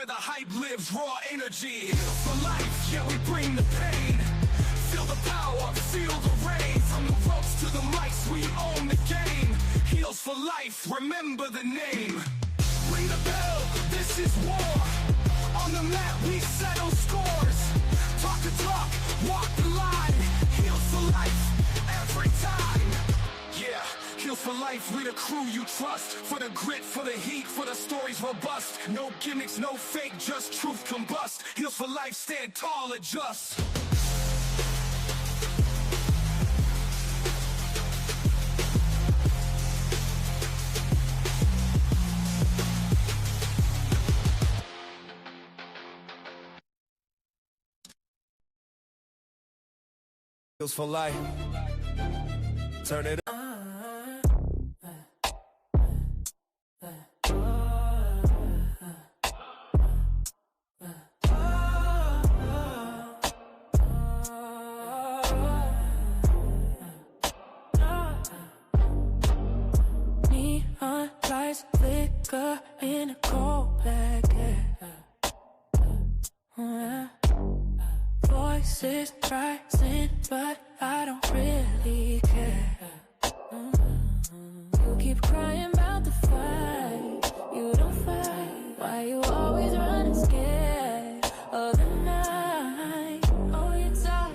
where the hype lives, raw energy. For life, yeah, we bring the pain. Feel the power, feel the rain. From the ropes to the mics, we own the game. Heels for life, remember the name. Ring the bell, this is war. On the mat, we settle scores. Talk the talk, walk the line. Heels for life, every time. Yeah, heels for life, we the crew you trust. For the grit, for the heat, for the stories robust. No gimmicks, no fake, just truth combust. Heels for life, stand tall, adjust. Heels for life. Turn it up. Neon lights flicker in a cold blanket. Voices rising, but I don't really care. You keep crying about the fight, you don't fight. Why you always running scared of the night? Oh, you talk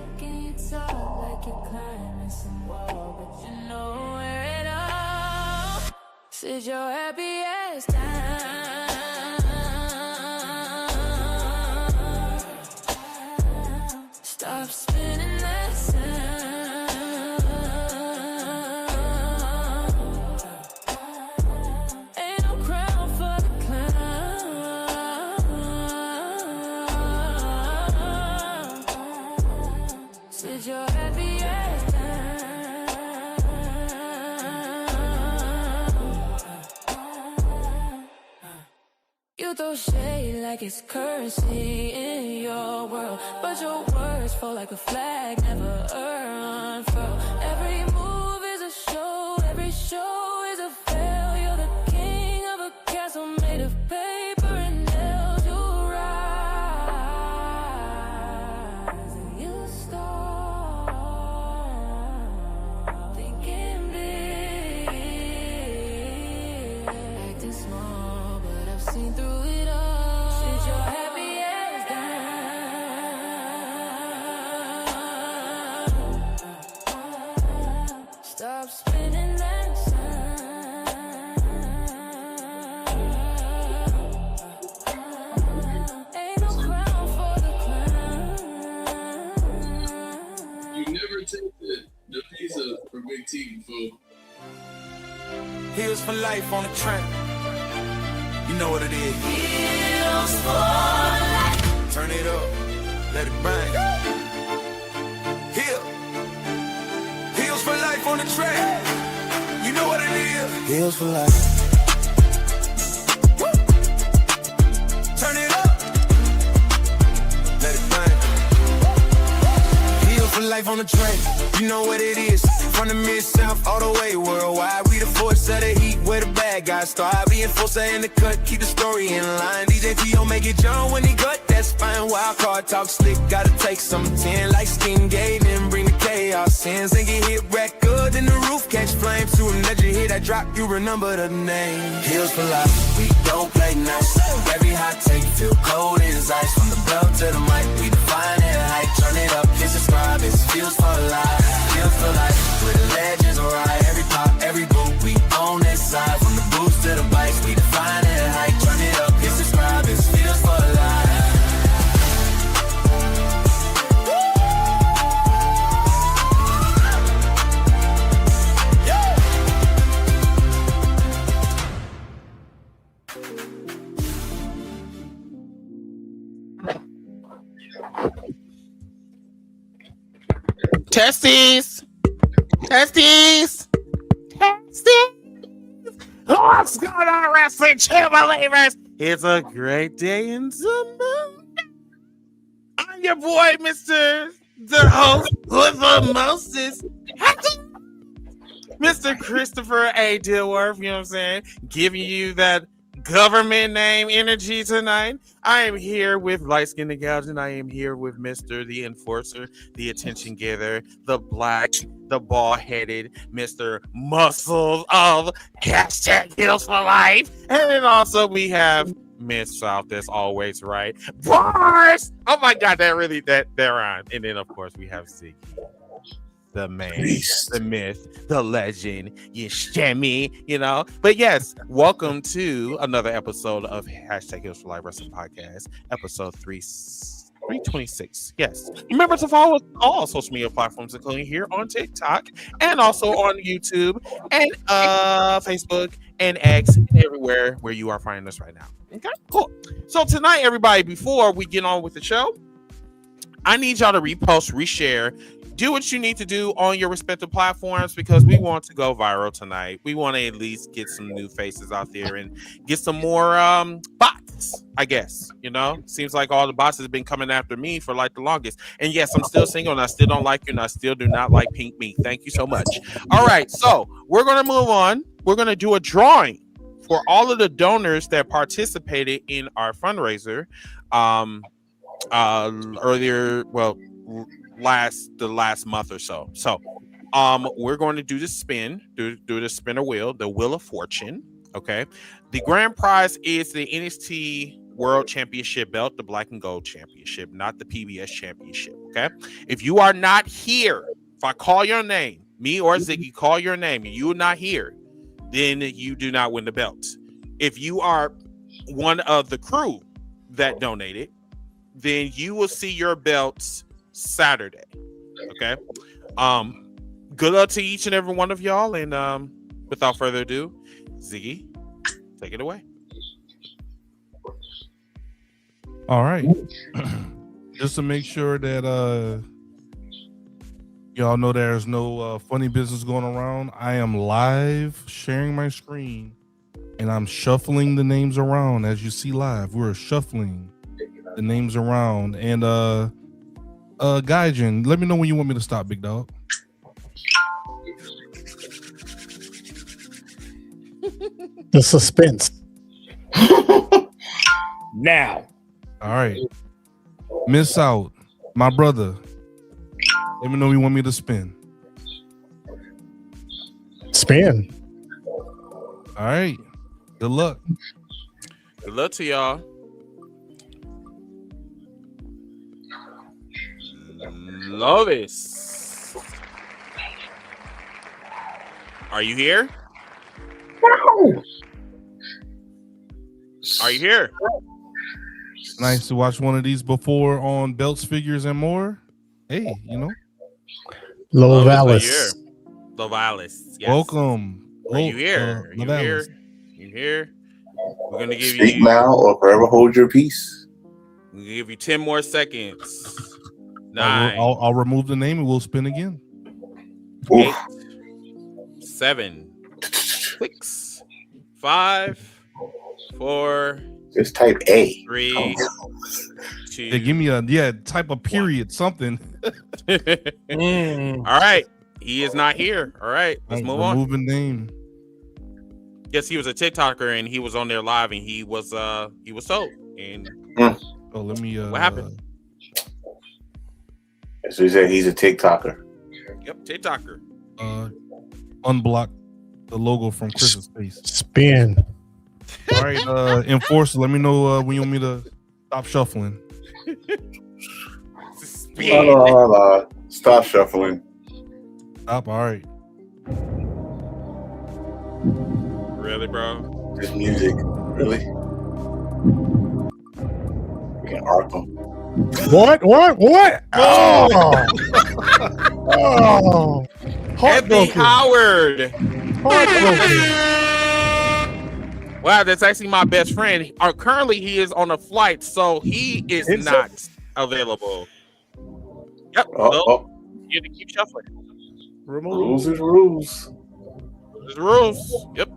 like you're climbing some wall, but you know where it all. Sit your happy ass down. Stop spinning that sound. Ain't no crown for the clown. Sit your happy ass down. You throw shade like it's currency in your world, but your words fall like a flag, never unfurl. Every move is a show, every show is a fail. You're the king of a castle made of paper and nails. You rise and you start thinking big, acting small, but I've seen through it all. Sit your happy ass down. Stop spinning that sound. Ain't no crown for the clown. You never tasted the pizza for Big T before. Heels for life on the track. You know what it is. Heels for life. Turn it up, let it bang. Heels for life on the track. You know what it is. Heels for life. Woo. Turn it up, let it bang. Heels for life on the track. You know what it is. From the mid-south all the way worldwide. We the force of the heat where the bad guys start. We enforcer in the cut, keep the story in line. DJ T.O. make it John when he gut, that's fine. Wild card talk slick, gotta take some 10 like Skin Gate and bring the chaos in. And get hit record in the roof, catch flames to him. Let you hear that drop, you remember the name. Heels for life, we don't play nice. Every hot take feel cold as ice. From the belt to the mic, we define it hype. Turn it up, hit subscribe, it's Heels for life. Heels for life, where the legends ride. Every pop, every boot, we own this side. From the boots to the bikes, we define it hype. Turn it up, hit subscribe, it's Heels for life. Testes! Testes! Testes! What's going on, wrestling champ believers? It's a great day in the moon. I'm your boy, Mr. The host with the mostest, Mr. Christopher A. Dilworth, you know what I'm saying? Giving you that government name energy tonight. I am here with light skinned gals, and I am here with Mr. the Enforcer, the Attention Getter, the Black, the bald headed Mr. Muscles of #Heals for Life. And then also we have Miss South that's always right. Bars! Oh my god, that rhymed. And then of course we have Ziggy. The man, the myth, the legend, you know. But yes, welcome to another episode of #Heals for Life Wrestling Podcast, episode 326. Yes, remember to follow us on all social media platforms, including here on TikTok and also on YouTube and Facebook and X and everywhere where you are finding us right now. Okay, cool. So tonight, everybody, before we get on with the show, I need y'all to repost, reshare. Do what you need to do on your respective platforms because we want to go viral tonight. We want to at least get some new faces out there and get some more bots, I guess. You know, seems like all the bots have been coming after me for like the longest. And yes, I'm still single and I still don't like you and I still do not like pink meat. Thank you so much. All right, so we're going to move on. We're going to do a drawing for all of the donors that participated in our fundraiser earlier, the last month or so. So we're going to do the spin, do the spinner wheel, the wheel of fortune. Okay, the grand prize is the NXT World Championship belt, the Black and Gold Championship, not the PBS Championship. Okay, if you are not here, if I call your name, me or Ziggy call your name, and you are not here, then you do not win the belt. If you are one of the crew that donated, then you will see your belts Saturday. Okay. Good luck to each and every one of y'all. And without further ado, Ziggy, take it away. All right. Just to make sure that y'all know there's no funny business going around, I am live sharing my screen and I'm shuffling the names around as you see live. We're shuffling the names around and Gaijin, let me know when you want me to stop, big dog. The suspense. Now. All right. Miss Out, my brother. Let me know when you want me to spin. Spin. All right. Good luck. Good luck to y'all. Lovis, are you here? No. Are you here? Nice to watch one of these before on Belts, Figures, and More. Hey, you know. Lovalis. Lovalis. Yes. Welcome. Are you here? Are you here? You here? We're gonna give Speak you now or forever hold your peace. We're gonna give you 10 more seconds. 9. I'll remove the name and we'll spin again. 8, 7, 6, 5, 4. Just type A. 3, 2. Yeah, give me type of period, something. All right. He is not here. All right. Let's move on. Remove a name. Yes, he was a TikToker and he was on there live and he was told. And oh, let me what happened? So he said he's a TikToker. Yep, TikToker. Unblock the logo from Chris's face. Spin. All right, Enforcer, let me know when you want me to stop shuffling. Stop shuffling. Stop, all right. Really, bro? This music, really? We can arc them. What? Oh! Oh! Eddie Howard. Heartbroken. Wow, that's actually my best friend. Currently, he is on a flight, so he is not available. Yep. You have to keep shuffling. Rules is rules. There's rules. Yep.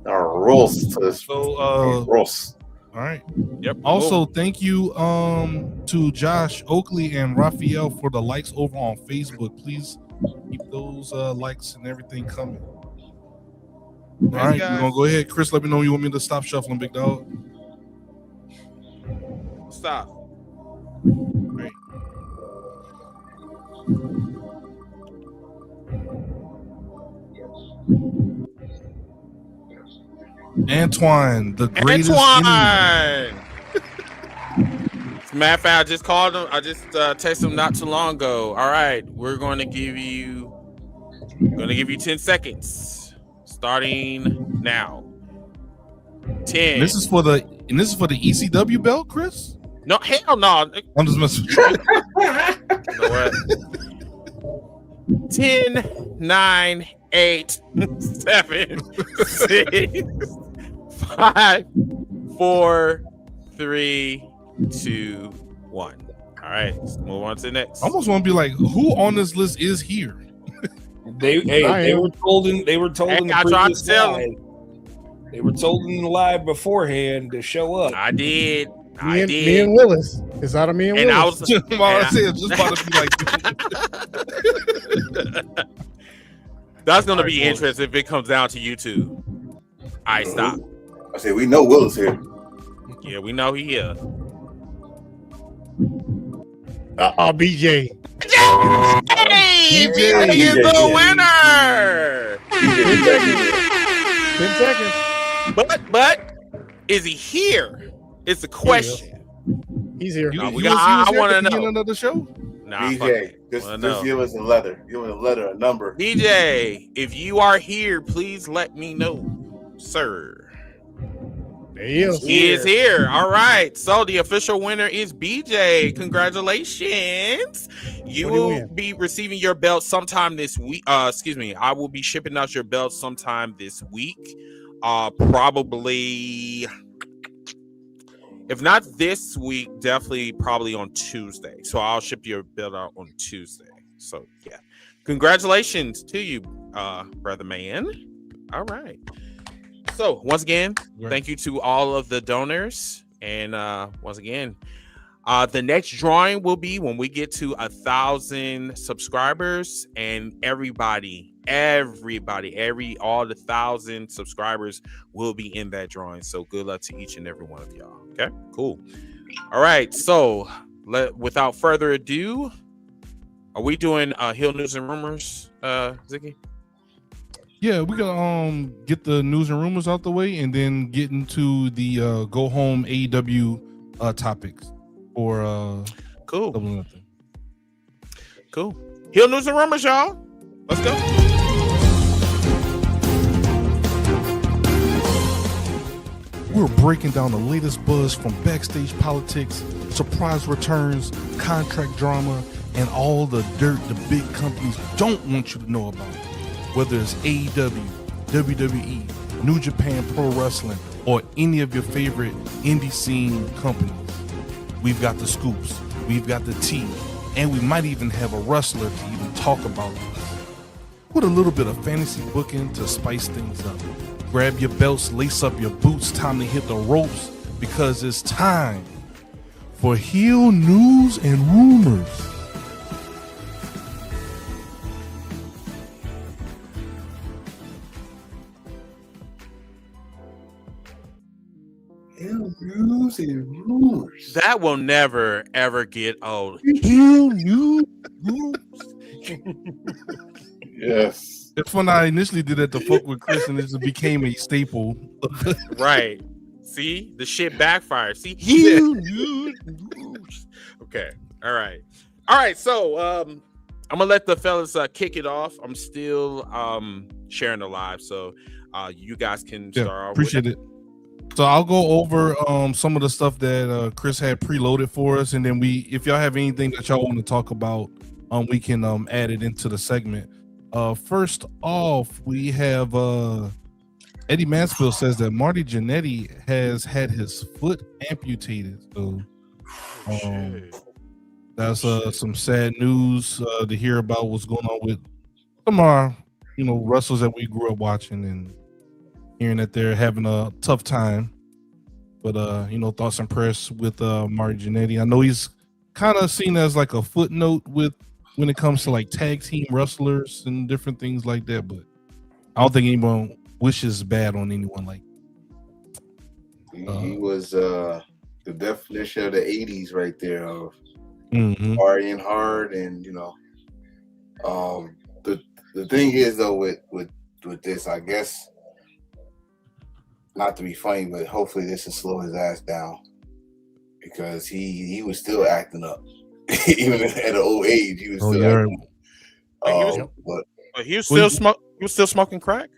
Rules. Rules. All right. Yep. Also, thank you to Josh Oakley and Raphael for the likes over on Facebook. Please keep those likes and everything coming. right, we're gonna go ahead. Chris, let me know when you want me to stop shuffling, big dog. Stop. Great. Antoine, the greatest enemy. Antoine. As a matter of fact, I just called him. I just texted him not too long ago. All right, we're going to give you 10 seconds, starting now. 10. This is for the ECW belt, Chris. No, hell no. I'm just messing with you. You know what? 10, 9, 8, 7, 6, 5, 4, 3, 2, 1. All right, let's move on to the next. I almost want to be like, who on this list is here? They were told in the I tried to previous tell live. They were told in the live beforehand to show up. I did. Me and Willis. Is that a me and And I Willis? was just about to be like, that's gonna be interesting if it comes down to you two. I stop. I said we know Will is here. Yeah, we know he here. BJ. Hey, BJ is the winner. 10 seconds. But is he here? It's the question. He's here. I want to know. Another show. Nah, BJ, just give us a letter. Give us a letter, a number. BJ, if you are here, please let me know, sir. There he is. He is here. All right. So the official winner is BJ. Congratulations. You will be receiving your belt sometime this week. Excuse me. I will be shipping out your belt sometime this week. Probably, if not this week, definitely probably on Tuesday. So I'll ship your belt out on Tuesday. So yeah. Congratulations to you, brother man. All right. So once again, thank you to all of the donors. And once again, the next drawing will be when we get to 1,000 subscribers, and all the 1,000 subscribers will be in that drawing. So good luck to each and every one of y'all. Okay, cool. All right. So without further ado, are we doing Hill News and Rumors, Ziggy? Yeah, we gotta get the news and rumors out the way, and then get into the go home AEW topics for cool. Double or Nothing. Cool. Hill News and Rumors, y'all. Let's go. We're breaking down the latest buzz from backstage politics, surprise returns, contract drama, and all the dirt the big companies don't want you to know about. Whether it's AEW, WWE, New Japan Pro Wrestling, or any of your favorite indie scene companies, we've got the scoops, we've got the tea, and we might even have a wrestler to even talk about this. With a little bit of fantasy booking to spice things up. Grab your belts, lace up your boots, time to hit the ropes, because it's time for Heel News and Rumors. News and rumors. That will never ever get old. Yes. It's when I initially did that to fuck with Chris, and it just became a staple. Right. See, the shit backfired. See, okay. All right. So, I'm gonna let the fellas kick it off. I'm still sharing the live, so you guys can start off. Appreciate it. So I'll go over some of the stuff that Chris had preloaded for us, and then if y'all have anything that y'all want to talk about, we can add it into the segment. First off, we have Eddie Mansfield says that Marty Jannetty has had his foot amputated. So that's some sad news to hear about what's going on with some of our wrestlers that we grew up watching, and hearing that they're having a tough time. But thoughts and prayers with Marty Jannetty. I know he's kind of seen as like a footnote when it comes to like tag team wrestlers and different things like that, but I don't think anyone wishes bad on anyone. Like He was the definition of the '80s right there of mhm. partying hard, and the thing is though with this, I guess, not to be funny, but hopefully this will slow his ass down, because he was still acting up. Even at an old age, he was still acting up. But he was still he was still smoking crack.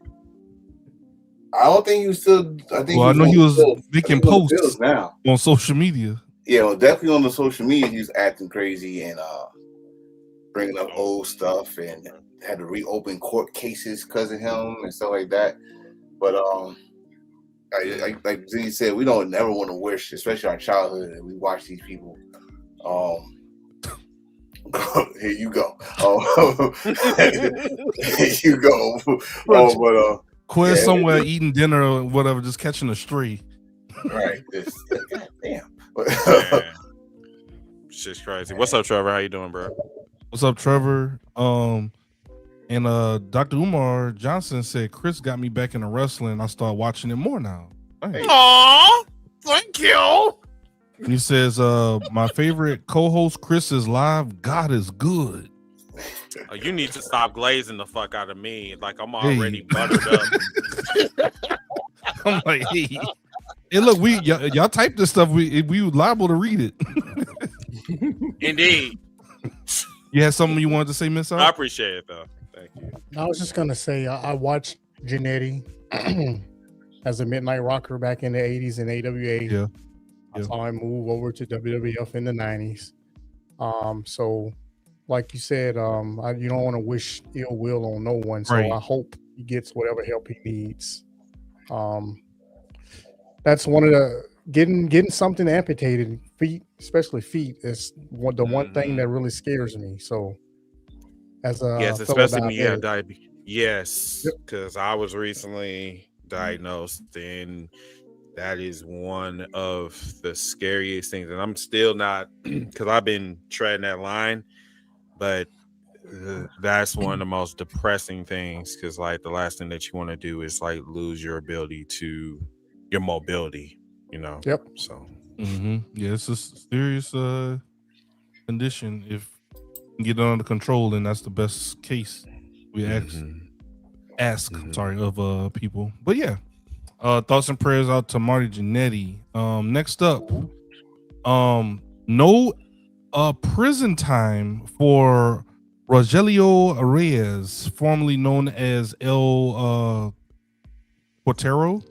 I don't think he was still. I think. Well, I know he was making posts pills now on social media. Yeah, well, definitely on the social media, he was acting crazy and bringing up old stuff, and had to reopen court cases because of him and stuff like that. But like Z said, we don't never want to wish, especially our childhood, and we watch these people. Here you go. Here you go. But Quiz somewhere eating dinner or whatever, just catching a stray. Right. God damn. Shit's crazy. What's up, Trevor? How you doing, bro? What's up, Trevor? And Dr. Umar Johnson said Chris got me back into wrestling. I started watching it more now. Thanks. Aw, thank you. And he says, my favorite co-host Chris is live. God is good. You need to stop glazing the fuck out of me. Like I'm already buttered up. I'm like, hey, look, y'all type this stuff. We liable to read it. Indeed. You had something you wanted to say, Miss? I appreciate it though. Thank you. I was just gonna say I watched Janetti as a midnight rocker back in the 80s in AWA. Yeah. I saw him move over to WWF in the 90s. So like you said, you don't want to wish ill will on no one. So I hope he gets whatever help he needs. That's one of the getting something amputated, feet, especially feet, is the one thing that really scares me. So as a yes, especially when you have diabetes. Yes, because I was recently diagnosed, and that is one of the scariest things. And I'm still not, because I've been treading that line, but that's one of the most depressing things, because like the last thing that you want to do is like lose your ability to your mobility, Yep. So yeah, it's a serious condition. If you get it under control, then that's the best case we ask of people. But yeah, thoughts and prayers out to Marty Jannetty. Next up, no prison time for Rogelio Reyes, formerly known as El Cuatero,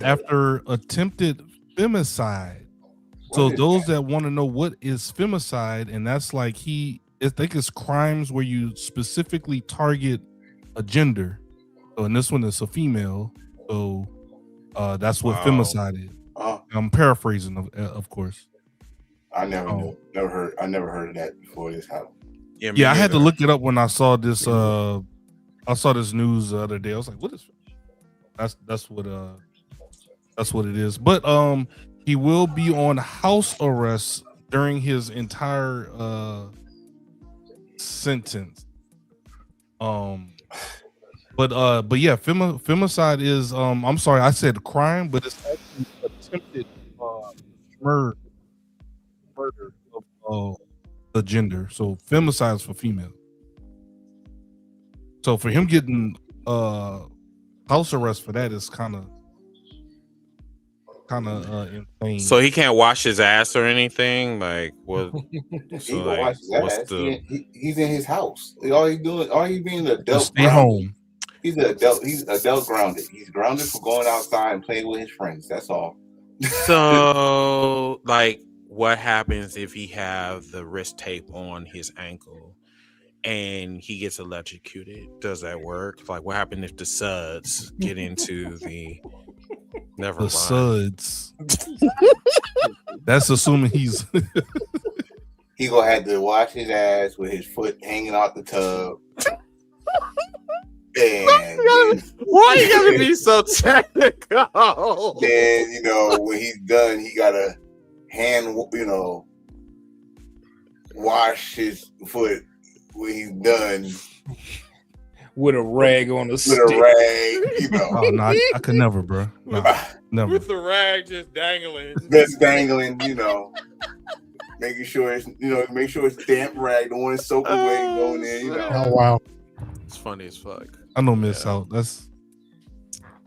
after attempted femicide. So those that want to know what is femicide, and that's like I think it's crimes where you specifically target a gender. So in this one, it's a female. So that's what femicide is. I'm paraphrasing, of course. I never knew. I never heard of that before this happened. Yeah, I had to look it up when I saw this. I saw this news the other day. I was like, "What is?" That's what it is. But he will be on house arrest during his entire sentence. But yeah, femicide is I'm sorry, I said crime, but it's actually attempted murder of the gender. So femicide is for female. So for him getting house arrest for that is kind of insane. So he can't wash his ass or anything. Like what? He can wash his ass. He's in his house. All he's being an adult. Stay home. He's an adult. He's adult grounded. He's grounded for going outside and playing with his friends. That's all. So, like, what happens if he have the wrist tape on his ankle and he gets electrocuted? Does that work? Like, what happens if the suds get into the? Never mind. Suds. That's assuming he's. He gonna have to wash his ass with his foot hanging out the tub. And why you gotta be so technical? Then when he's done, he gotta wash his foot when he's done with a rag on the with stick. a rag, you know. Oh no, I could never, bro. No, never. With the rag just dangling. Just dangling, you know. Making sure it's, make sure it's damp rag. Don't want to soak away going in, you know. Oh wow. It's funny as fuck. I don't miss out. That's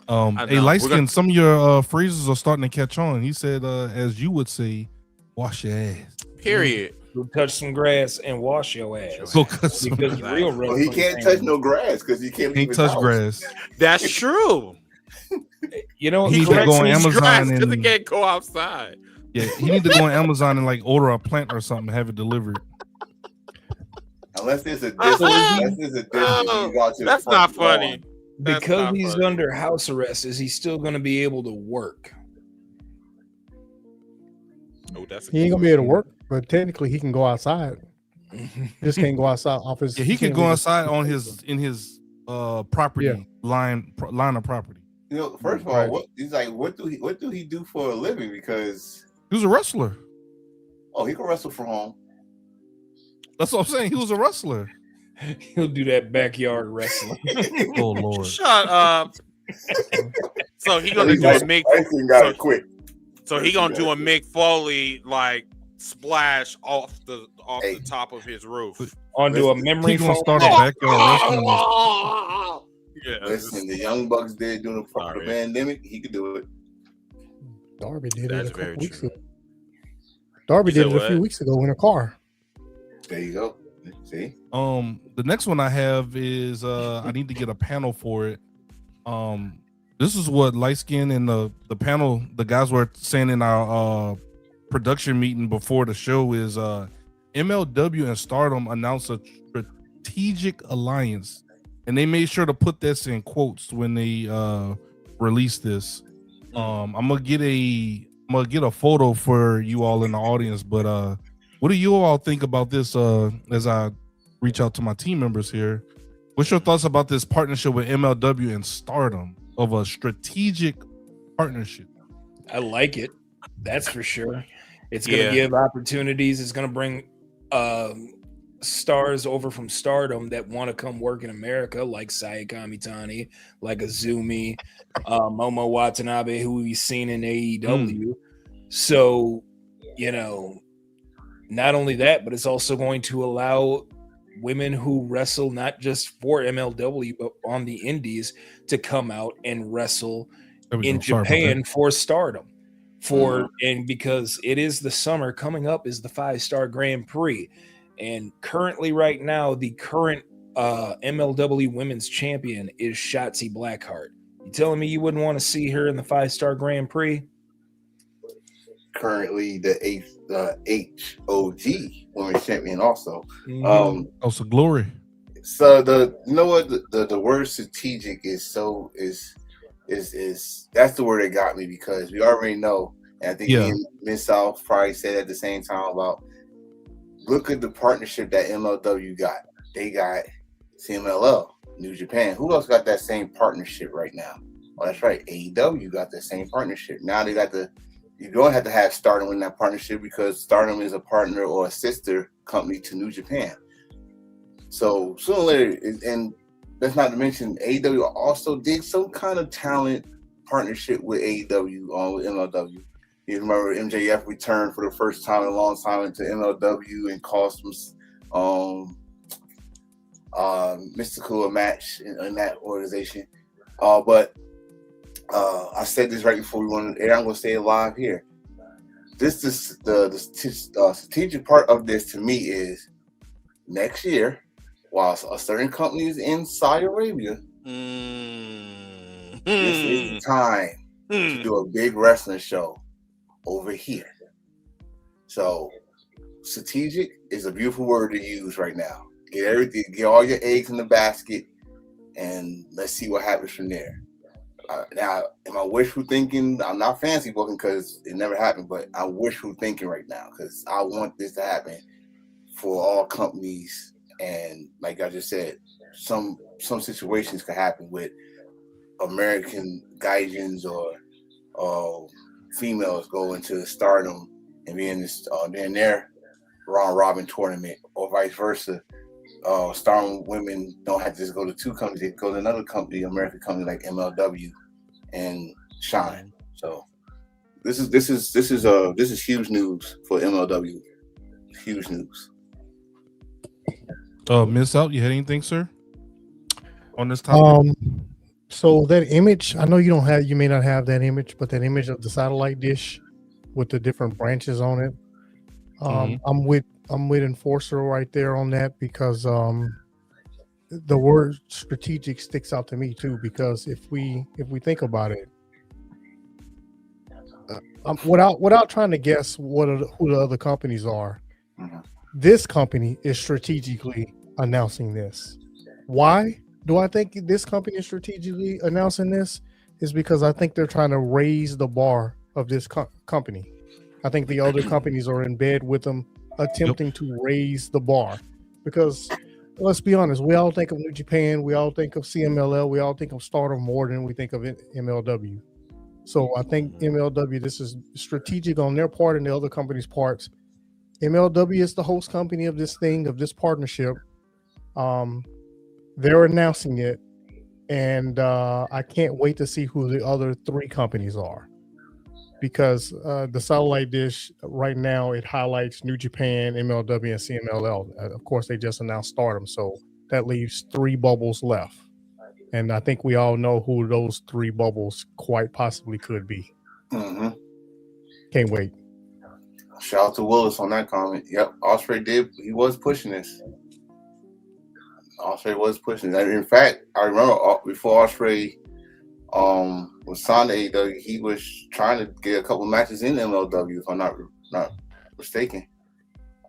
I hey, know. light We're skin, gonna- some of your freezers are starting to catch on. He said, as you would say, wash your ass. Period. Go touch some grass and wash your ass. Go cut some Because grass. real Well, he can't touch no grass because he can't leave his touch house. grass. That's true. You know, He he need to go on corrects me. Amazon because he and can't go outside. yeah, he need to go on Amazon and like order a plant or something, and have it delivered. Unless there's a distance. Unless there's a distance. You go out to the That's front not funny. lawn. That's Because not he's funny. under house arrest, is he still going to be able to work? Oh, that's He ain't gonna be able to work, but technically he can go outside. Just can't go outside off his. Yeah, he can can't go leave outside on his property Yeah. line of property. First of all, what do he do for a living? Because He was a wrestler. he can wrestle from home. That's what I'm saying. He was a wrestler. He'll do that backyard wrestling. Oh Lord. Shut up. So he gonna do a Mick. Tyson got it quick. So he gonna do a Mick Foley like splash off the top of his roof. Onto a memory He gonna foam. start a backyard wrestling. Yeah. Listen, the Young Bucks did during the pandemic. He could do it. Darby did That's it a couple very weeks true. ago. Darby You did said it a few what? weeks ago in a car. There you go. See? The next one I have is I need to get a panel for it. This is what light skin and the panel, the guys were saying in our production meeting before the show is MLW and Stardom announced a strategic alliance, and they made sure to put this in quotes when they released this. I'm gonna get a photo for you all in the audience, but what do you all think about this as I reach out to my team members here? What's your thoughts about this partnership with MLW and Stardom of a strategic partnership? I like it. That's for sure. It's going to Yeah. give opportunities. It's going to bring stars over from Stardom that want to come work in America, like Saya Kamitani, like Azumi, Momo Watanabe, who we've seen in AEW. So, not only that, but it's also going to allow women who wrestle not just for MLW but on the indies to come out and wrestle in Japan for Stardom. And because it is the summer, coming up is the 5-star Grand Prix, and currently right now the current MLW women's champion is Shotzi Blackheart. You telling me you wouldn't want to see her in the 5-star Grand Prix? Currently the HOG women's champion also. Also glory. So the word strategic is that's the word that got me, because we already know, and I think me and Miss South probably said at the same time about, look at the partnership that MLW got. They got CMLL, New Japan. Who else got that same partnership right now? Oh, that's right. AEW got that same partnership. Now they got you don't have to have Stardom in that partnership, because Stardom is a partner or a sister company to New Japan. So sooner or later, and that's not to mention, AEW also did some kind of talent partnership with AEW with MLW. You remember MJF returned for the first time in a long time into MLW and caused some mystical a match in that organization. But I said this right before we went on air. I'm going to say it live here. This is the strategic part of this to me is next year, while a certain company is in Saudi Arabia, this is the time to do a big wrestling show over here. So strategic is a beautiful word to use right now. Get all your eggs in the basket, and let's see what happens from there. Now, am I wishful thinking? I'm not fancy booking because it never happened, but I'm wishful thinking right now because I want this to happen for all companies. And like I just said, some situations could happen with American gaijins or females go into Stardom and be in this their round robin tournament, or vice versa. starring women don't have to just go to two companies; they go to another company, American company like MLW, and shine. So this is huge news for MLW. Huge news. Miss Out, you had anything, sir, on this topic? So that image, I know you may not have that image, but that image of the satellite dish with the different branches on it. I'm with Enforcer right there on that because the word strategic sticks out to me too, because if we think about it, without trying to guess who the other companies are, this company is strategically announcing this. Why do I think this company is strategically announcing this? Is because I think they're trying to raise the bar of this company. I think the other companies are in bed with them, attempting to raise the bar. Because let's be honest, we all think of New Japan, we all think of CMLL, we all think of Stardom more than we think of MLW. So I think MLW, this is strategic on their part and the other companies' parts. MLW is the host company of this thing, of this partnership. They're announcing it, and I can't wait to see who the other three companies are, because the satellite dish right now, it highlights New Japan, MLW, and CMLL. Of course, they just announced Stardom, so that leaves 3 bubbles left, and I think we all know who those 3 bubbles quite possibly could be. Can't wait. Shout out to Willis on that comment. Yep, Ospreay he was pushing this. Ospreay was pushing that. In fact, I remember before Ospreay was signed to AEW, he was trying to get a couple matches in MLW, if I'm not mistaken.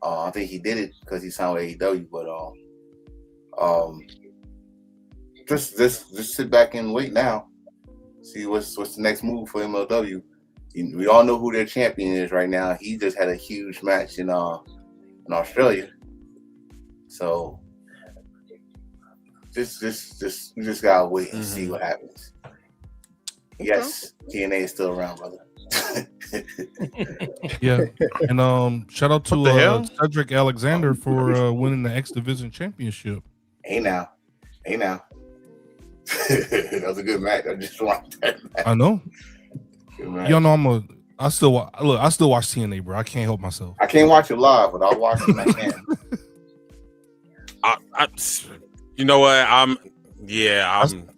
I think he did it because he signed with AEW, but just sit back and wait now. See what's the next move for MLW. We all know who their champion is right now. He just had a huge match in Australia. So we just gotta wait and see what happens. Yes, TNA is still around, brother. Yeah, and shout out to Cedric Alexander for winning the X Division Championship. Hey now. That was a good match. I just watched that match. I know. Y'all know I still watch TNA, bro. I can't help myself. I can't watch it live, but I'll watch it when I can. You know what? I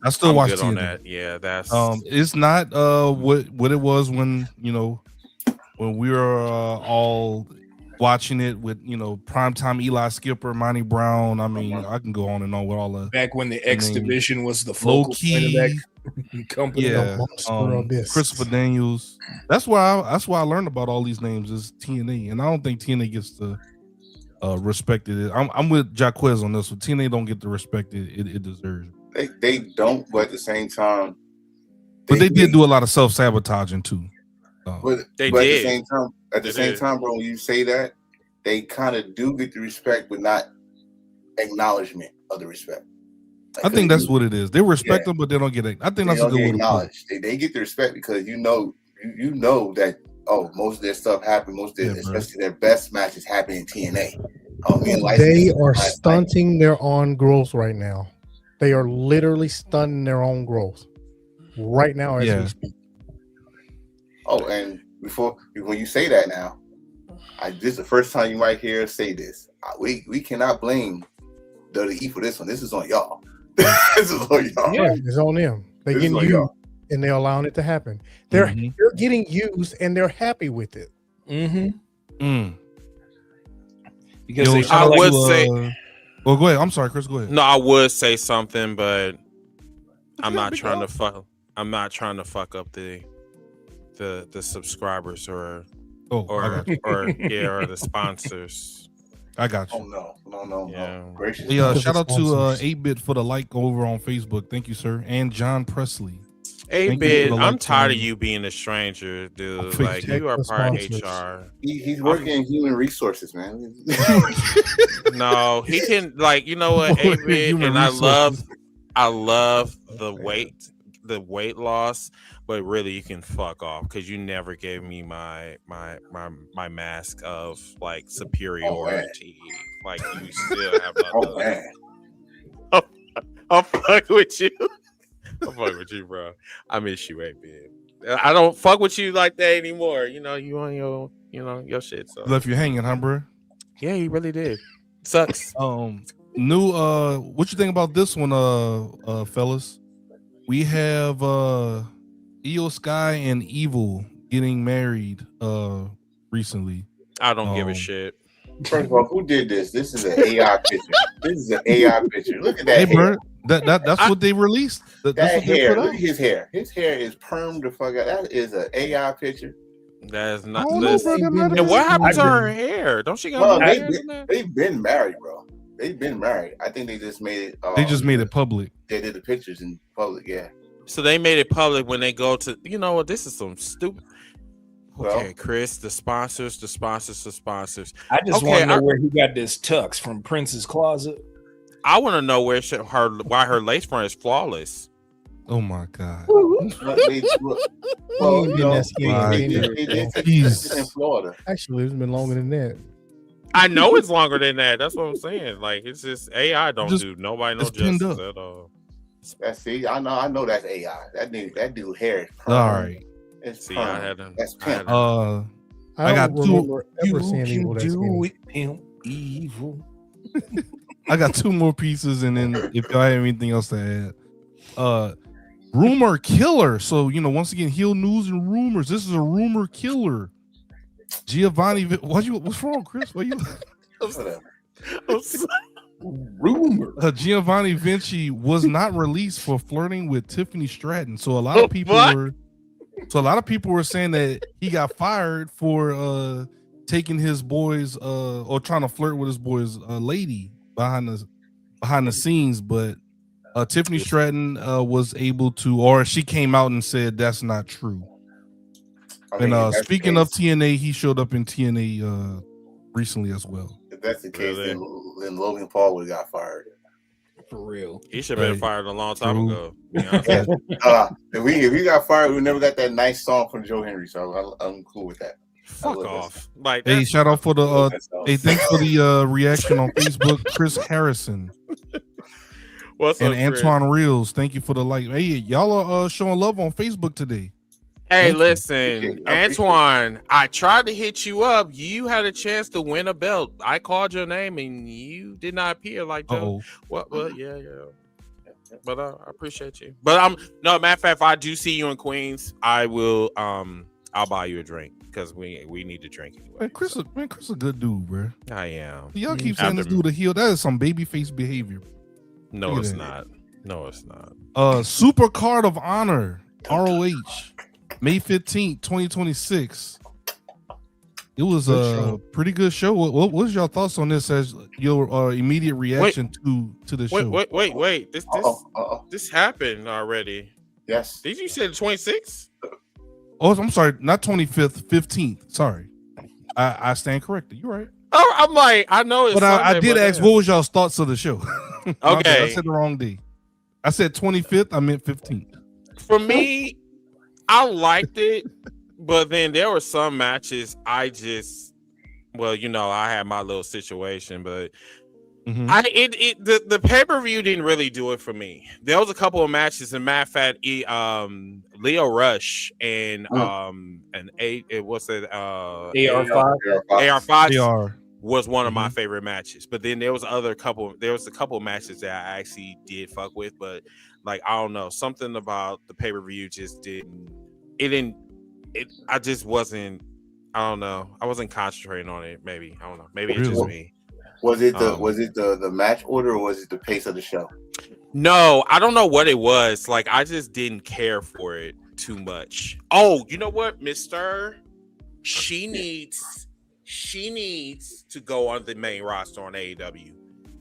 still watch good TNA. on that. Yeah, that's it's not what it was when we were all watching it with primetime Eli Skipper, Monty Brown. I mean, I can go on and on with all the back when the X Division was the low focal key point of that company. Yeah, Christopher Daniels. That's why I learned about all these names is TNA, and I don't think TNA gets the respect it. I'm with Jaquez on this one. TNA don't get the respect it deserves. They don't, but at the same time, they did do a lot of self-sabotaging too. But at the same time, bro, when you say that, they kind of do get the respect, but not acknowledgement of the respect. I think that's what it is. They respect them, but they don't get it. I think that's a good way to put it. They get the respect because you know that most of their stuff happened. Especially their best matches happen in TNA. They are stunting their own growth right now. They are literally stunting their own growth right now as we speak. Oh, and when you say that now, this is the first time you might hear us say this. We cannot blame WWE for this one. This is on y'all. This is on y'all. Yeah, it's on them. They're getting used, and they're allowing it to happen. They're getting used, and they're happy with it. Because I would say. Well, go ahead. I'm sorry, Chris. Go ahead. No, I would say something, but I'm not trying to fuck. I'm not trying to fuck up the subscribers or the sponsors. I got you. No. Gracious. Yeah, shout out to 8-Bit for the like over on Facebook. Thank you, sir. And John Presley. 8-Bit, I'm tired of you being a stranger, dude. Like, you are part of HR. He's working in human resources, man. No, he can, like, you know what, 8-Bit, and I love the weight loss, but really you can fuck off because you never gave me my mask of like superiority. Like you still have Oh man. I'll fuck with you. I'll fuck with you, bro. I miss you, man. I don't fuck with you like that anymore. You know, you on your shit. So Left you hanging, huh, bro? yeah, he really did. Sucks. New what you think about this one, fellas? We have Io Sky and Evil getting married recently. I don't give a shit. First of all, who did this? This is an AI picture. This is an AI picture. Look at that Hey, hair. bro, that's what they released. That hair. Look at his hair. His hair is permed the fuck out. That is an AI picture. That is not. And what happened to her hair? Don't she got hair? They've been married, bro. They've been married. I think they just made it. They just made it public. They did the pictures in public. Yeah. So they made it public when they go to. You know what? This is some stupid. Okay, Chris, the sponsors. I just want to know where he got this tux from Prince's closet. I want to know why her lace front is flawless. Oh my god! He's in Florida. Actually, it's been longer than that. I know it's longer than that. That's what I'm saying. Like it's just AI don't do nobody no justice at all. See, I know that's AI. That dude hair is perfect. All right. It's see, I had that's pimp. I got two. Evil. I got two more pieces, and then if y'all have anything else to add, rumor killer. So once again, heel news and rumors. This is a rumor killer. Giovanni, what's wrong, Chris? What you? Rumor. Giovanni Vinci was not released for flirting with Tiffany Stratton. So a lot of people were saying that he got fired for taking his boys or trying to flirt with his boys lady behind the scenes, but Tiffany Stratton was able to, or she came out and said that's not true. And speaking of TNA, he showed up in TNA recently as well. If that's the case, then Logan Paul would have got fired. For real. He should have been fired a long time ago. If he got fired, we never got that nice song from Joe Henry, so I'm cool with that. Fuck off. Like, hey, shout out for the hey, thanks for the reaction on Facebook, Chris Harrison. What's up, Antoine Reels, thank you for the like. Hey, y'all are showing love on Facebook today. Hey, listen, Antoine, I tried to hit you up. You had a chance to win a belt. I called your name and you did not appear like that. Well, yeah. But I appreciate you. But no, matter of fact, if I do see you in Queens, I will I'll buy you a drink because we need to drink anyway. Man, Chris a good dude, bro. I am. Y'all keep saying this dude a heel. That is some babyface behavior. No, it's not. No, it's not. Super Card of Honor, ROH. May 15th, 2026. It was a pretty good show. What was your thoughts on this as your immediate reaction to the show? Wait. This happened already. Yes. Did you say the 26th? Oh, I'm sorry, not 25th, 15th. Sorry. I stand corrected. You're right. Oh, I'm like, I know it's But Sunday, I did ask, what was y'all's thoughts of the show? Okay. I said the wrong day. I said 25th, I meant 15th. For me, I liked it, but then there were some matches I had my little situation, but the pay-per-view didn't really do it for me. There was a couple of matches, and matter of fact, Leo Rush and AR5 was one of my favorite matches. But then there was a couple of matches that I actually did fuck with, but like I don't know, something about the pay-per-view just I just wasn't, I don't know, I wasn't concentrating on it. Maybe I don't know, maybe it's just me. Was it the match order or was it the pace of the show? No, I don't know what it was. Like I just didn't care for it too much. Oh, you know what, Mr. She needs to go on the main roster on AEW.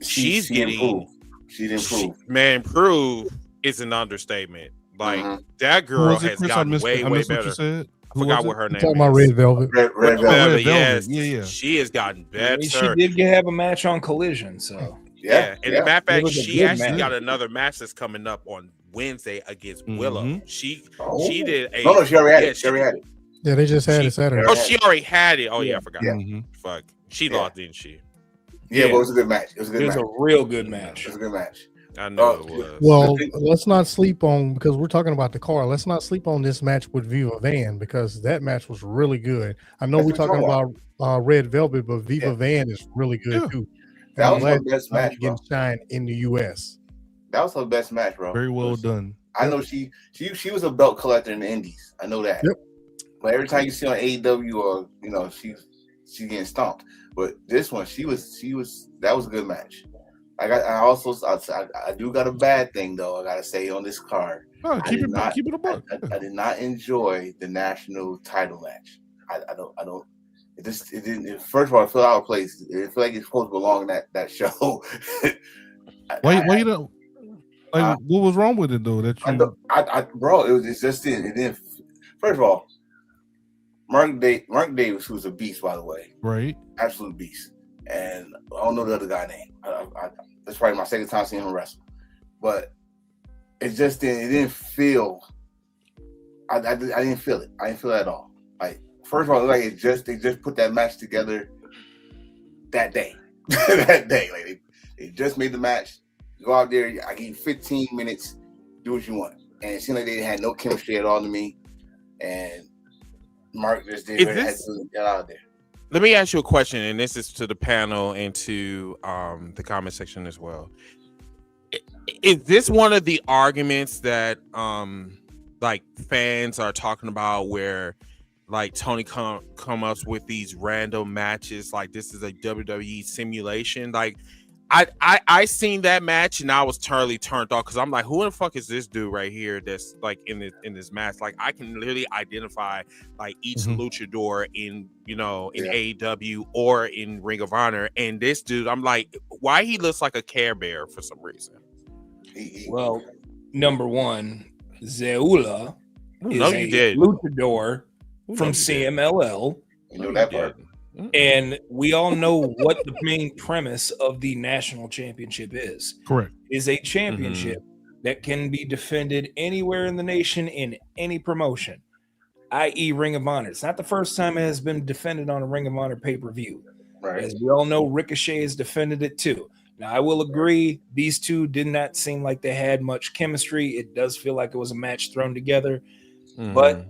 She's getting improved. Man, improve is an understatement. Like that girl has gotten way better. I forgot what her name is. Talking about Red Velvet. Red Velvet, yes. Yeah. She has gotten better. She did have a match on Collision, so yeah. And matter of fact, she actually got another match that's coming up on Wednesday against Willow. She did a no, she already had it. She already had it. Yeah, they just had it Saturday. Oh, she already had it. Oh yeah, I forgot. Yeah. Fuck, she lost, didn't she? Yeah, but it was a good match. It was a good match. It was a real good match. It was a good match. I know it was. Well, let's not sleep on, because we're talking about the card. Let's not sleep on this match with Viva Van, because that match was really good. I know we're talking about Red Velvet, but Viva Van is really good too. That was her best match, getting shine in the U.S. That was her best match, bro. Very well done. I know she was a belt collector in the Indies. I know that. Yep. But every time you see on AEW, or she's getting stomped. But this one, she was that was a good match. I do got a bad thing though. I gotta say on this card. No, keep it a buck. I did not enjoy the national title match. I don't. It didn't. First of all, it felt out of place. It felt like it's supposed to belong in that show. Why you don't? Like, what was wrong with it though? Bro, it didn't. First of all, Mark Davis, who's a beast, by the way, right? Absolute beast. And I don't know the other guy's name. That's probably my second time seeing him wrestle, but it didn't feel. I didn't feel it. I didn't feel it at all. Like, first of all, like they just put that match together that day. That day, like they just made the match. Go out there. I give you 15 minutes. Do what you want. And it seemed like they had no chemistry at all to me. And Mark just did what he had to get out of there. Let me ask you a question, and this is to the panel and to the comment section as well. Is this one of the arguments that like fans are talking about, where like Tony come up with these random matches, like this is a WWE simulation? Like I seen that match and I was totally turned off, because I'm like, who the fuck is this dude right here that's like in this match? Like, I can literally identify like each luchador in AEW or in Ring of Honor, and this dude, I'm like, why he looks like a Care Bear for some reason? Well, number one, Zeula is a luchador from CMLL. You know that part. And we all know what the main premise of the national championship is. Correct. Is a championship that can be defended anywhere in the nation in any promotion, i.e. Ring of Honor. It's not the first time it has been defended on a Ring of Honor pay-per-view. Right. As we all know, Ricochet has defended it too. Now, I will agree, these two did not seem like they had much chemistry. It does feel like it was a match thrown together. But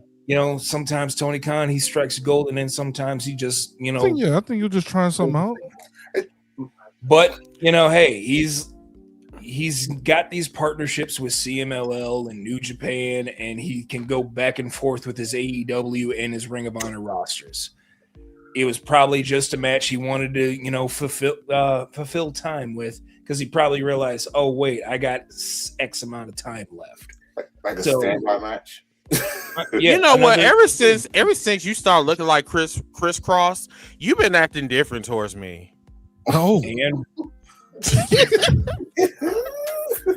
sometimes Tony Khan, he strikes gold, and then sometimes he just, I think you're just trying something out. But hey, he's got these partnerships with CMLL and New Japan, and he can go back and forth with his AEW and his Ring of Honor rosters. It was probably just a match he wanted to, fulfill time with, because he probably realized, oh wait, I got X amount of time left. Like a standby match. You know what? Ever since you started looking like Crisscross, you've been acting different towards me. Oh,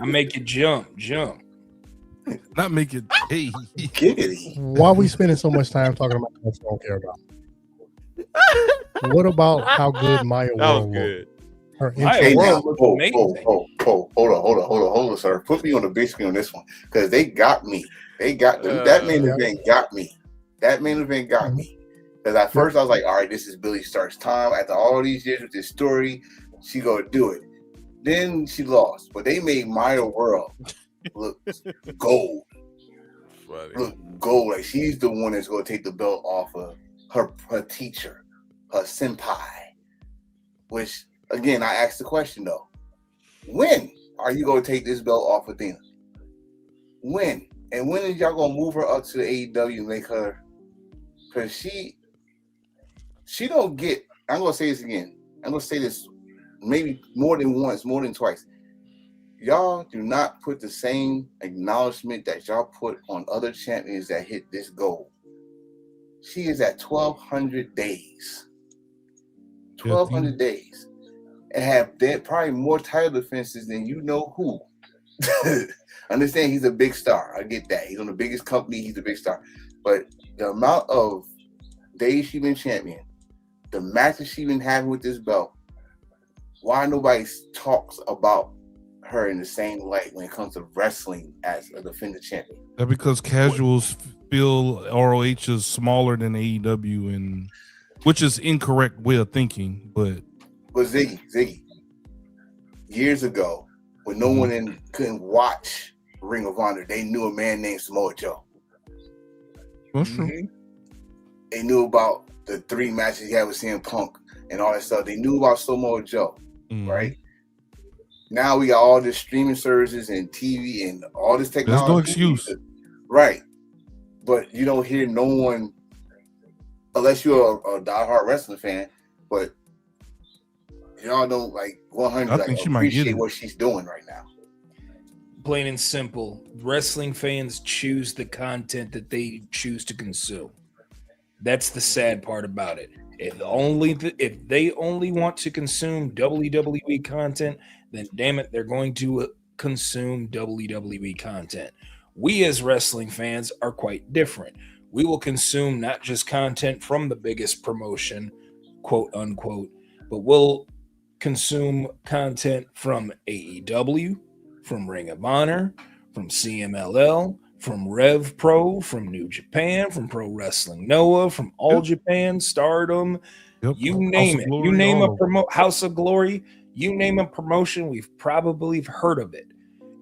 I make you jump. Not make it. Hey, why are we spending so much time talking about what we don't care about? What about how good Maya World was? Her Maya World was amazing. Hold on, sir. Put me on the big screen on this one, because they got me. That main event got me. Because at first I was like, all right, this is Billy Stark's time. After all these years with this story, she gonna do it. Then she lost, but they made Maya World look gold. Look gold. Like she's the one that's gonna take the belt off of her teacher, her senpai. Which, again, I asked the question though: when are you gonna take this belt off of Athena? When? And when is y'all gonna move her up to the AEW and make her? Because she don't get. I'm gonna say this again. I'm gonna say this maybe more than once, more than twice. Y'all do not put the same acknowledgement that y'all put on other champions that hit this goal. She is at 1,200 days. 1,200 days, and have probably more title defenses than you know who. Understand, he's a big star. I get that. He's on the biggest company. He's a big star. But the amount of days she's been champion, the matches she's been having with this belt, why nobody talks about her in the same light when it comes to wrestling as a defending champion. That because casuals feel ROH is smaller than AEW, and which is incorrect way of thinking. But Ziggy, years ago, when no one couldn't watch Ring of Honor, they knew a man named Samoa Joe. That's true. They knew about the 3 matches he had with CM Punk and all that stuff. They knew about Samoa Joe, right? Now we got all this streaming services and TV and all this technology. There's no excuse. Right. But you don't hear no one, unless you're a diehard wrestling fan, but y'all don't like 100 appreciate what she's doing right now. Plain and simple, wrestling fans choose the content that they choose to consume. That's the sad part about it. If they only want to consume WWE content, then damn it, they're going to consume WWE content. We as wrestling fans are quite different. We will consume not just content from the biggest promotion, quote unquote, but we'll consume content from AEW, from Ring of Honor, from CMLL, from Rev Pro, from New Japan, from Pro Wrestling Noah, from All Japan, Stardom, you name it. You name a House of Glory, you name a promotion, we've probably heard of it.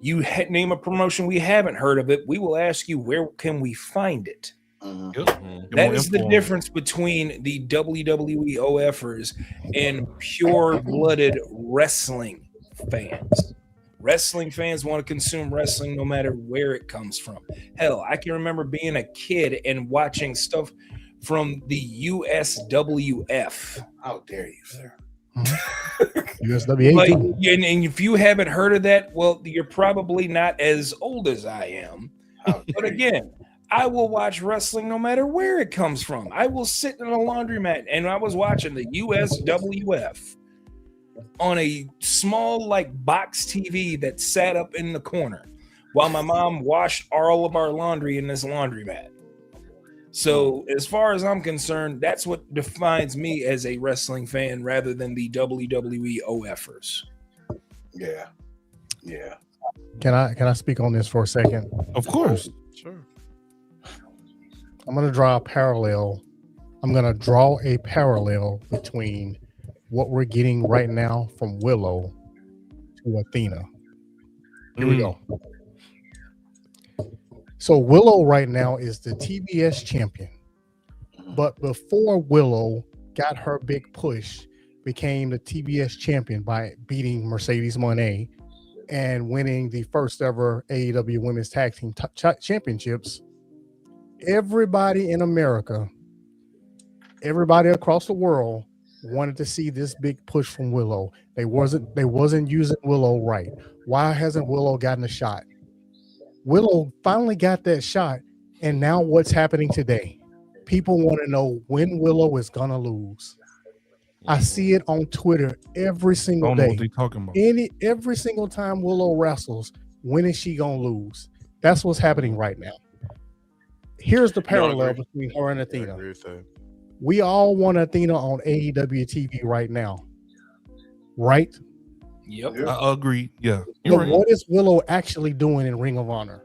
You name a promotion we haven't heard of it, we will ask you, where can we find it? That is the difference between the WWE OFers and pure-blooded wrestling fans. Wrestling fans want to consume wrestling no matter where it comes from. Hell, I can remember being a kid and watching stuff from the USWF. How dare you, sir? USWA. Like, and if you haven't heard of that, well, you're probably not as old as I am. But again, I will watch wrestling no matter where it comes from. I will sit in a laundromat, and I was watching the USWF on a small like box TV that sat up in the corner while my mom washed all of our laundry in this laundromat. So as far as I'm concerned, that's what defines me as a wrestling fan rather than the WWE OFers. Yeah. Can I speak on this for a second? Of course. Sure. I'm going to draw a parallel. I'm going to draw a parallel between what we're getting right now from Willow to Athena. Here we go. So Willow right now is the TBS champion. But before Willow got her big push, became the TBS champion by beating Mercedes Moné and winning the first ever AEW Women's Tag Team Championships, everybody in America, everybody across the world wanted to see this big push from Willow. They wasn't using Willow right. Why hasn't Willow gotten a shot? Willow finally got that shot, and now what's happening today? People want to know when Willow is gonna lose. I see it on Twitter every single day. What they talking about. Every single time Willow wrestles, when is she gonna lose? That's what's happening right now. Here's the parallel between her and Athena. We all want Athena on AEW TV right now, right? Yep. I agree. Yeah. But what is Willow actually doing in Ring of Honor?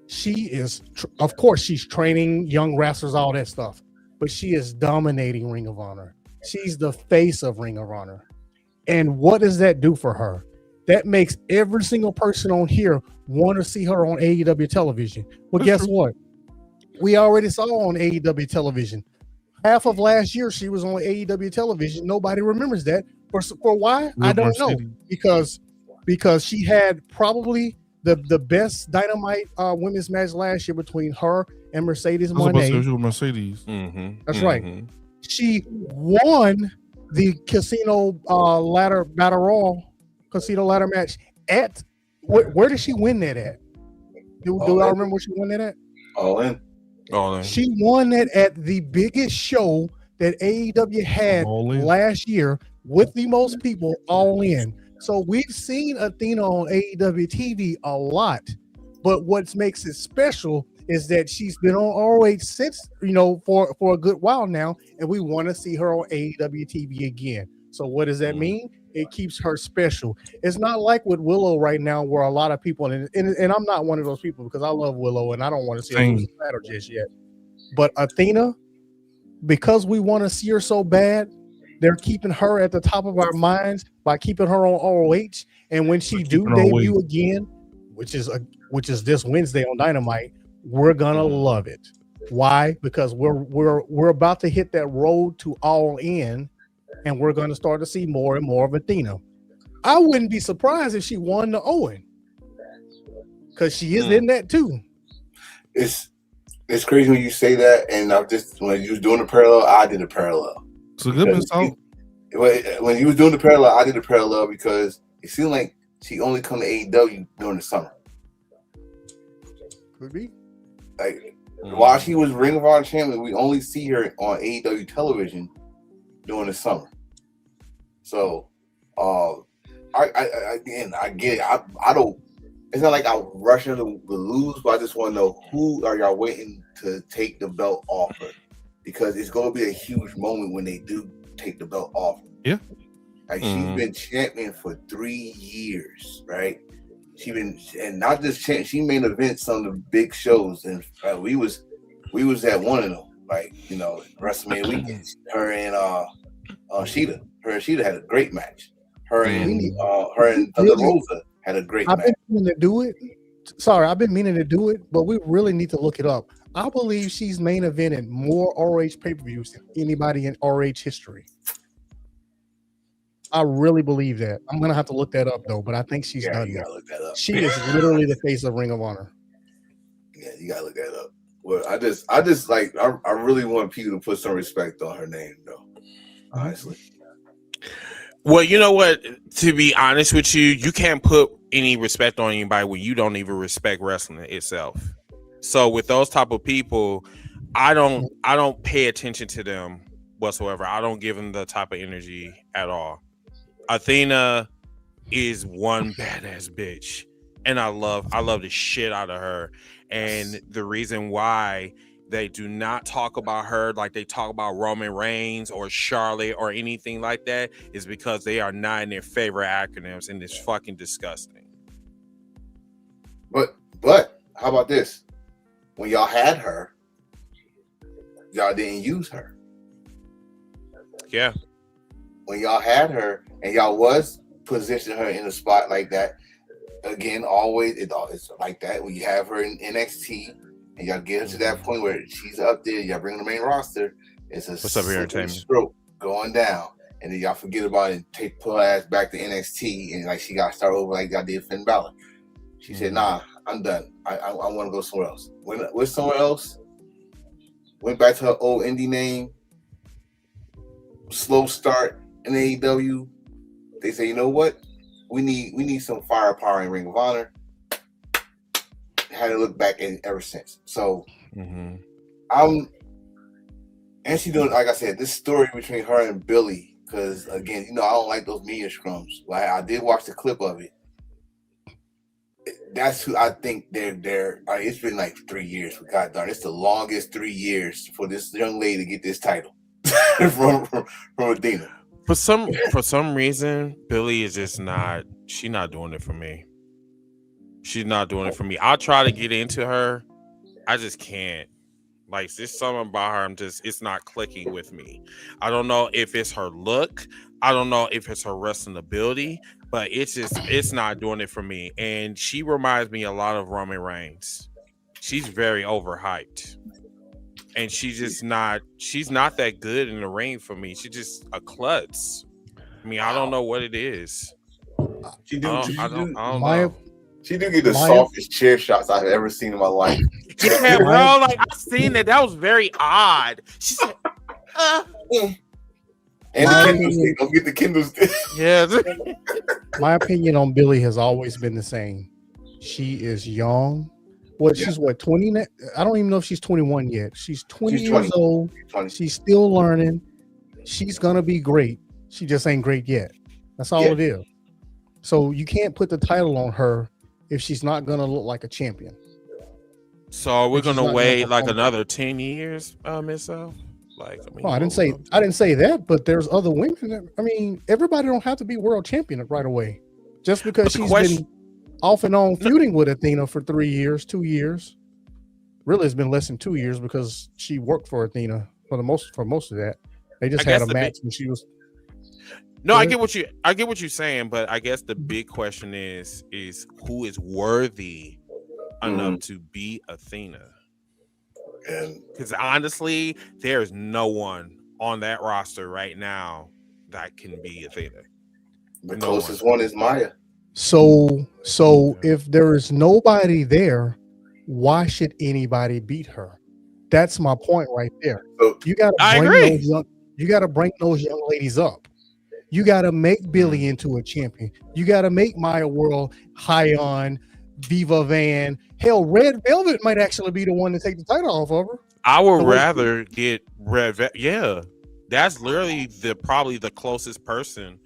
She is, of course, she's training young wrestlers, all that stuff, but she is dominating Ring of Honor. She's the face of Ring of Honor. And what does that do for her? That makes every single person on here want to see her on AEW television. Well, guess what? We already saw her on AEW television. Half of last year, she was on AEW television. Nobody remembers that. For why? I don't know. Because she had probably the best Dynamite women's match last year between her and Mercedes Moné. Mercedes. That's right. She won the Casino Ladder Battle Royal, Casino Ladder match at where did she win that at? Do I remember where she won that at? All in. She won that at the biggest show that AEW had last year with the most people, All In. So we've seen Athena on AEW TV a lot, but what makes it special is that she's been on ROH since, for a good while now, and we want to see her on AEW TV again. So what does that mean? it keeps her special. It's not like with Willow right now, where a lot of people, and I'm not one of those people because I love Willow and I don't want to see her lose the title just yet. But Athena, because we want to see her so bad, they're keeping her at the top of our minds by keeping her on ROH. And when she do debut again, which is this Wednesday on Dynamite, we're gonna love it. Why? Because we're about to hit that road to All In, and we're gonna start to see more and more of Athena. I wouldn't be surprised if she won the Owen, because she is in that too. It's crazy when you say that, and when you was doing the parallel, I did a parallel. So good, when you was doing the parallel, I did a parallel because it seemed like she only come to AEW during the summer. Could be. Like while she was Ring of Honor champion, we only see her on AEW television during the summer. So, I get it. I don't. It's not like I'm rushing to lose, but I just want to know who are y'all waiting to take the belt off her, because it's going to be a huge moment when they do take the belt off her. Yeah. Like she's been champion for 3 years, right? And not just champion, she main event some of the big shows, and we was at one of them, like, you know, WrestleMania weekend. Her and Sheeta had a great match. Her and Thunder Rosa had a great match. I've been meaning to do it. Sorry, I've been meaning to do it, but we really need to look it up. I believe she's main evented more ROH pay-per-views than anybody in ROH history. I really believe that. I'm gonna have to look that up though, but I think she's done you that. gotta look that up. She is literally the face of Ring of Honor. Yeah, you gotta look that up. Well, I just like I really want people to put some respect on her name though. Honestly. Well, you know what? To be honest with you, you can't put any respect on anybody when you don't even respect wrestling itself. So with those type of people, I don't pay attention to them whatsoever. I don't give them the type of energy at all. Athena is one badass bitch, and I love the shit out of her. And the reason why they do not talk about her like they talk about Roman Reigns or Charlotte or anything like that is because they are not in their favorite acronyms, and it's fucking disgusting. But how about this? When y'all had her, y'all didn't use her. Yeah. When y'all had her and y'all was positioning her in a spot like that, again, always it's like that. When you have her in NXT and y'all get her to that point where she's up there, y'all bring the main roster, it's a What's up here, entertainment? Stroke going down, and then y'all forget about it and pull her ass back to NXT, and like she got to start over like y'all did Finn Balor. She said, "Nah, I'm done. I want to go somewhere else." Went somewhere else. Went back to her old indie name. Slow start in AEW. They say, you know what? We need some firepower in Ring of Honor. Had to look back at it ever since. So and she doing, like I said, this story between her and Billy, because again, you know, I don't like those media scrums. Like I did watch the clip of it. That's who I think they're it's been like 3 years. God darn, it's the longest 3 years for this young lady to get this title from Athena. For some reason, Billy is just not. She's not doing it for me. She's not doing it for me. I'll try to get into her. I just can't. Like, there's something about her. It's not clicking with me. I don't know if it's her look. I don't know if it's her wrestling ability, but it's not doing it for me. And she reminds me a lot of Roman Reigns. She's very overhyped. And she's not that good in the ring for me. She's just a klutz. I mean, I don't know what it is. She do know. She do get the softest chair shots I've ever seen in my life. Yeah, bro. Like, I seen that. That was very odd. She said, And the Kindle stick. Don't get the Kindle stick. Yeah. My opinion on Billy has always been the same. She is young. She's 20? I don't even know if she's 21 yet. She's 20 years old. She's still learning. She's gonna be great. She just ain't great yet. That's all it is. So you can't put the title on her if she's not gonna look like a champion. So we're gonna wait like another 10 years, Miss L? Like, I mean, Well, I didn't say that, but there's other women. I mean, everybody don't have to be world champion right away. Just because she's been off and on feuding with Athena for 3 years, 2 years. Really, it's been less than 2 years because she worked for Athena for most of that. They just had a match when she was. No, I get what you're saying, but I guess the big question is who is worthy enough to be Athena? Because honestly, there's no one on that roster right now that can be Athena. The closest one is Maya. So if there is nobody there, why should anybody beat her? That's my point right there. You got to bring those young ladies up. You got to make Billy into a champion. You got to make Maya World, Hyon, Viva Van. Hell, Red Velvet might actually be the one to take the title off of her. I would rather get Red Velvet. Yeah, that's literally probably the closest person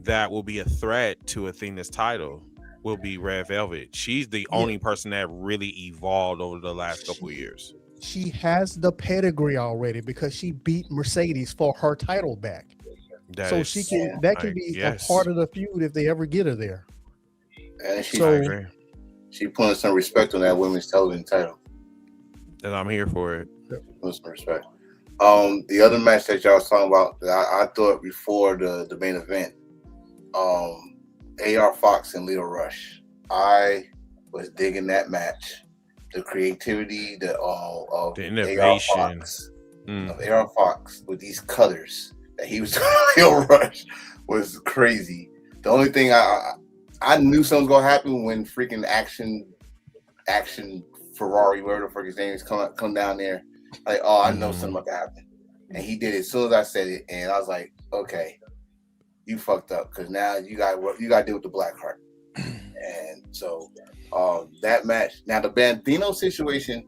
that will be a threat to Athena's title. Will be Red Velvet. She's the only person that really evolved over the last couple of years. She has the pedigree already because she beat Mercedes for her title back. That can be a part of the feud if they ever get her there. And she putting some respect on that women's television title. And I'm here for it. Put some respect. The other match that y'all was talking about, I thought before the main event, AR Fox and Leo Rush. I was digging that match. The creativity, of innovation of AR Fox with these colors that he was doing Leo Rush was crazy. The only thing I knew something was gonna happen when freaking action Ferrari, whatever the fuck his name is, come down there. Like, oh, I know something about to happen. And he did it as soon as I said it, and I was like, okay, you fucked up because now you got to deal with the Black Heart. And so that match. Now the Bandino situation,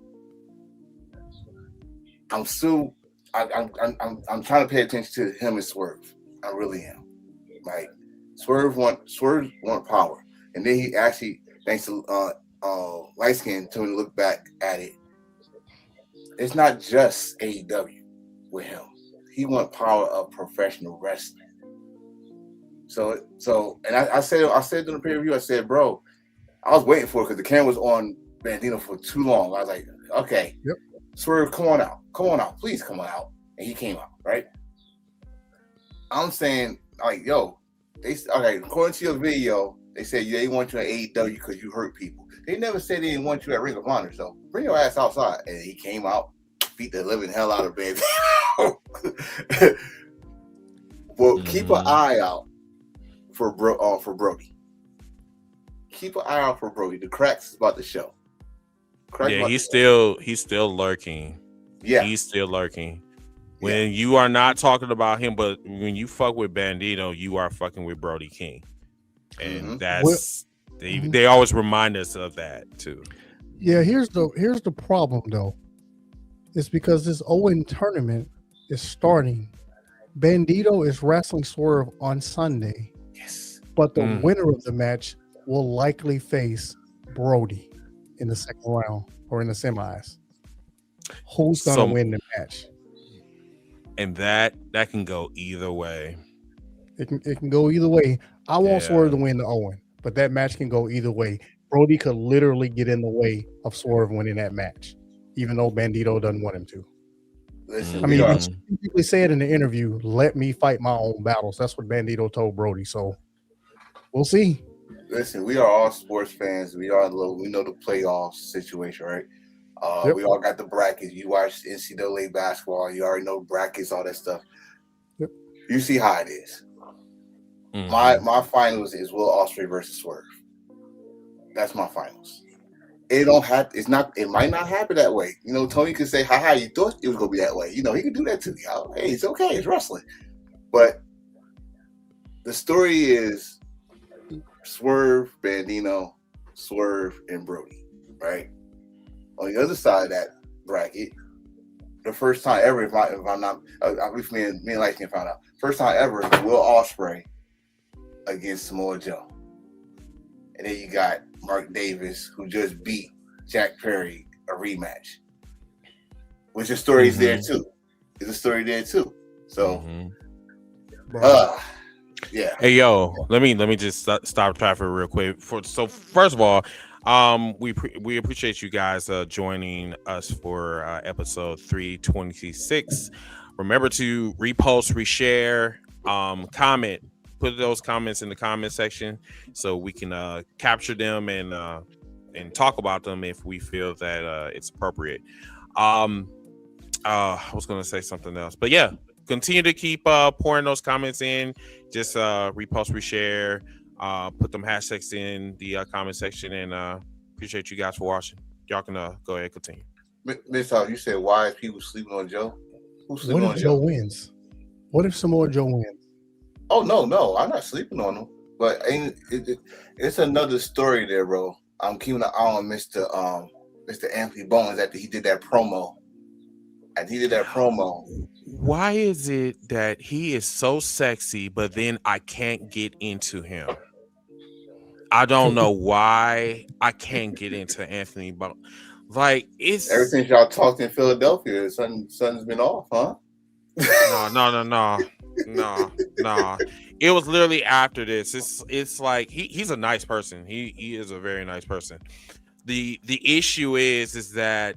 I'm trying to pay attention to him and Swerve. I really am. Like Swerve want power, and then he actually, thanks to Light Skin, to look back at it. It's not just AEW with him. He want power of professional wrestling. So, and I said in the preview, I said, bro, I was waiting for it because the camera was on Bandino for too long. I was like, okay, Swerve, come on out, please come on out. And he came out, right? I'm saying, like, yo, according to your video, they said they want you at AEW because you hurt people. They never said they didn't want you at Ring of Honor, so bring your ass outside. And he came out, beat the living hell out of Baby. Well, keep an eye out for Brody. Keep an eye out for Brody. The cracks is about to show. He's still lurking. Yeah, he's still lurking. When you are not talking about him, but when you fuck with Bandito, you are fucking with Brody King, and that's they always remind us of that too. Yeah, here's the problem though. It's because this Owen tournament is starting. Bandito is wrestling Swerve on Sunday. Yes, but the winner of the match will likely face Brody in the second round or in the semis. Who's gonna win the match? And that can go either way. It can go either way. I want Swerve to win the Owen, but that match can go either way. Brody could literally get in the way of Swerve winning that match, even though Bandito doesn't want him to. Listen, I mean, he specifically said in the interview, "Let me fight my own battles." That's what Bandito told Brody. So we'll see. Listen, we are all sports fans. We know the playoff situation, right? We all got the brackets. You watch NCAA basketball, you already know brackets, all that stuff. Yep. You see how it is. My finals is Will Ospreay versus Swerve. That's my finals. It might not happen that way. You know, Tony could say, haha, you thought it was gonna be that way. You know, he could do that too. Hey, it's okay, it's wrestling. But the story is Swerve, Bandino, Swerve, and Brody, right? On the other side of that bracket, the first time ever, if I'm not, at least me and Light can find out, first time ever, Will Ospreay against Samoa Joe. And then you got Mark Davis, who just beat Jack Perry, a rematch. Which the story is there too. is a story there too. So, yeah. Hey yo, let me just stop traffic real quick. So first of all, we appreciate you guys joining us for episode 326. Remember to repost, reshare, comment, put those comments in the comment section so we can capture them and talk about them if we feel that it's appropriate. I was gonna say something else, but yeah, continue to keep pouring those comments in. Just repost, reshare, put them hashtags in the comment section, and appreciate you guys for watching. Y'all can go ahead and continue. Miss Hawk, you said why is people sleeping on Joe? Who's sleeping What on if Joe wins? What if Samoa Joe wins? Oh no, I'm not sleeping on him. But it's another story there, bro. I'm keeping an eye on Mr. Anthony Bowens after he did that promo. Why is it that he is so sexy, but then I can't get into him? I don't know why I can't get into Anthony Bowens. Like, it's ever since y'all talked in Philadelphia, something's been off, huh? No. It was literally after this. It's like he's a nice person. He is a very nice person. The issue is that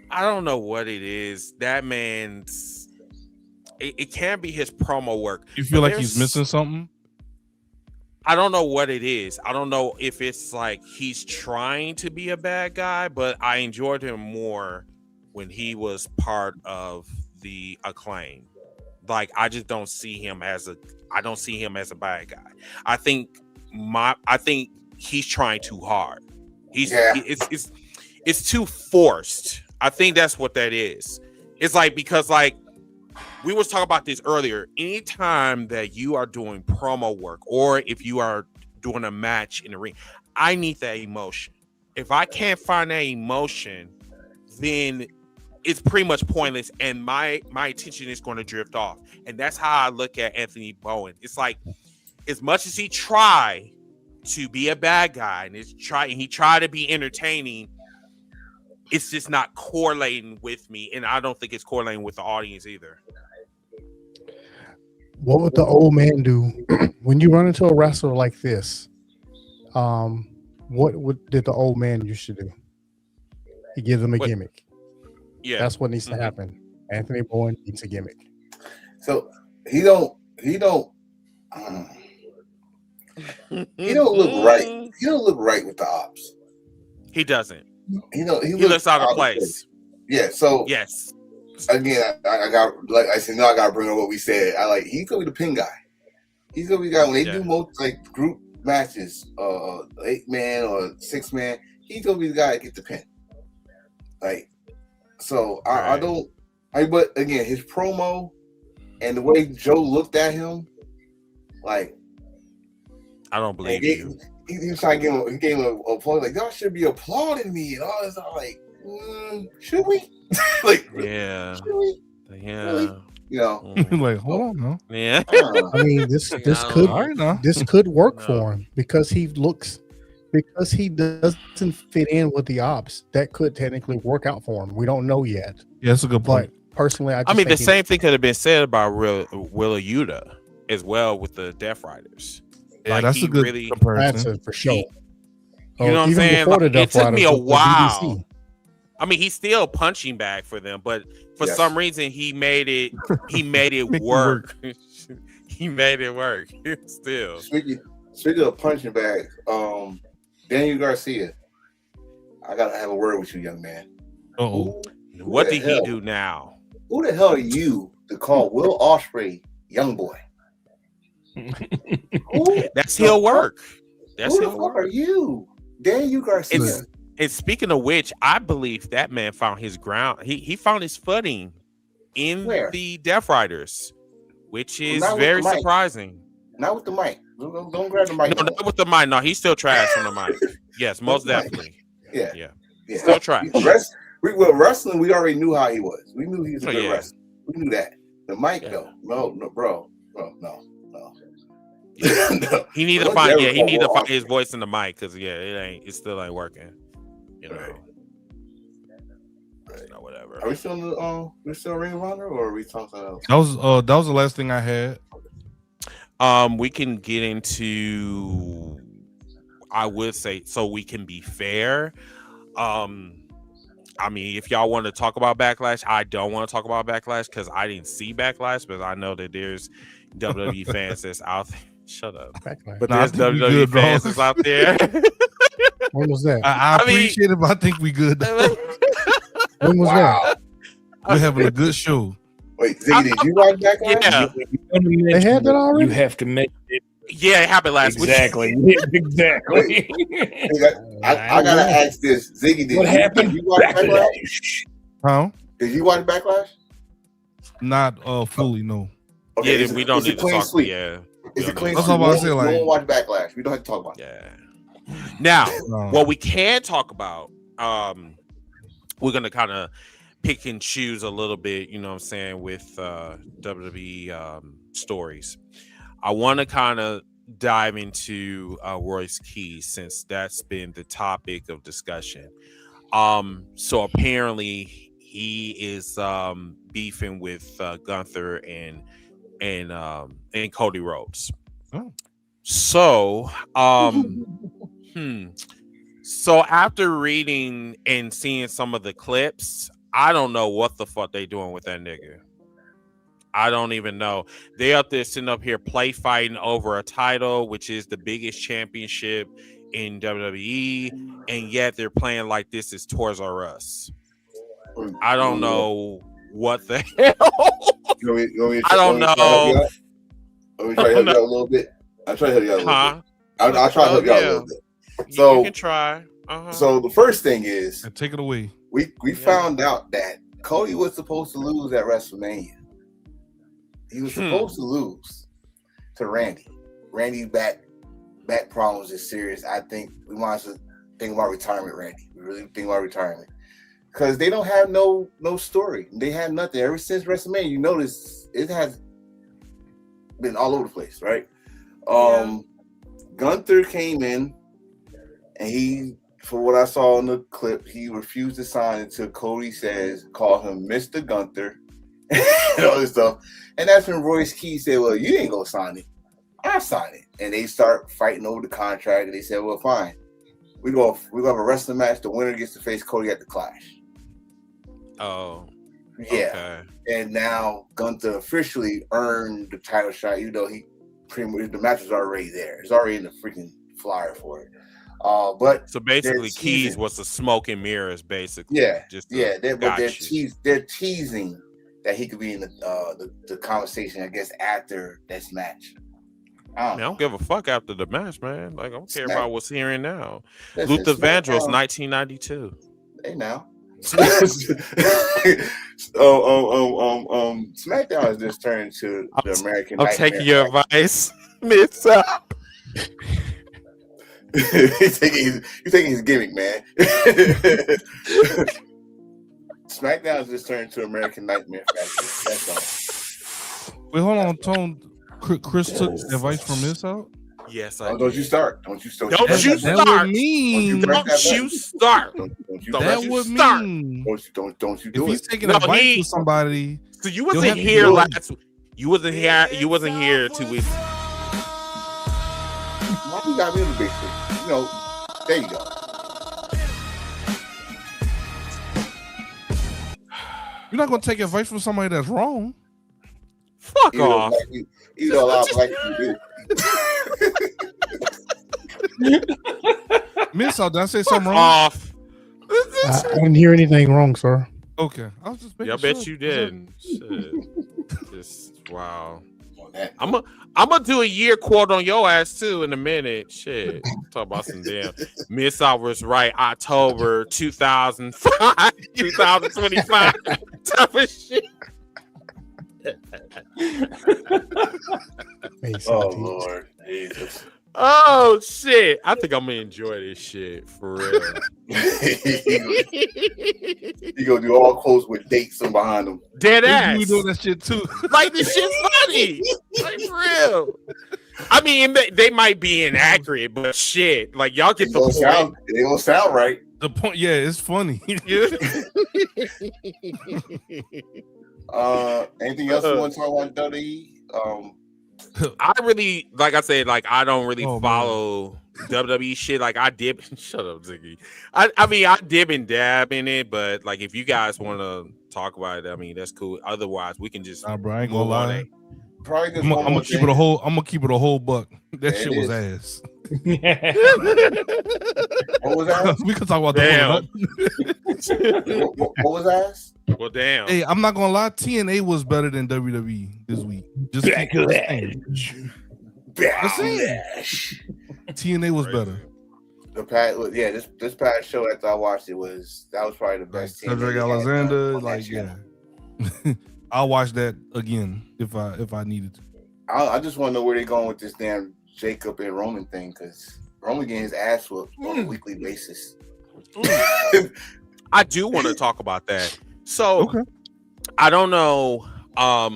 I don't know what it is. That man's it can't be his promo work. You feel like he's missing something? I don't know what it is. I don't know if it's like he's trying to be a bad guy, but I enjoyed him more when he was part of the Acclaim. Like, I just don't see him as a bad guy. I think he's trying too hard. It's too forced. I think that's what that is. It's like, because like we was talking about this earlier. Anytime that you are doing promo work, or if you are doing a match in the ring, I need that emotion. If I can't find that emotion, then it's pretty much pointless, and my attention is going to drift off. And that's how I look at Anthony Bowen. It's like, as much as he try to be a bad guy and he tried to be entertaining, it's just not correlating with me, and I don't think it's correlating with the audience either. What would the old man do when you run into a wrestler like this? Did the old man used to do? He gives them a gimmick. Yeah, that's what needs to happen. Anthony Bowen needs a gimmick. So he don't look right. He don't look right with the ops. He doesn't. He looks out of place. Yeah. So yes. Again, I got, like I said, I gotta bring up what we said. He's gonna be the pin guy. He's gonna be the guy when they do most like group matches, 8-man or 6-man. He's gonna be the guy that get the pin. Like, so I don't. But again, his promo and the way Joe looked at him, like, I don't believe you. He was trying to give him. He gave him a applause. Like, y'all should be applauding me and all this. I'm like, should we? Like, yeah, should we? Yeah. Really? You know, like, hold on, no. Yeah. I mean, this could work for him because he doesn't fit in with the ops. That could technically work out for him. We don't know yet. Yeah, that's a good point. But personally, I mean, the same thing could have been said about Willa Yuta as well with the Death Riders. Yeah, like, that's a good comparison. That's for sure. You know what I'm saying? Like, it took me a while. I mean, he's still punching back for them, but for some reason he made it work. He made it work. Still. Speaking of punching back, Daniel Garcia, I gotta have a word with you, young man. What did he do now? Who the hell are you to call Will Ospreay young boy? That's heel work. Who the fuck are you? Daniel Garcia. And speaking of which, I believe that man found his ground. He found his footing in the Death Riders, which is very surprising. Not with the mic. Don't grab the mic. No, not with the mic. No, he's still trash on the mic. Yes, most definitely. Yeah. Still trash. Wrestling, we already knew how he was. We knew he was a good wrestler. We knew that. The mic, though. No, bro. No. He need to find. Yeah, he need to find his voice in the mic because it still ain't working. You know. whatever. Are we still in the we still Ring of Honor, or are we talking else? That was the last thing I had. We can get into. I would say so. We can be fair. I mean, if y'all want to talk about Backlash, I don't want to talk about Backlash because I didn't see Backlash, but I know that there's WWE fans that's out there. Shut up. Backlash. But there's WWE fans that's out there. When was that? I appreciate it, but I think we good. When was that? We're having a good show. Wait, Ziggy, did you watch Backlash? Yeah. They had that already? You have to make it. Yeah, it happened last week. Exactly. Exactly. I gotta ask this, Ziggy. What happened? Did you watch Backlash? Huh? Did you watch Backlash? Not fully, no. Okay, Yeah, we don't need to talk. Sweep. Yeah, It's a clean That's sweep. what I was saying, like- Don't watch Backlash. We don't have to talk about it. yeah. Now, No. what we can talk about, we're gonna kind of pick and choose a little bit. You know what I'm saying with WWE stories. I want to kind of dive into Royce Keys since that's been the topic of discussion. So apparently he is beefing with Gunther and Cody Rhodes. Oh. So so after reading and seeing some of the clips, I don't know what the fuck they doing with that nigga. I don't even know. They up there sitting up here play fighting over a title, which is the biggest championship in WWE, and yet they're playing like this is Toys R Us. I don't know what the hell. I don't know. Let me try to help you out a little bit. I'll try to help you out a little bit. I'll try to help you out a little bit. So you can try. So the first thing is, And take it away. we found out that Cody was supposed to lose at WrestleMania. He was supposed to lose to Randy. Randy's back problems is serious. I think we want to think about retirement, Randy. We really think about retirement. Because they don't have no story. They have nothing. Ever since WrestleMania, you notice it has been all over the place, right? Gunther came in and he, for what I saw in the clip, he refused to sign until Cody call him Mr. Gunther and all this stuff. And that's when Royce Keys said, well, you ain't gonna sign it. I'll sign it. And they start fighting over the contract, and they said, well, fine. We're gonna have a wrestling match. The winner gets to face Cody at the Clash. Oh. Yeah. Okay. And now Gunther officially earned the title shot, even though he pretty much the match was already there. It's already in the freaking flyer for it. But so basically Keys was the smoke and mirrors, basically. Yeah. Just they're teasing that he could be in the conversation, I guess, after this match. I don't give a fuck after the match, man. Like, I don't care about what's here and now. Listen, Luther Vandross, 1992. Hey, now. SmackDown has just turned to the American Nightmare. I'm taking your advice, Miss Up. He's taking his gimmick, man. SmackDown has just turned to American Nightmare Factory. That's all. Wait, hold on, Tone. Chris took advice from this out? Yes, I don't you start. Don't you start. That would mean. Don't you start. That would mean. Don't you do if it. he's taking advice from somebody. So you wasn't here last week. You wasn't here 2 weeks. Why you got me in the big shit? You know, there you go. You're not gonna take advice from somebody that's wrong. Fuck off. You know a lot of black people do. Miss out, did I say something wrong? Off. I didn't hear anything wrong, sir. Okay. I was just I bet you did. Shit. Just wow. I'm gonna do a year quote on your ass too in a minute. Shit. Talk about some damn Miss I was right, October 2005, 2025 type of shit. Oh Lord, Jesus. Oh shit! I think I'm gonna enjoy this shit for real. You gonna do all quotes with dates on behind them. Dead ass. You doing that shit too? Like this shit's funny. Like for real. I mean, they might be inaccurate, but shit, like y'all get the point. They gonna sound right. The point, yeah, it's funny. Anything else you want to talk about WWE? I really, like I said, like I don't really Oh, follow WWE shit. Like I dip. Shut up, Ziggy. I mean, I dip and dab in it, but like if you guys want to talk about it, I mean that's cool. Otherwise, we can just. Nah, bro, I ain't gonna lie. Probably just I'm one gonna more keep thing. it a whole. I'm gonna keep it a whole buck. That Yeah, shit it was is. ass. What was that? We can talk about Damn. that. What was ass? Well, damn. Hey, I'm not gonna lie. TNA was better than WWE this week. Just Backlash. Backlash. TNA was better. The past, yeah, this past show after I watched it was probably the Like best. team Cedric they had Alexander, on that like channel. yeah. I'll watch that again if I needed to. I just want to know where they're going with this damn Jacob and Roman thing, because Roman getting his ass whooped on a weekly basis. I do want to talk about that. So Okay. I don't know. I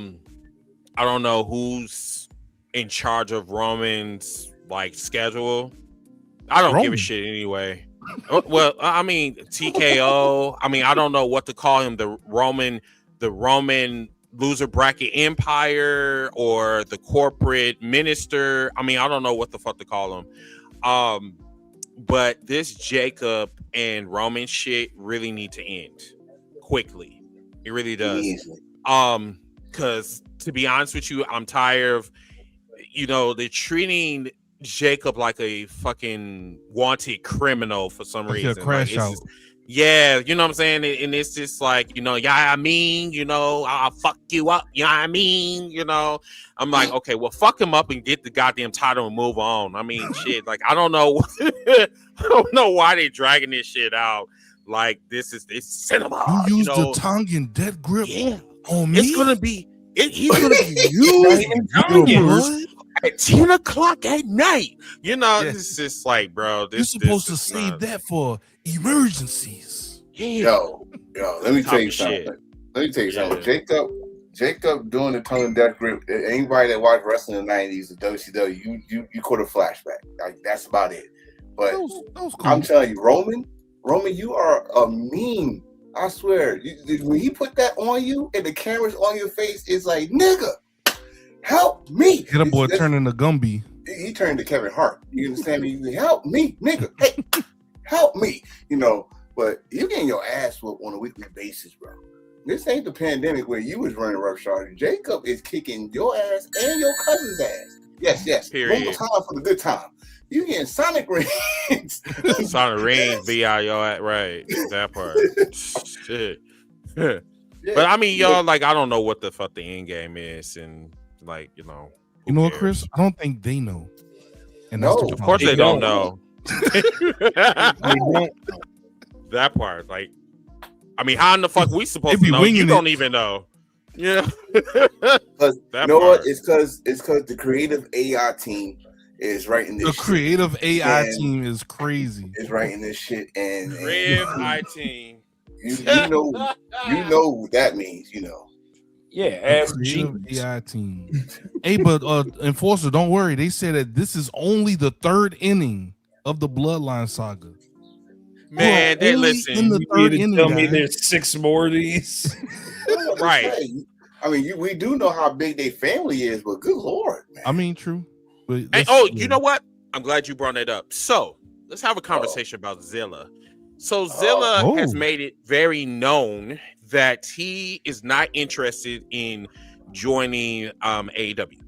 don't know who's in charge of Roman's like schedule. I don't give a Roman. shit anyway. Well, I mean TKO. I mean I don't know what to call him. The Roman loser bracket empire or the corporate minister. I mean I don't know what the fuck to call him. But this Jacob and Roman shit really need to end quickly. It really does. Easily. Because to be honest with you, I'm tired of, they're treating Jacob like a fucking wanted criminal for some Like reason. a crash Like, out. yeah, you know what I'm saying? And it's just like, yeah, I mean, I'll fuck you up. Yeah, I mean, I'm like, okay, well, fuck him up and get the goddamn title and move on. I mean, shit, like, I don't know. I don't know why they dragging this shit out. Like, it's cinema. You used the tongue and dead grip on me. It's going to be, he's going to be used at 10 o'clock at night. It's just like, bro, You're supposed to save that for emergencies. Yo, let me tell you something. Jacob doing the tongue and death grip. Anybody that watched wrestling in the 90s, the WCW, you caught a flashback. Like, that's about it. But That was cool. I'm telling you, Roman, you are a meme. I swear. When he put that on you and the camera's on your face, it's like, nigga, help me. Get a boy turning to Gumby. He turned to Kevin Hart. You understand me? Help me, nigga. Hey, help me. But you getting your ass whooped on a weekly basis, bro. This ain't the pandemic where you was running roughshod. Jacob is kicking your ass and your cousin's ass. Yes. Period. One more time for the good time. You getting Sonic rings. Sonic rings, B.I.O. Right. That part. Shit. Yeah. But I mean, y'all, like, I don't know what the fuck the end game is. And, like, You know what, Chris? I don't think they know. And No. that's the Of course they don't know. They That part. Like, I mean, how in the fuck we supposed They be to know? winging You it. don't even know. Yeah. Because That you know what? part. It's because the creative AI team is writing this The shit. creative AI And team is crazy. is writing this shit, and Rev I-Team. you know what that means. Yeah, The ask creative Jeeves. AI team. Hey, but Enforcer, don't worry. They said that this is only the third inning of the Bloodline saga. Man, We're they only listen. in the You third mean to inning, tell me guys. there's 6 more of these? Right. I mean, we do know how big their family is, but good lord, man. I mean, true. But Hey, that's- you know what? I'm glad you brought that up. So let's have a conversation about Zilla. So Zilla Oh. has made it very known that he is not interested in joining AEW.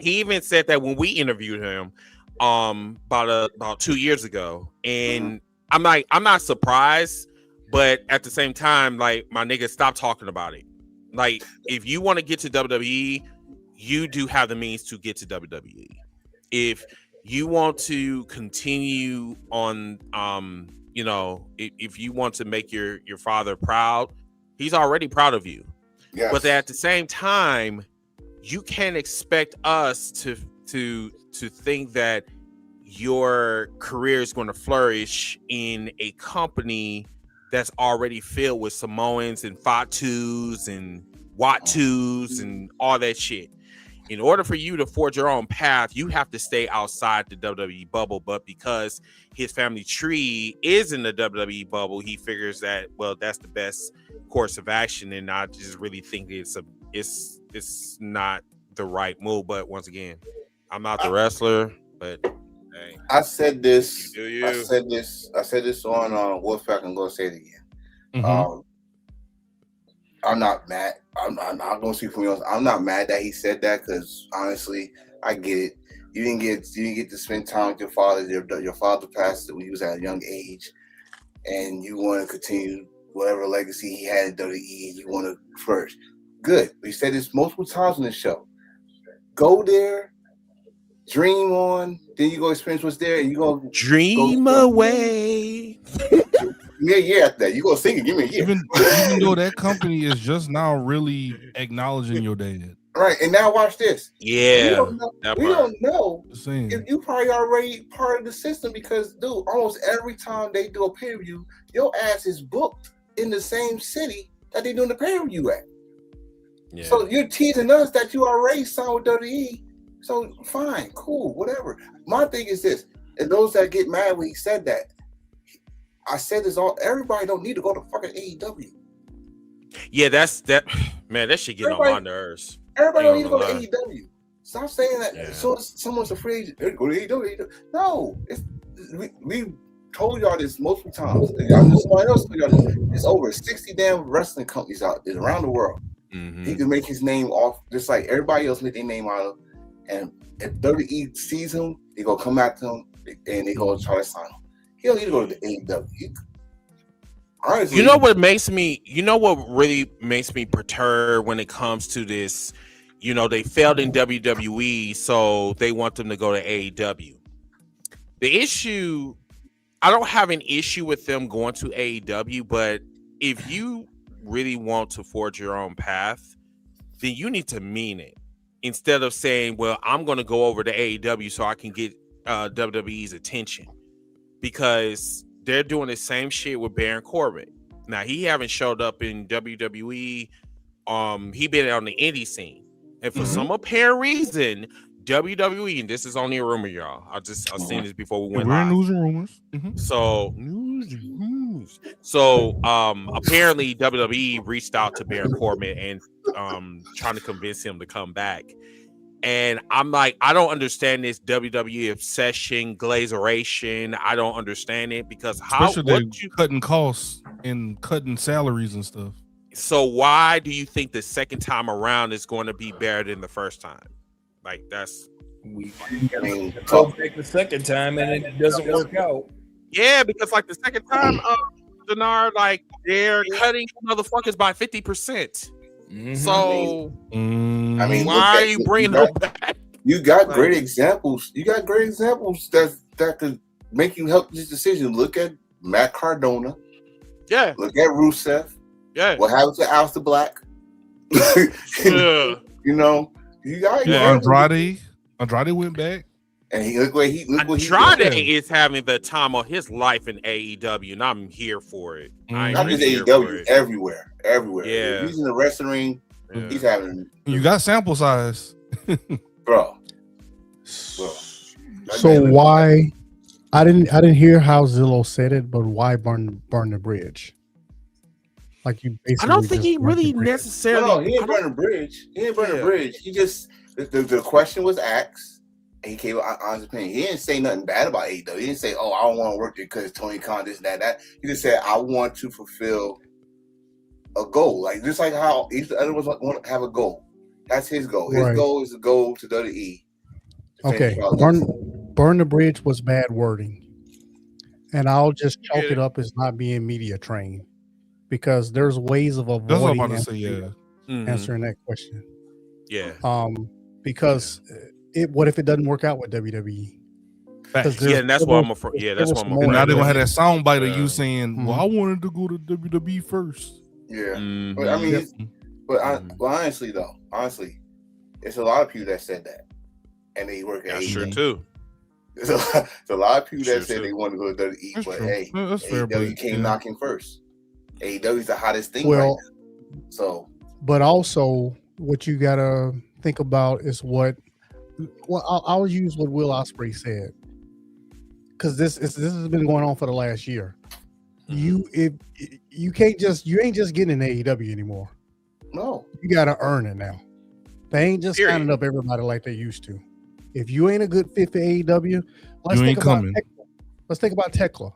He even said that when we interviewed him about 2 years ago, and I'm not surprised, but at the same time, like, my nigga, stop talking about it. Like, if you want to get to WWE, you do have the means to get to WWE. If you want to continue on, if you want to make your father proud, he's already proud of you. Yes. But at the same time, you can't expect us to think that your career is going to flourish in a company that's already filled with Samoans and Fatus and Watus and all that shit. in order for you to forge your own path, you have to stay outside the WWE bubble. But because his family tree is in the WWE bubble, he figures that, well, that's the best course of action. And I just really think it's not the right move. But once again, I'm not the wrestler, but hey, I said this. You. I said this on Wolfpack. I'm gonna say it again. Mm-hmm. I'm not mad. I'm not gonna speak for me. I'm not mad that he said that because honestly, I get it. You didn't get to spend time with your father. Your father passed when he was at a young age, and you want to continue whatever legacy he had in WWE. You want to first. Good. We said this multiple times on the show. Go there, dream on, then you go experience what's there, and you go dream away. Give me a year after that. You gonna sing it? Give me a year. Even though that company is just now really acknowledging your dad. Right, and now watch this. Yeah, we don't know if you probably already part of the system because, dude, almost every time they do a pay-per-view, your ass is booked in the same city that they doing the pay-per-view at. Yeah. So you're teasing us that you already signed with WWE. So fine, cool, whatever. My thing is this, and those that get mad when he said that, I said this all. Everybody don't need to go to fucking AEW. Yeah, man, that shit getting on my nerves. Everybody don't need to go to AEW. Stop saying that. Yeah. So someone's afraid to go to AEW. No, we told y'all this multiple times. Somebody else told y'all this. There's over 60 damn wrestling companies out there around the world. Mm-hmm. He can make his name off just like everybody else make their name out of. And if WWE sees him, they go come after him and they go try to sign him. He don't need to go to the AEW. Honestly, you know what really makes me perturbed when it comes to this? You know, they failed in WWE, so they want them to go to AEW. The issue, I don't have an issue with them going to AEW, but if you really want to forge your own path, then you need to mean it. Instead of saying, well, I'm going to go over to AEW so I can get WWE's attention. Because they're doing the same shit with Baron Corbin. Now, he haven't showed up in WWE. He been on the indie scene. And for some apparent reason, WWE, and this is only a rumor, y'all. I've seen this before we went live. We're news and rumors. Mm-hmm. So, news. So, apparently WWE reached out to Baron Corbin and trying to convince him to come back. And I'm like, I don't understand this WWE obsession, glazeration. I don't understand it because cutting costs and cutting salaries and stuff. So why do you think the second time around is going to be better than the first time? Like that's go back the second time and it doesn't work out. Yeah, because like the second time, Denard, like they're cutting motherfuckers by 50%. Mm-hmm. So, I mean, why are you bringing them back? You got great examples. You got great examples that could make you help this decision. Look at Matt Cardona. Yeah. Look at Rusev. Yeah. What happened to Aleister Black? Yeah. You know, you got Andrade. Andrade went back. And Andrade is having the time of his life in AEW, and I'm here for it. Not just AEW, everywhere. Yeah, he's in the wrestling ring. Yeah. He's having. You got sample size, bro. So why? I didn't hear how Zillow said it, but why burn the bridge? Like you basically. I don't think he really necessarily. No, he didn't burn the bridge. He didn't burn the bridge. He just the question was asked. He came with honest opinion. He didn't say nothing bad about AEW. He didn't say, "Oh, I don't want to work there because Tony Khan this and that." He just said, "I want to fulfill a goal, like just like how each other was want to have a goal. That's his goal. His goal is to go to WWE." Okay, burn the bridge was bad wording, and I'll just chalk it up as not being media trained because there's ways of avoiding answering that question. Yeah. Because. What if it doesn't work out with WWE? Yeah, and that's why I'm afraid. Yeah, that's why I'm afraid. Now they're gonna have that sound bite of you saying, "Well, I wanted to go to WWE first." Yeah, but I mean, honestly, it's a lot of people that said that, and they work at AEW. Sure too. There's a lot of people that said they want to go to WWE, but hey, AEW came knocking first. AEW is the hottest thing right now. So, but also what you gotta think about is what. Well, I'll use what Will Ospreay said, because this has been going on for the last year. You ain't just getting an AEW anymore. No, you gotta earn it now. They ain't just signing up everybody like they used to. If you ain't a good fit for AEW, let's think about Tekla.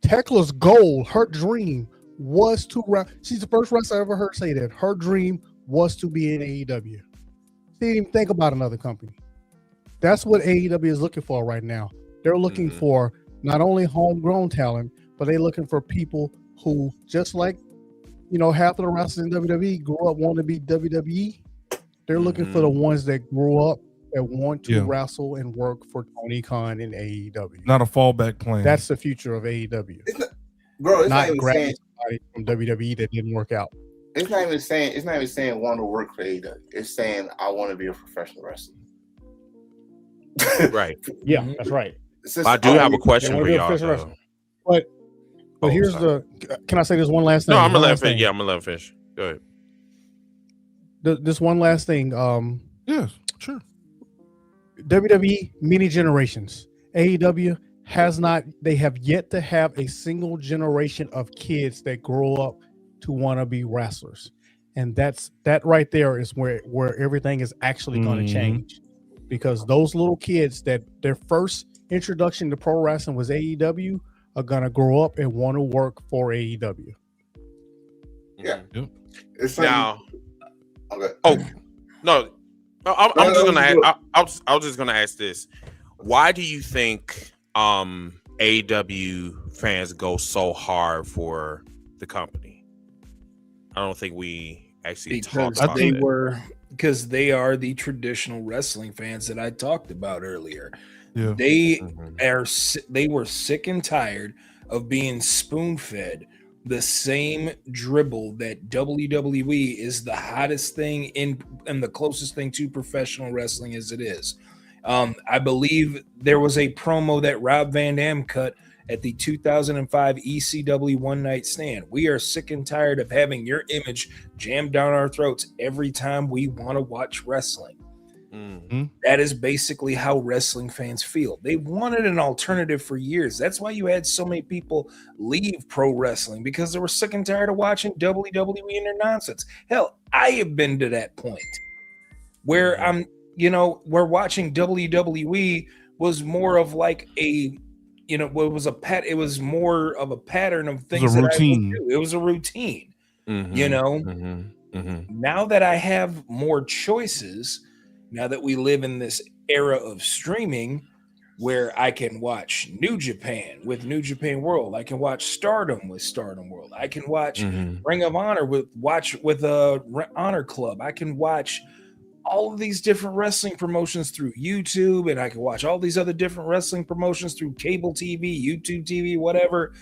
Tekla's goal, her dream was to. She's the first wrestler I ever heard say that. Her dream was to be in AEW. She didn't even think about another company. That's what AEW is looking for right now. They're looking for not only homegrown talent, but they're looking for people who, just like, half of the wrestlers in WWE grew up wanting to be WWE. They're looking for the ones that grew up that want to wrestle and work for Tony Khan in AEW. Not a fallback plan. That's the future of AEW. It's not even grabbing somebody from WWE that didn't work out. It's not even saying want to work for AEW. It's saying I want to be a professional wrestler. Right. Yeah, that's right. I do have a question for y'all. But here's can I say this one last thing? No, I'm gonna let him finish. Yeah, I'm gonna let him finish. Go ahead. This one last thing. Yes, sure. WWE many generations. AEW they have yet to have a single generation of kids that grow up to want to be wrestlers. And that right there is where everything is actually going to change. Because those little kids that their first introduction to pro wrestling was AEW are going to grow up and want to work for AEW. Yeah. It's now. Okay. Oh, no. I'm just going to ask. I was just going to ask this. Why do you think AEW fans go so hard for the company? I don't think we actually talked about that. Because they are the traditional wrestling fans that I talked about earlier. Yeah. They were sick and tired of being spoon-fed the same dribble that WWE is the hottest thing and the closest thing to professional wrestling as it is. I believe there was a promo that Rob Van Dam cut at the 2005 ECW One Night Stand. We are sick and tired of having your image jammed down our throats every time we want to watch wrestling. That is basically how wrestling fans feel. They wanted an alternative for years. That's why you had so many people leave pro wrestling, because they were sick and tired of watching WWE and their nonsense. Hell, I have been to that point where where watching WWE was more of like a, it was more of a pattern of things. It was a routine. It was a routine. Now that I have more choices, now that we live in this era of streaming where I can watch New Japan with New Japan World, I can watch Stardom with Stardom World, I can watch Ring of Honor with Honor Club, I can watch all of these different wrestling promotions through YouTube, and I can watch all these other different wrestling promotions through cable TV, YouTube TV, whatever.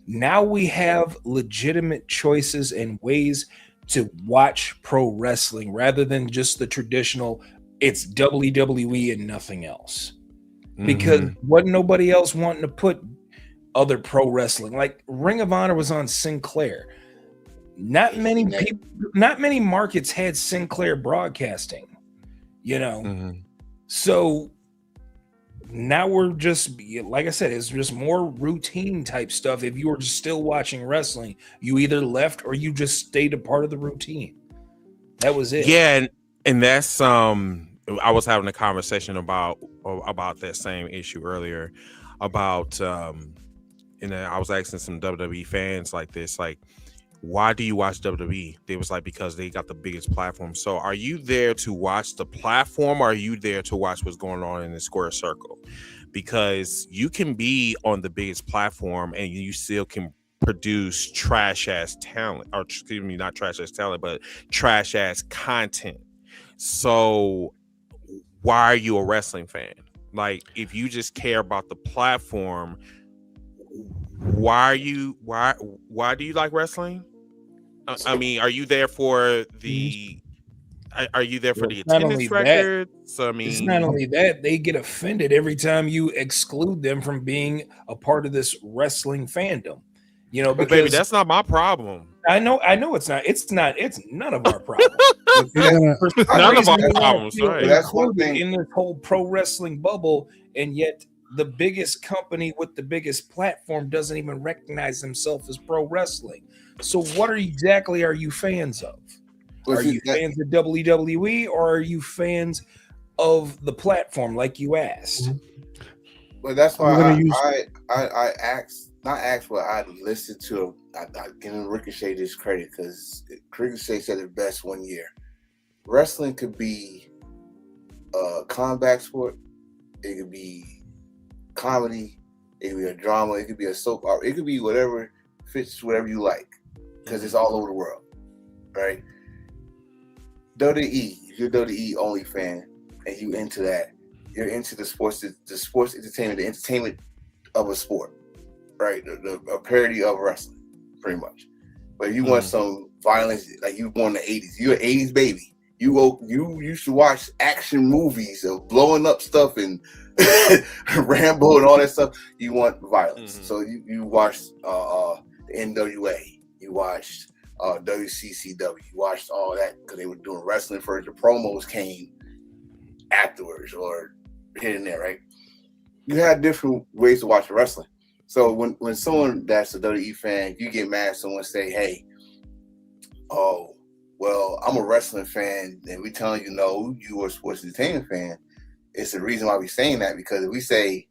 Now we have legitimate choices and ways to watch pro wrestling rather than just the traditional, it's WWE and nothing else. Because wasn't nobody else wanting to put other pro wrestling. Like Ring of Honor was on Sinclair. Not many people, not many markets had Sinclair broadcasting, So now we're just, like I said, it's just more routine type stuff. If you were still watching wrestling, you either left or you just stayed a part of the routine. That was it. Yeah, and that's I was having a conversation about that same issue earlier about I was asking some WWE fans like this, like, why do you watch WWE? They was like, because they got the biggest platform. So are you there to watch the platform, or are you there to watch what's going on in the square circle? Because you can be on the biggest platform and you still can produce trash ass talent, or excuse me, not trash ass talent, but trash ass content. So why are you a wrestling fan? Like, if you just care about the platform, why do you like wrestling? I mean, are you there for the attendance record? So I mean, it's not only that, they get offended every time you exclude them from being a part of this wrestling fandom. Because, baby, that's not my problem. I know it's not. It's none of our problem. None of our problems, right? That's one thing in this whole pro wrestling bubble, and yet the biggest company with the biggest platform doesn't even recognize themselves as pro wrestling. So what exactly are you fans of? Are you fans of WWE, or are you fans of the platform, like you asked? But that's why I asked, not asked, but I listened to. I giving Ricochet this credit because Ricochet said it best one year. Wrestling could be a combat sport. It could be comedy. It could be a drama. It could be a soap opera. It could be whatever fits whatever you like because it's all over the world, right? WWE, if you're a WWE only fan and you into that, you're into the sports entertainment, the entertainment of a sport, right? A parody of wrestling, pretty much. But you want some violence, like you born in the 80s. You're an 80s baby. You used to watch action movies of blowing up stuff and Rambo and all that stuff. You want violence. So you watched the NWA. You watched WCCW. You watched all that because they were doing wrestling first. The promos came afterwards or here and there, right? You had different ways to watch wrestling. So when someone that's a WWE fan, you get mad, someone say, hey, oh, well, I'm a wrestling fan, and we telling you no, you are a sports entertainment fan. It's the reason why we're saying that, because if we say,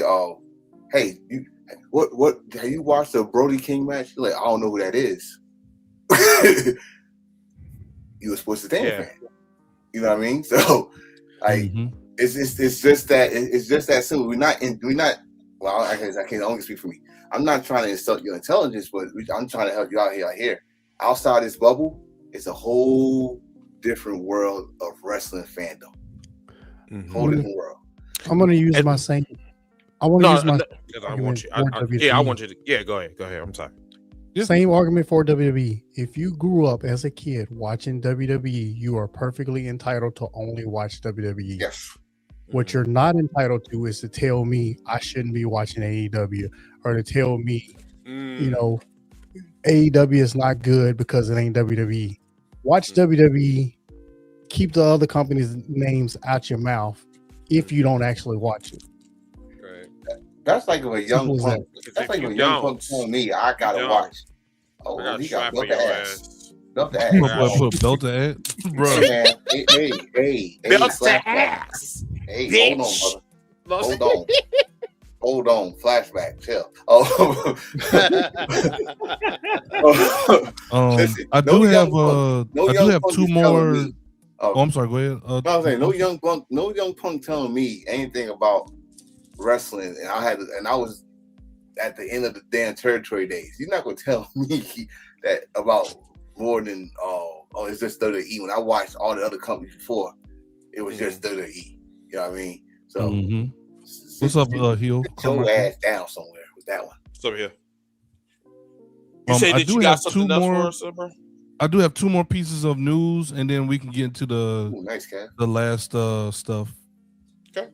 oh, hey, what have you watched the Brody King match? You're like, I don't know who that is. You a sports entertainment fan. You know what I mean? So like it's just that simple. We're not well, I can only speak for me. I'm not trying to insult your intelligence, but I'm trying to help you out here. Outside this bubble, it's a whole different world of wrestling fandom. Whole different world. I'm gonna use my same. I want to use my. I want you. I want you to. Yeah, go ahead. Go ahead. I'm sorry. Same argument for WWE. If you grew up as a kid watching WWE, you are perfectly entitled to only watch WWE. Yes. What you're not entitled to is to tell me I shouldn't be watching AEW, or to tell me, you know, AEW is not good because it ain't WWE. Watch WWE. Keep the other companies' names out your mouth if you don't actually watch it. That's like if a young punk. That's like if a young punk told me I gotta watch. Oh, he got belt the ass. Belt the ass. Put belt the ass, bro. Hey, belt the ass. Hey, bitch. Hold on. Hold on. Flashback. Chill. Oh. Listen, I do have two more. Oh, I'm sorry. Go ahead. I was saying no young punk telling me anything about wrestling, and I was at the end of the damn territory days. You're not gonna tell me that about more than it's just WWE. When I watched all the other companies before, it was just WWE. You know what I mean? So what's up, Heel? Sit your ass down somewhere with that one. What's up here? You say that you got something else for us, bro? I do have two more pieces of news, and then we can get into the the last stuff. Okay.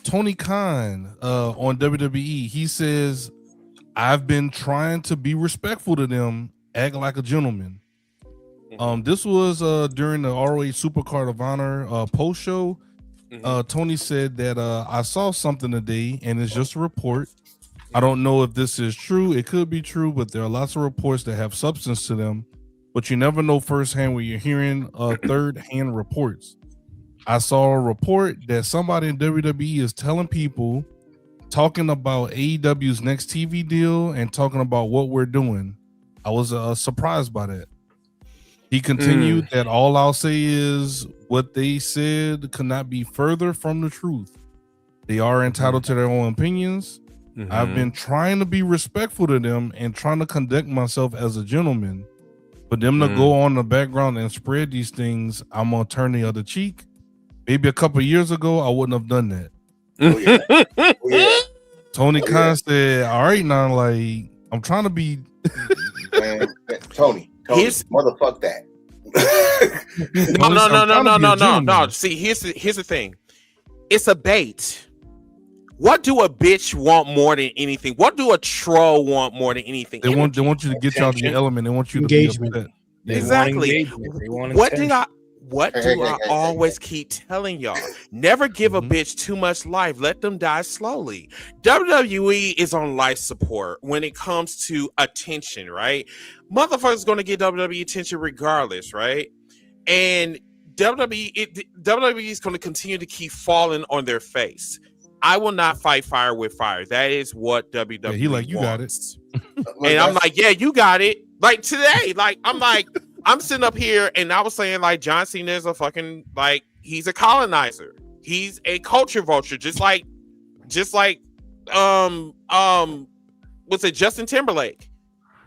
Tony Khan on WWE, he says, I've been trying to be respectful to them, act like a gentleman. This was during the ROH Supercard of Honor post show. Tony said that I saw something today, and it's just a report. I don't know if this is true. It could be true, but there are lots of reports that have substance to them. But you never know firsthand when you're hearing third-hand reports. I saw a report that somebody in WWE is telling people, talking about AEW's next TV deal and talking about what we're doing. I was surprised by that. He continued that all I'll say is what they said could not be further from the truth. They are entitled to their own opinions. I've been trying to be respectful to them and trying to conduct myself as a gentleman. For them to go on the background and spread these things, I'm gonna turn the other cheek. Maybe a couple of years ago, I wouldn't have done that. Tony Khan said, all right, now, like, I'm trying to be man, Tony, motherfuck that. No. See, here's the thing. It's a bait. What do a bitch want more than anything? What do a troll want more than anything? They want you to get you out of your element. They want you Engagement. to be upset. They Exactly. want engagement. They want What attention. do I always keep telling y'all? Never give a bitch too much life. Let them die slowly. WWE is on life support when it comes to attention, right? Motherfuckers gonna get WWE attention regardless, right? And WWE is going to continue to keep falling on their face. I will not fight fire with fire. That is what WWE he like, you wants. got it. And I'm like, yeah, you got it. Like today, I'm sitting up here and I was saying like John Cena is a fucking, like, he's a colonizer. He's a culture vulture, just like what's it, Justin Timberlake.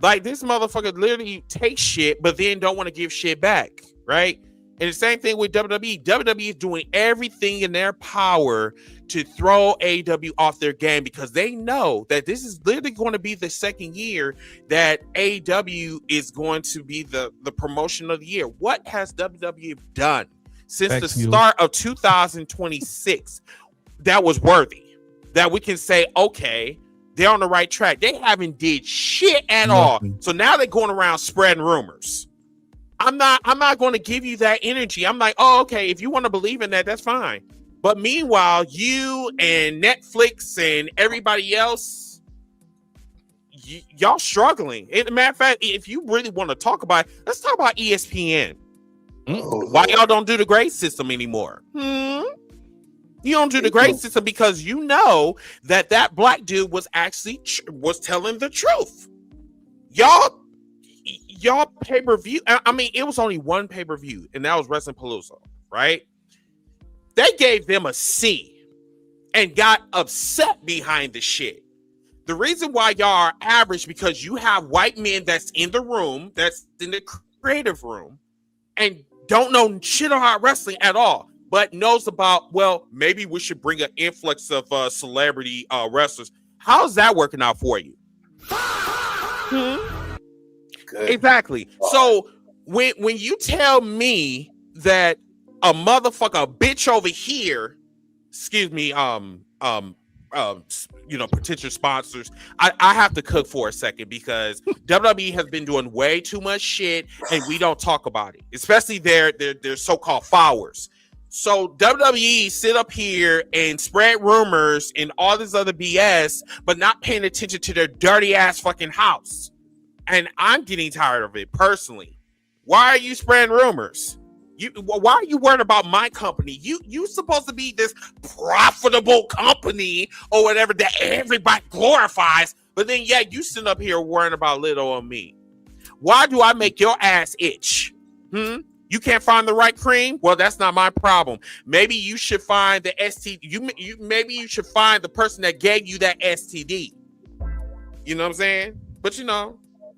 Like, this motherfucker literally takes shit, but then don't want to give shit back, right? And the same thing with WWE. WWE is doing everything in their power to throw AEW off their game because they know that this is literally going to be the second year that AEW is going to be the promotion of the year. What has WWE done since the start of 2026 that was worthy? That we can say, okay, they're on the right track. They haven't did shit at all. So now they're going around spreading rumors. I'm not going to give you that energy. I'm like, oh, okay, if you want to believe in that, that's fine. But meanwhile, you and Netflix and everybody else, y'all struggling. As a matter of fact, if you really want to talk about it, let's talk about ESPN. Why y'all don't do the grade system anymore? You don't do the grade system because you know that black dude was actually was telling the truth. Y'all pay-per-view. I mean, it was only one pay-per-view, and that was Wrestling Palooza, right? They gave them a C and got upset behind the shit. The reason why y'all are average because you have white men that's in the room, that's in the creative room, and don't know shit about wrestling at all, but knows about, well, maybe we should bring an influx of celebrity wrestlers. How's that working out for you? Good. Exactly. So when you tell me that a motherfucker, a bitch over here, excuse me, potential sponsors, I have to cook for a second because WWE has been doing way too much shit and we don't talk about it, especially their so-called followers. So WWE sit up here and spread rumors and all this other BS, but not paying attention to their dirty ass fucking house. And I'm getting tired of it personally. Why are you spreading rumors? Why are you worried about my company? You supposed to be this profitable company or whatever that everybody glorifies, but then you sit up here worrying about little on me. Why do I make your ass itch? You can't find the right cream? Well, that's not my problem. Maybe you should find the STD. Maybe you should find the person that gave you that STD. You know what I'm saying? But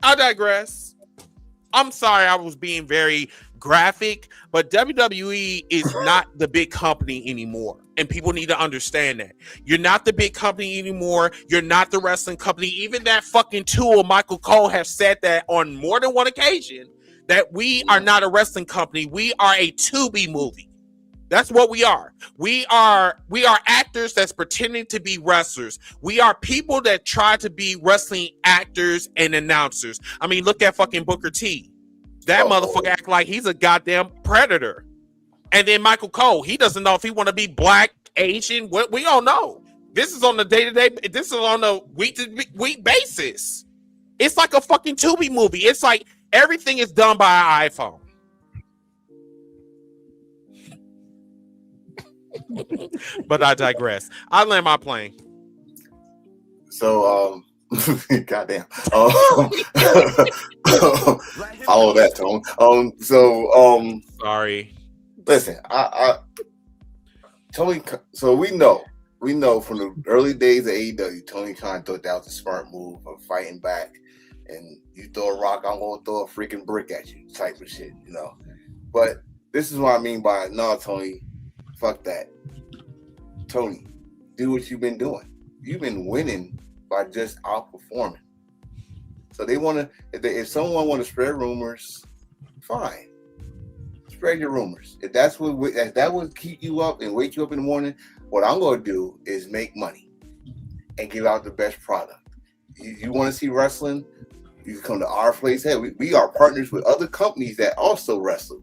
I digress. I'm sorry I was being very graphic, but WWE is not the big company anymore. And people need to understand that. You're not the big company anymore. You're not the wrestling company. Even that fucking tool, Michael Cole, has said that on more than one occasion, that we are not a wrestling company. We are a Tubi movie. That's what we are. We are actors that's pretending to be wrestlers. We are people that try to be wrestling actors and announcers. I mean, look at fucking Booker T. That motherfucker act like he's a goddamn predator. And then Michael Cole, he doesn't know if he want to be black, Asian. What we don't know. This is on the day-to-day. This is on a week-to-week basis. It's like a fucking Tubi movie. It's like everything is done by an iPhone. But I digress. I land my plane. So, goddamn. Follow that, Tone. Sorry. Listen, Tony. So we know from the early days of AEW, Tony Khan thought that was a smart move of fighting back, and you throw a rock, I'm gonna throw a freaking brick at you, type of shit, But this is what I mean by Tony. Fuck that. Tony, do what you've been doing. You've been winning by just outperforming. So they want to, if someone want to spread rumors, fine. Spread your rumors. If that would keep you up and wake you up in the morning, what I'm going to do is make money. and give out the best product. You want to see wrestling? You can come to our place. Hey, we are partners with other companies that also wrestle.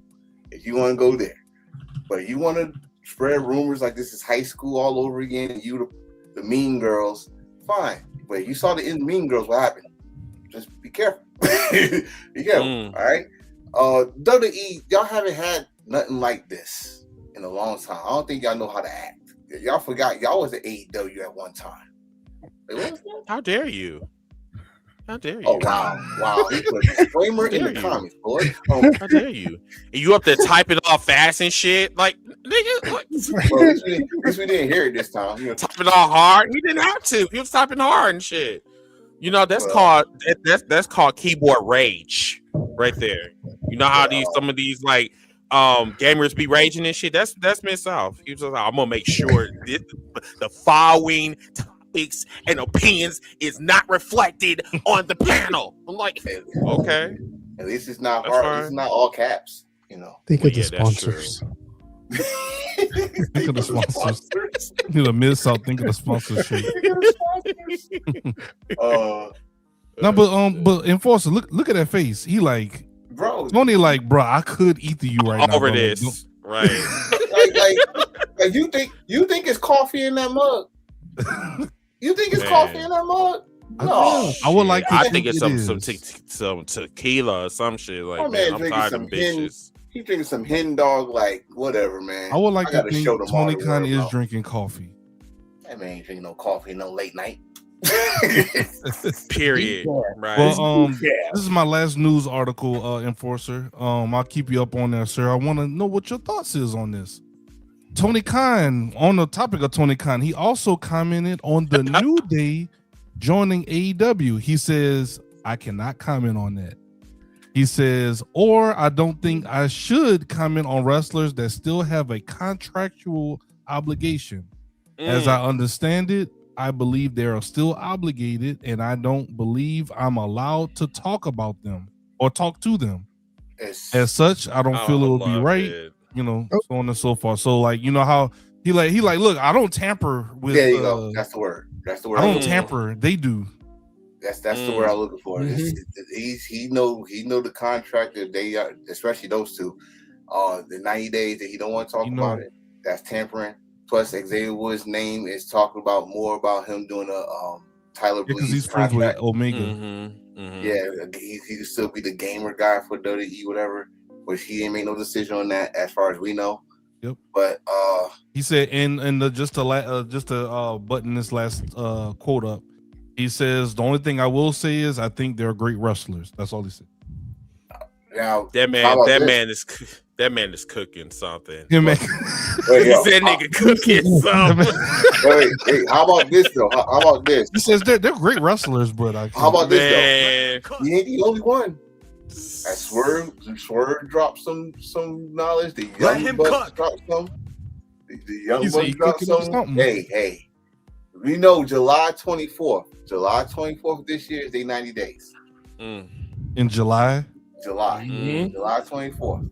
If you want to go there, but if you want to spread rumors like this is high school all over again, and you the Mean Girls, fine. But if you saw the Mean Girls, what happened? Just be careful. Be careful. All right. WWE, y'all haven't had nothing like this in a long time. I don't think y'all know how to act. Y'all forgot y'all was at AEW at one time. Wait, what was that? How dare you? How dare you? Oh wow! He put a disclaimer in the comments, boy. How dare you? And you up there typing all fast and shit, like nigga. What? Well, at least we didn't hear it this time. You know, typing all hard. He didn't have to. He was typing hard and shit. You know that's called keyboard rage right there. You know how some of these like gamers be raging and shit. That's Mid-South. He was like, I'm gonna make sure the following topics and opinions is not reflected on the panel. I'm like, okay. At least it's not hard. It's not all caps. You know. Think of the sponsors. Think of the sponsors. The Mid-South. Think of the sponsorship. No, but Enforcer, look at that face. He like, bro. Tony like, bro, I could eat you right now. Over this, right? like you think it's coffee in that mug? You think it's coffee in that mug? No, I would like. I think it's some tequila or some shit like that. I'm tired of bitches. He's drinking some hen dog, like whatever, man. I would like to think Tony Khan is drinking coffee. That man ain't drinking no coffee, no late night. Period. Right. Well, this is my last news article, Enforcer. I'll keep you up on there, sir. I want to know what your thoughts is on this. Tony Khan, on the topic of Tony Khan, he also commented on the New Day joining AEW. He says, I cannot comment on that. He says, or I don't think I should comment on wrestlers that still have a contractual obligation. As I understand it, I believe they are still obligated, and I don't believe I'm allowed to talk about them or talk to them. As such, I don't feel it would be right, you know, so on and so forth. So, like, you know how he like, look, I don't tamper with. There you go. That's the word. That's the word. I don't tamper. They do. That's the word I'm looking for. He know the contract that they are, especially those two. The 90 days that he don't want to talk about it. That's tampering. Plus, Xavier Woods' name is talking about more about him doing a Tyler Breeze because he's friends with Omega. Yeah, he could still be the gamer guy for WWE, whatever. Which he didn't make no decision on that, as far as we know. Yep. But he said, and just to button this last quote up, he says the only thing I will say is I think they're great wrestlers. That's all he said. Now that man is cooking something. Yeah, man. Wait, he said nigga cooking something. Wait, how about this though? How about this? He says they're great wrestlers, but how about this though? He ain't the only one. That Swerve dropped some knowledge. The young bucks dropped some. The young bucks dropped some. Hey, we know July 24th. July 24th this year is their 90 days. In July. July 24th.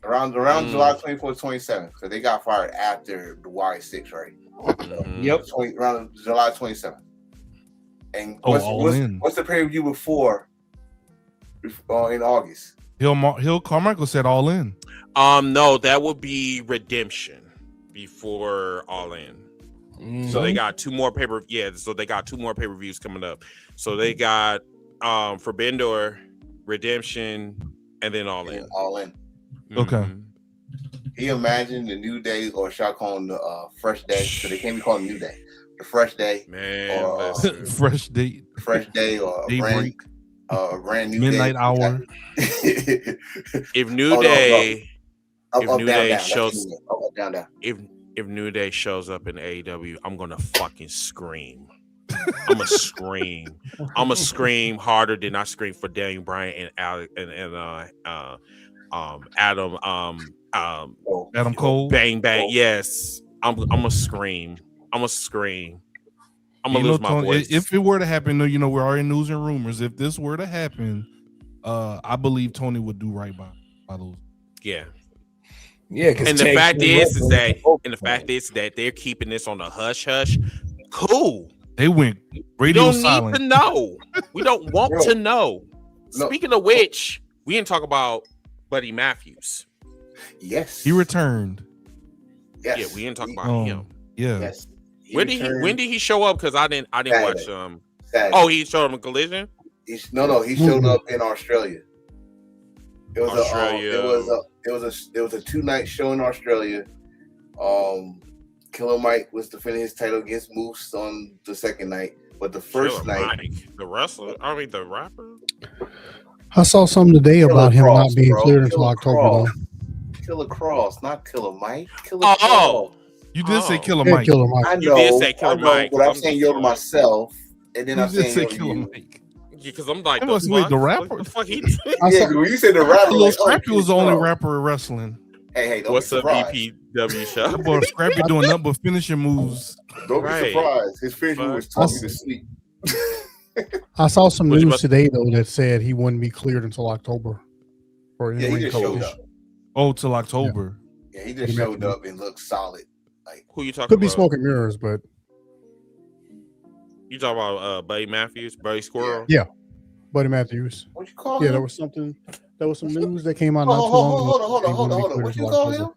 Around July 24th, 27th. So they got fired after the Y6, right? Yep. Around July 27th. And what's the pay-per-view before in August? Hill Carmichael said All In. No, that would be Redemption before All In. So they got two more so they got two more pay-per-views coming up. So they got Forbidden Door, Redemption, and then All In. All In. Okay. Can you imagine the New Day, or shall I call them the Fresh Day? So they can't be called New Day. The Fresh Day, man. Or, Fresh Day, or a brand new midnight day. hour. If New Day, if New Day shows up in AEW, I'm gonna fucking scream. I'm gonna scream. I'm gonna scream harder than I scream for Daniel Bryan and Adam Cole. Bang bang. Yes, I'm gonna scream. I'm gonna lose my voice. If it were to happen, you know, we're already news and rumors. If this were to happen, I believe Tony would do right by those. Yeah. Yeah, and the fact is that they're keeping this on the hush hush. Cool. They went We radio don't silent. need to know. We don't want Bro. to know. No. Speaking of which, we didn't talk about Buddy Matthews. Yes. He returned. Yes. Yeah, we didn't talk about him. Yeah. Yes. When did he show up? Because I didn't watch Saturday. Oh, he showed him a Collision? He showed up in Australia. It was Australia. It was a 2-night show in Australia. Killer Mike was defending his title against Moose on the second night, but the first Killer night, Mike, the wrestler, the rapper. I saw something today about him Cross, not being bro. cleared until Killer October. Cross. Though. Killer Cross, not Killer Mike. Killer Oh, Cross. You did say Killer Yeah, Mike. Killer Mike. I You know. did say Killer I know, Mike. but I'm I'm saying just yo to saying. myself, and then You I'm did saying say yo to Killer you. Mike. Yeah, because I'm like, That must be the rapper. What the fuck he Yeah, when you said the rapper, Lil like, Scrappy was the only Cross. rapper wrestling. Hey, don't What's be up, surprised. EPW show? That boy Scrappy doing nothing but finishing moves. Don't Right. be surprised. His finisher was talking to sleep. I saw some What you news about- today though that said he wouldn't be cleared until October. For Yeah, he in-ring just showed competition. up. Oh, till October. Yeah, he just showed up and looked solid. Like, Who you talking Could be about? smoke and mirrors, but You talking about Buddy Matthews, Buddy Squirrel? Yeah. Buddy Matthews. what you call Yeah, him? there was something. There was some news that came out not too Hold long ago. on. that he wouldn't be What cleared you until call October. him?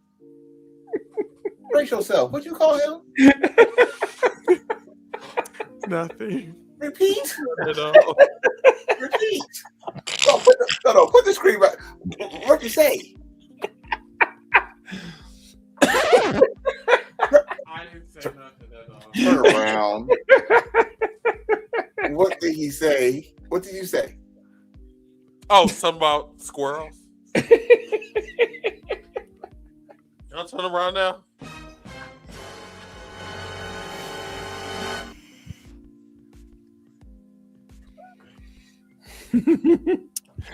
Brace yourself. What you call him? Nothing. Repeat. You know? Repeat. No, put the screen back. What'd you say? I didn't say nothing at all. Turn around. What did he say? What did you say? Oh, something about squirrels. Y'all turn around now.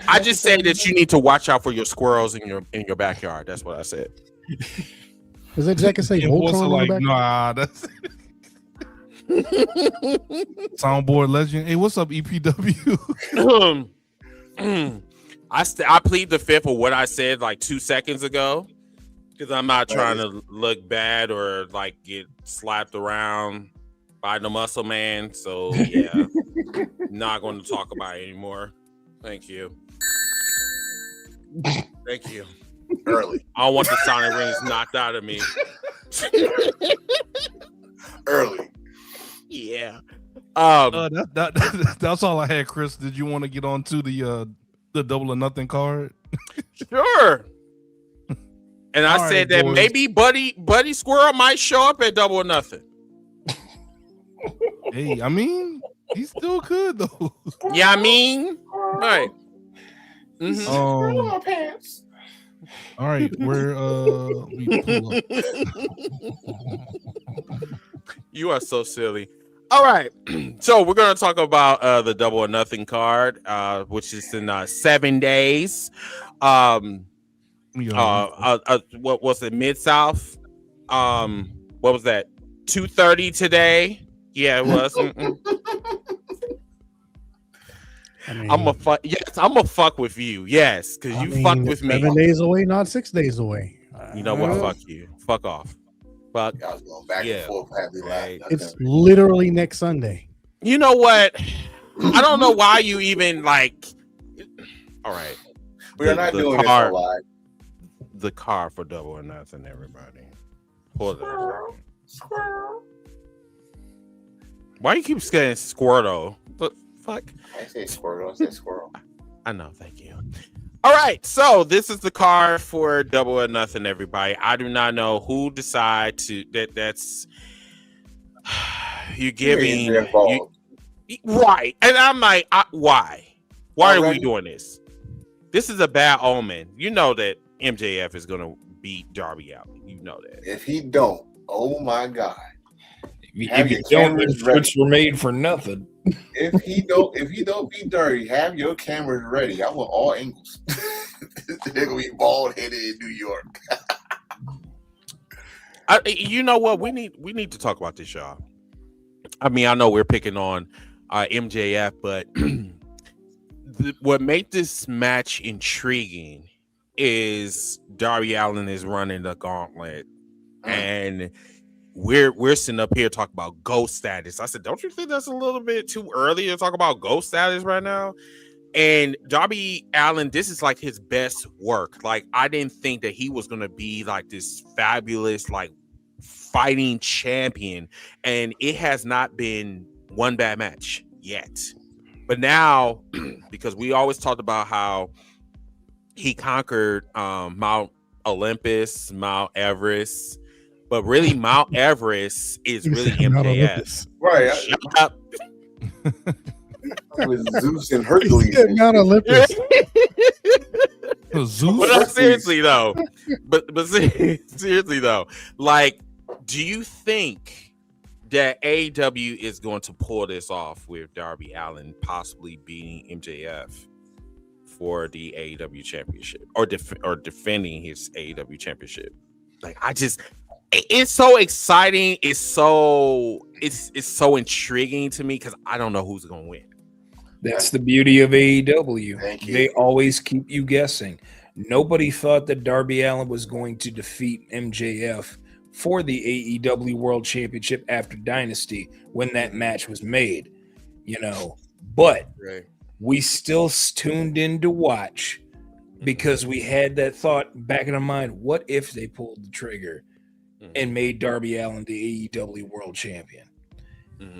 I just said that you need to watch out for your squirrels in your backyard. That's what I said. Does that jacket say And boys Voltron are on like, the back? nah, that's soundboard legend. Hey, what's up, EPW? I plead the fifth of what I said like 2 seconds ago because I'm not trying to look bad or like get slapped around by the muscle man. So yeah, not going to talk about it anymore. Thank you. Thank you. Early. I don't want the sonic rings knocked out of me. Early. Yeah. That's all I had, Chris. Did you want to get on to the Double or Nothing card? Sure. And I All said right, that boys. maybe Buddy Squirrel might show up at Double or Nothing. Hey, I mean, he's still good though. Yeah, I mean, right. Mhm. Pants. All right, we're we pull up. You are so silly. All right. So we're going to talk about the Double or Nothing card, which is in 7 days. What was it? Mid-South? What was that? 2:30 today? Yeah, it was. I mean, I'm a fuck. Yes, I'm gonna fuck with you. Yes, because you fucked with me. 7 days away, not 6 days away. You know what? Fuck you. Fuck off. Fuck. I was going back Yeah. and forth. Happy Right. It's literally next Sunday. You know what? I don't know why you even like. All right. We are not doing this car, on live. The car for Double or Nothing, everybody. Hold on. Why you keep saying Squirtle? The fuck? I say squirrel. I say squirrel. I know. Thank you. All right. So this is the card for Double or Nothing, everybody. I do not know who decide to that's you're giving you, right. And I'm like, why? Why are we Already? doing this? This is a bad omen. You know that MJF is gonna beat Darby Allin. You know that. If he don't, oh my God. If you don't, which were made for nothing. If he don't beat Dirty, have your cameras ready. I want all angles. They're gonna be bald headed in New York. You know what? We need to talk about this, y'all. I mean, I know we're picking on MJF, but what made this match intriguing is Darby Allin is running the gauntlet, and we're sitting up here talking about GOAT status. I said, don't you think that's a little bit too early to talk about GOAT status right now? And Darby Allin, this is like his best work. Like, I didn't think that he was gonna be like this fabulous, like, fighting champion, and it has not been one bad match yet. But now, because we always talked about how he conquered Mount Olympus, Mount Everest, but really Mount Everest is really MJF. Right. Shut up. With Zeus and Hercules. Mount Olympus. Zeus. But no, seriously though, seriously though, like, do you think that AEW is going to pull this off with Darby Allin possibly beating MJF for the AEW championship or defending his AEW championship? Like, it's so exciting. It's so intriguing to me because I don't know who's going to win. That's the beauty of AEW. Thank you. They always keep you guessing. Nobody thought that Darby Allin was going to defeat MJF for the AEW World Championship after Dynasty when that match was made, but we still tuned in to watch because we had that thought back in our mind, what if they pulled the trigger and made Darby Allin the AEW World Champion?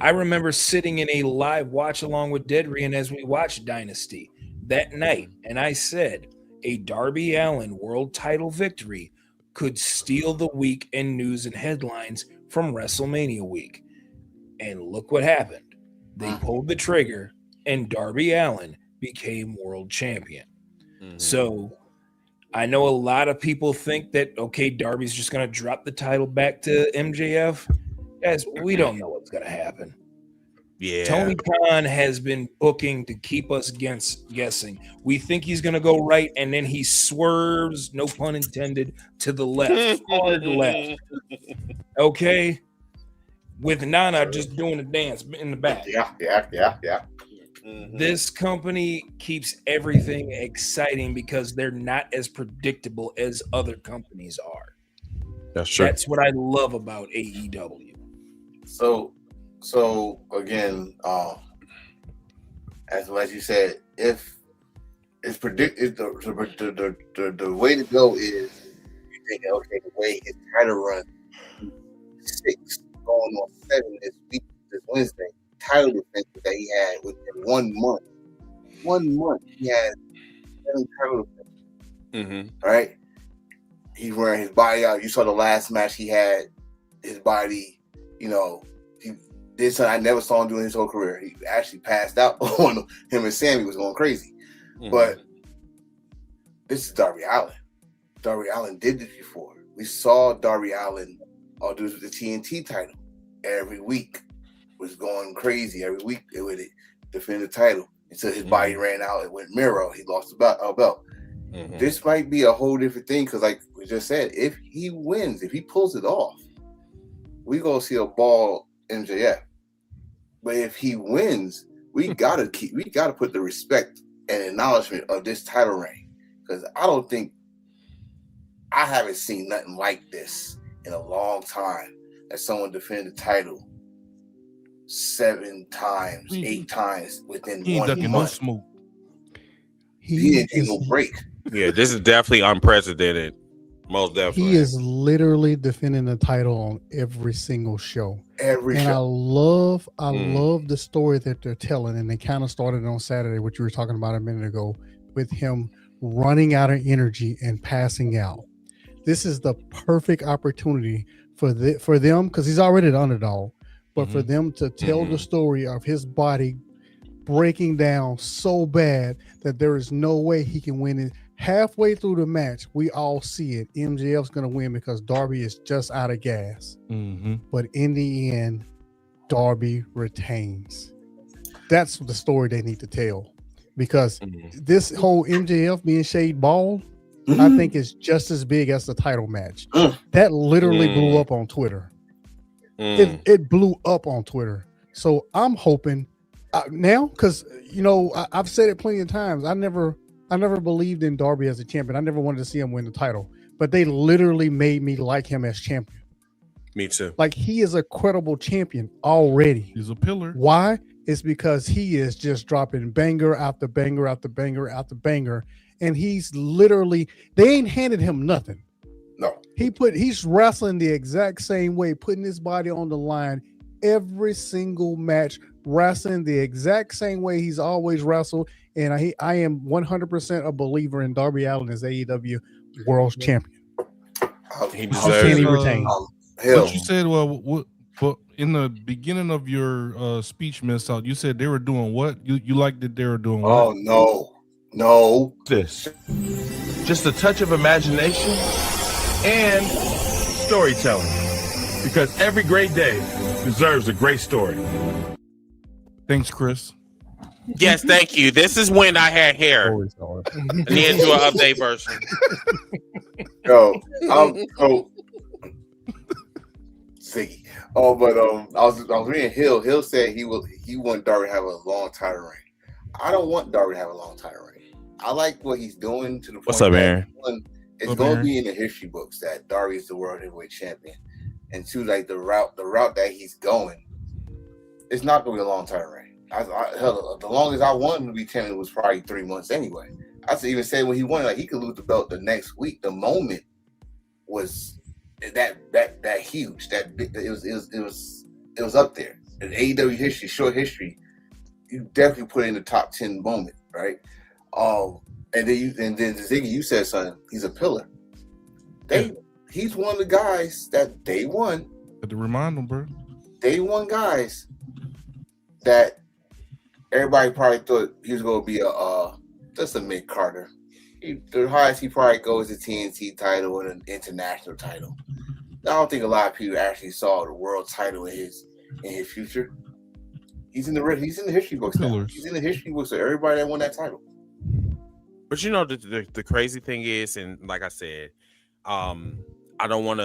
I remember sitting in a live watch along with Deadrian as we watched Dynasty that night, and I said a Darby Allin world title victory could steal the week in news and headlines from WrestleMania week. And look what happened. They pulled the trigger, and Darby Allin became world champion. So I know a lot of people think that, okay, Darby's just going to drop the title back to MJF. Guys, we don't know what's going to happen. Yeah. Tony Khan has been booking to keep us guessing. We think he's going to go right, and then he swerves, no pun intended, to the left, hard left. Okay? With Nana just doing a dance in the back. Yeah. This company keeps everything exciting because they're not as predictable as other companies are. That's true. That's what I love about AEW. So again, as you said, if it's predicted, the way to go is you think, okay, the way his title run 6 going on 7 this week, this Wednesday, title defense that he had within 1 month. 1 month he had 7 title defenses. Right? He's wearing his body out. You saw the last match he had, his body, he did something I never saw him do in his whole career. He actually passed out on him, and Sammy was going crazy. But this is Darby Allin. Darby Allin did this before. We saw Darby Allin do this with the TNT title. Every week was going crazy. Every week they would defend the title until his body ran out. It went Miro. He lost the belt. This might be a whole different thing because, like we just said, if he wins, if he pulls it off, we gonna see a ball MJF. But if he wins, we gotta put the respect and acknowledgement of this title reign, because I haven't seen nothing like this in a long time, that someone defended the title 7 times, 8 times within 1 month. He didn't take no break. Yeah, this is definitely unprecedented. Most definitely. He is literally defending the title on every single show. Every show. I love the story that they're telling, and they kind of started on Saturday, which you were talking about a minute ago, with him running out of energy and passing out. This is the perfect opportunity for them, because he's already the underdog, but for them to tell the story of his body breaking down so bad that there is no way he can win it. Halfway through the match, we all see it. MJF's going to win because Darby is just out of gas. But in the end, Darby retains. That's the story they need to tell, because this whole MJF being shaved bald, I think is just as big as the title match. That literally blew up on Twitter. It blew up on Twitter. So I'm hoping now, because I've said it plenty of times, I never believed in Darby as a champion. I never wanted to see him win the title, but they literally made me like him as champion. Me too. Like, he is a credible champion already. He's a pillar. Why? It's because he is just dropping banger after banger after banger after banger. And he's literally, they ain't handed him nothing. No. He's wrestling the exact same way, putting his body on the line every single match, wrestling the exact same way he's always wrestled. And I am 100% a believer in Darby Allin as AEW World Champion. He How can he retain? But you said, well, in the beginning of your speech, Miss Out, you said they were doing what? You liked that they were doing what? Oh, no. This. Just a touch of imagination and storytelling. Because every great day deserves a great story. Thanks, Chris. Yes, thank you. This is when I had hair. I need to do an update version. Yo, Ziggy. Oh, but I was reading Hill. Hill said he want Darby to have a long title reign. I don't want Darby to have a long title reign. I like what he's doing to the point. What's up, Aaron? It's going to be in the history books that Darby is the world heavyweight champion, and to like the route that he's going, it's not going to be a long title reign. Hell, the longest I wanted him to be champion was probably 3 months anyway. I even said when he won, like he could lose the belt the next week. The moment was that huge. That big, it was up there in AEW history, short history. You definitely put it in the top 10 moment, right? And then Ziggy, you said something. He's a pillar. He's one of the guys that day one. Had to remind them, bro. Day one guys that everybody probably thought he was going to be just a mid Carter. The highest he probably goes is the TNT title and an international title. I don't think a lot of people actually saw the world title in his future. He's in the history books now. He's in the history books of everybody that won that title. But you know the crazy thing is, and like I said, I don't want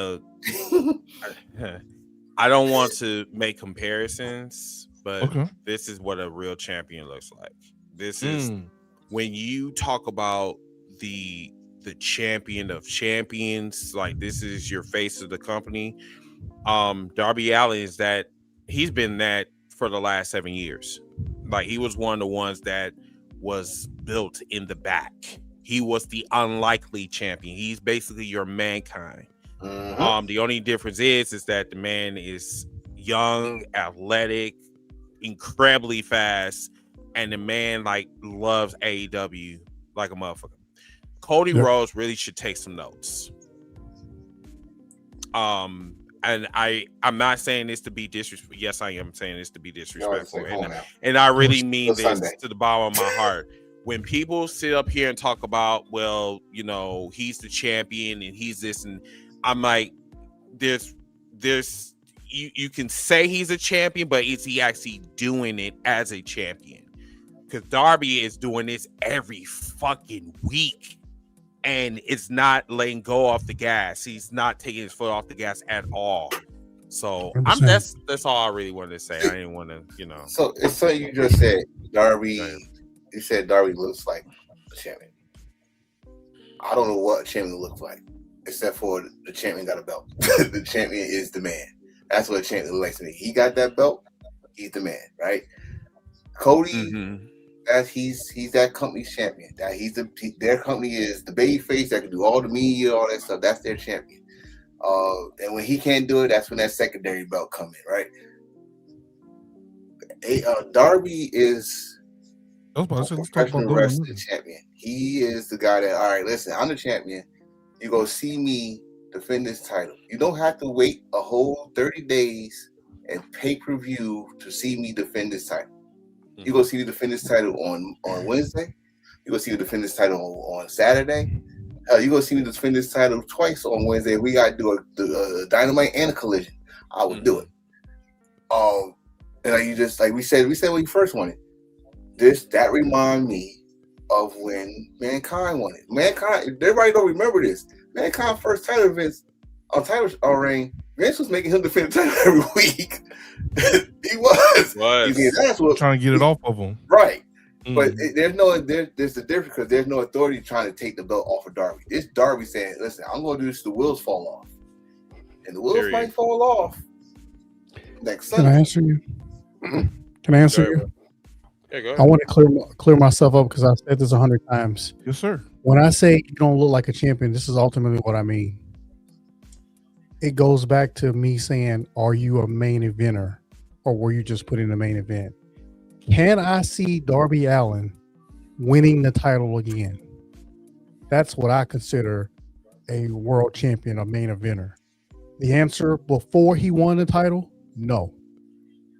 to make comparisons, but this is what a real champion looks like. This is when you talk about the champion of champions, like this is your face of the company. Darby Allin is that. He's been that for the last 7 years. Like he was one of the ones that was built in the back. He was the unlikely champion. He's basically your Mankind. The only difference is that the man is young, athletic, incredibly fast, and the man like loves AEW like a motherfucker. Cody Rhodes really should take some notes. And I'm not saying this to be disrespectful. Yes, I am saying this to be disrespectful. And I really mean this to the bottom of my heart. When people sit up here and talk about, well, you know, he's the champion and he's this, and I'm like, there's you can say he's a champion, but is he actually doing it as a champion? Because Darby is doing this every fucking week. And it's not letting go off the gas. He's not taking his foot off the gas at all. So that's all I really wanted to say. I didn't want to, you know. So it's something you just said. Darby, you said Darby looks like a champion. I don't know what a champion looks like, except for the champion got a belt. The champion is the man. That's what a champion looks like to me. He got that belt. He's the man, right? Cody. He's that company's champion. That their company is the baby face that can do all the media, all that stuff. That's their champion. And when he can't do it, that's when that secondary belt come in, right? Darby is professional wrestling champion. He is the guy that, all right, listen, I'm the champion. You go see me defend this title. You don't have to wait a whole 30 days and pay-per-view to see me defend this title. You go see me defend this title on Wednesday. You go see me defend this title on Saturday. You go see me defend this title twice on Wednesday. We got to do a Dynamite and a Collision. I would do it. And you just like we said when you first won it. That remind me of when Mankind won it. Mankind, everybody don't remember this. Mankind first title events on title reign. Vince was making him defend the title every week. He was. That's what trying to get it off of him. Right. But there's the difference because there's no authority trying to take the belt off of Darby. It's Darby saying, listen, I'm going to do this till the wheels fall off. And the wheels might fall off next Can I Sunday. answer you? Can I answer you? Yeah, go ahead. I want to clear myself up because I've said this 100 times. Yes, sir. When I say you don't look like a champion, this is ultimately what I mean. It goes back to me saying, are you a main eventer or were you just put in the main event? Can I see Darby Allin winning the title again? That's what I consider a world champion, a main eventer. The answer before he won the title, no.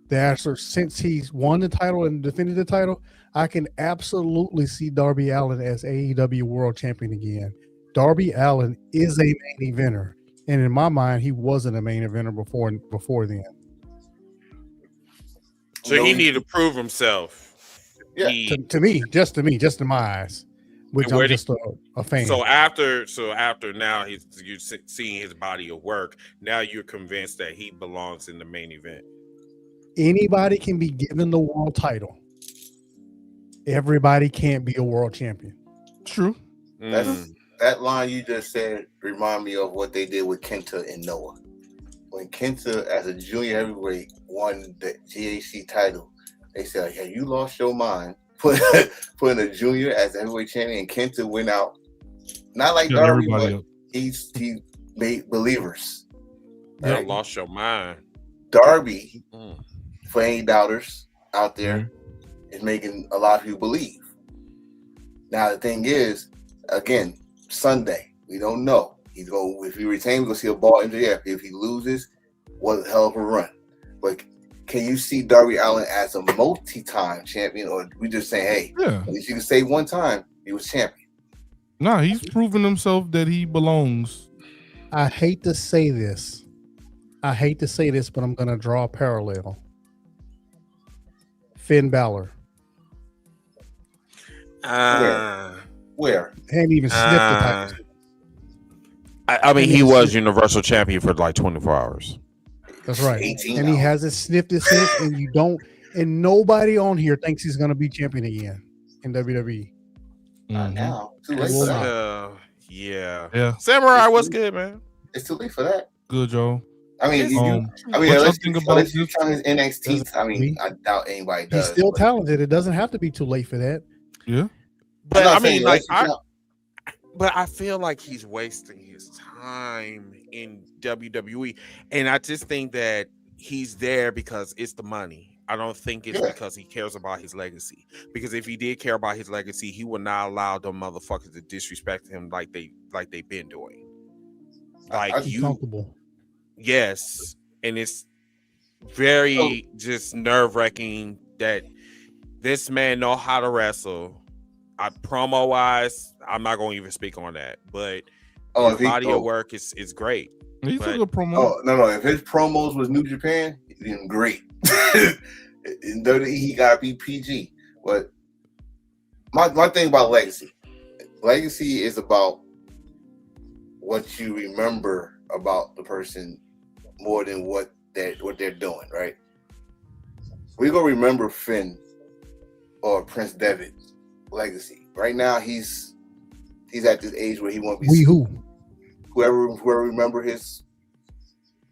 The answer since he's won the title and defended the title, I can absolutely see Darby Allin as AEW world champion again. Darby Allin is a main eventer. And in my mind, he wasn't a main eventer before then. So he needed to prove himself. Yeah. To me, just in my eyes, which I'm just a fan. So after now you're seeing his body of work. Now you're convinced that he belongs in the main event. Anybody can be given the world title. Everybody can't be a world champion. True. That line you just said remind me of what they did with Kenta and Noah. When Kenta, as a junior heavyweight, won the GHC title, they said, "Hey, you lost your mind." Putting a junior as a heavyweight champion, and Kenta went out not like Darby, but he made believers. You lost your mind. Darby, for any doubters out there, is making a lot of people believe. Now the thing is, again, Sunday, we don't know. If he retains, we're gonna see a ball MJF. If he loses, what a hell of a run. But can you see Darby Allin as a multi-time champion, or we just say, hey, at least you can say one time he was champion? Nah, he's proven himself that he belongs. I hate to say this, but I'm gonna draw a parallel. Finn Balor. Where? Hadn't even sniffed the title. I mean, he was Universal Champion for like 24 hours. That's right. And he hasn't sniffed it since, and nobody on here thinks he's going to be champion again in WWE. Not now. Too late for that. Yeah. Samurai, what's good, man? It's too late for that. Good, Joe. I mean, unless you count his NXT, I mean, I doubt anybody does. He's still talented. It doesn't have to be too late for that. Yeah. But I mean, like, I feel like he's wasting his time in WWE, and I just think that he's there because it's the money. I don't think it's because he cares about his legacy. Because if he did care about his legacy, he would not allow them motherfuckers to disrespect him like they've been doing. Like comfortable. Yes, and it's very just nerve-wracking that this man know how to wrestle. Promo wise, I'm not going to even speak on that, but his body of work is great. He's a good promo. Oh no! If his promos was New Japan, he's doing great. In WWE, he got to be PG. But my thing about legacy is about what you remember about the person more than what they're doing, right? We're gonna remember Finn or Prince Devitt's legacy. Right now, he's at this age where he won't be. Whoever remember his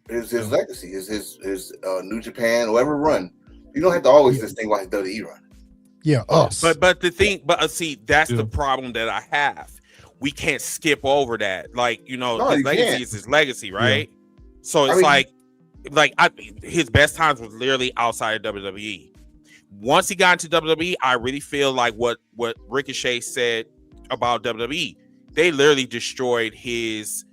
legacy, his New Japan, whoever run. You don't have to always just think about his WWE run. Yeah, us. But the thing, see, that's the problem that I have. We can't skip over that. Like, his legacy is his legacy, right? Yeah. So it's his best times was literally outside of WWE. Once he got into WWE, I really feel like what Ricochet said about WWE, they literally destroyed his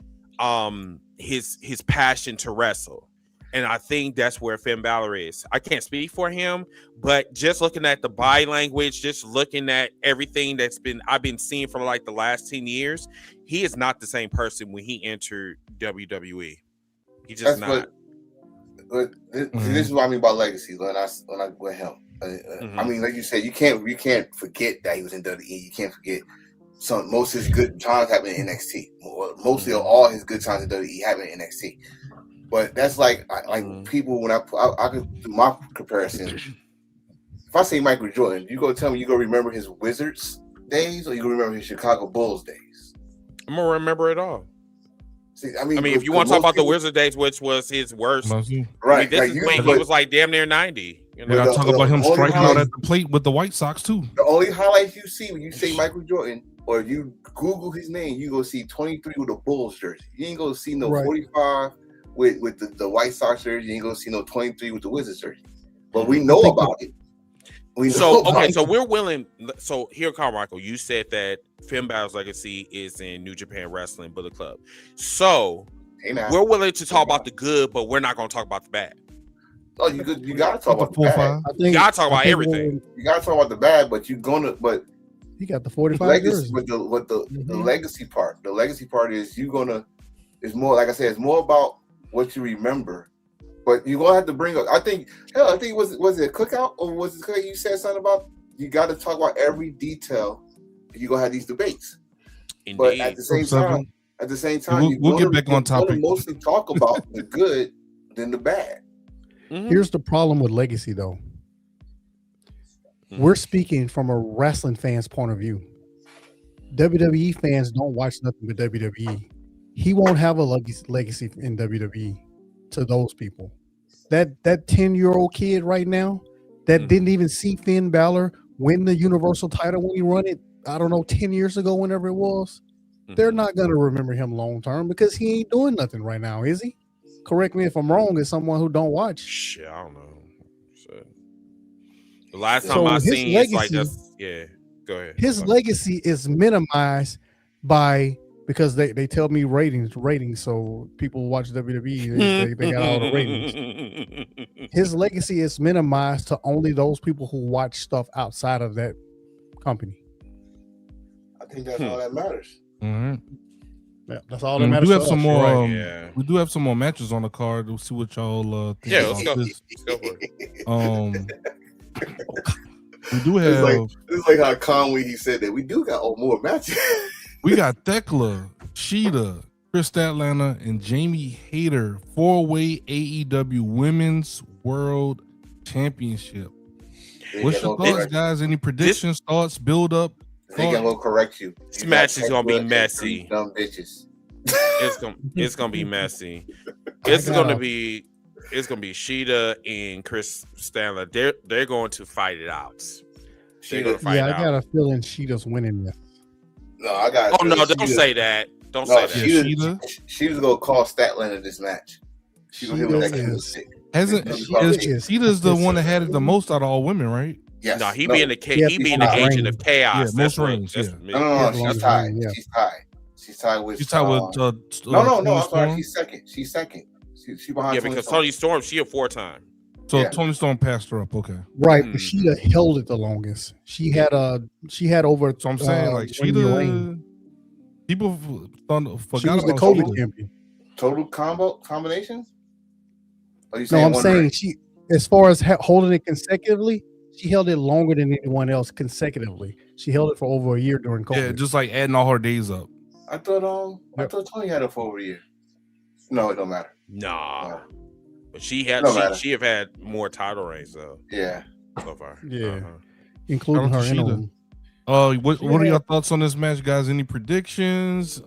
passion to wrestle. And I think that's where Finn Balor is. I can't speak for him, but just looking at the body language, just looking at everything I've been seeing for like the last 10 years, he is not the same person when he entered WWE. He's just not. This is what I mean about legacy when I with him. I mean, like you said, you can't forget that he was in WWE. You can't forget most of his good times happened in NXT. Mostly all his good times in WWE happened in NXT. But that's like people when I could do my comparison. If I say Michael Jordan, you go tell me you gonna remember his Wizards days or you gonna remember his Chicago Bulls days? I'm gonna remember it all. See, if you want to talk about the Wizard days, which was his worst, right? This is when he was like damn near 90. You know, I talk about him striking out at the plate with the White Sox too. The only highlights you see when you say Michael Jordan, or if you Google his name, you go see 23 with a Bulls jersey. You ain't gonna see no 45 with the White Sox jersey. You ain't gonna see no 23 with the Wizards jersey. But we know about it. So we're willing. So here, Carmichael, you said that Finn Balor's legacy is in New Japan Wrestling Bullet Club. So we're willing to talk about the good, but we're not going to talk about the bad. Oh, you got to talk about the bad. You got to talk about everything. You got to talk about the bad, but you got the 45 legacy with the legacy part. The legacy part is it's more, like I said, it's more about what you remember. But you're gonna have to bring up. I think was it a cookout, or was it cookout? You said something about you got to talk about every detail. You're gonna have these debates. Indeed. But at the same time, we'll get back on topic. Mostly talk about the good than the bad. Mm-hmm. Here's the problem with legacy, though. Mm-hmm. We're speaking from a wrestling fan's point of view. WWE fans don't watch nothing but WWE. He won't have a legacy in WWE to those people. That 10-year-old kid right now that didn't even see Finn Balor win the Universal title when he won it, I don't know, 10 years ago, whenever it was, they're not going to remember him long term because he ain't doing nothing right now, is he? Correct me if I'm wrong, as someone who don't watch. Shit, I don't know. Shit. The last time I seen legacy, it's like this. Yeah, go ahead. His legacy is minimized because they tell me ratings, so people who watch WWE, they got all the ratings. His legacy is minimized to only those people who watch stuff outside of that company. I think that's all that matters. Mm-hmm. Yeah, that's all that matters. We do have some more. We do have some more matches on the card. We'll see what y'all think. Yeah, let's go for it. We do have. It's like how Conway he said that we do got more matches. We got Thekla, Sheeta, Chris Statlander, and Jamie Hayter 4-way AEW Women's World Championship. What's your thoughts, guys? Any predictions, thoughts, build up? They can go correct you. This match is gonna be messy. Dumb bitches. It's gonna be messy. It's gonna be Sheeta and Chris Statlander. They're going to fight it out. I got a feeling Sheeta's winning this. No, I got. Oh no! Don't say that. Don't say that. She was gonna call Statlander this match. She was gonna Sheeta's the one that had it the most out of all women, right? Yes. No, he being the agent of chaos. Yeah, most rings. No, she's tied. Yeah. She's tied with. She's tied with. No. I'm sorry. She's second. She behind. Yeah, because Tony Storm, she a 4-time. So Tony Storm passed her up. Okay. Right, but Sheeta held it the longest. She had over. So I'm saying like Sheeta. People forgot she was about the COVID champion. Total combination. No, I'm saying she, as far as holding it consecutively, she held it longer than anyone else consecutively. She held it for over a year during COVID. Yeah, just like adding all her days up. I thought Tony had it for over a year. No, it don't matter. Nah. But she have had more title reigns though. Yeah. So far. Yeah. Including her interim. What are your thoughts on this match, guys? Any predictions?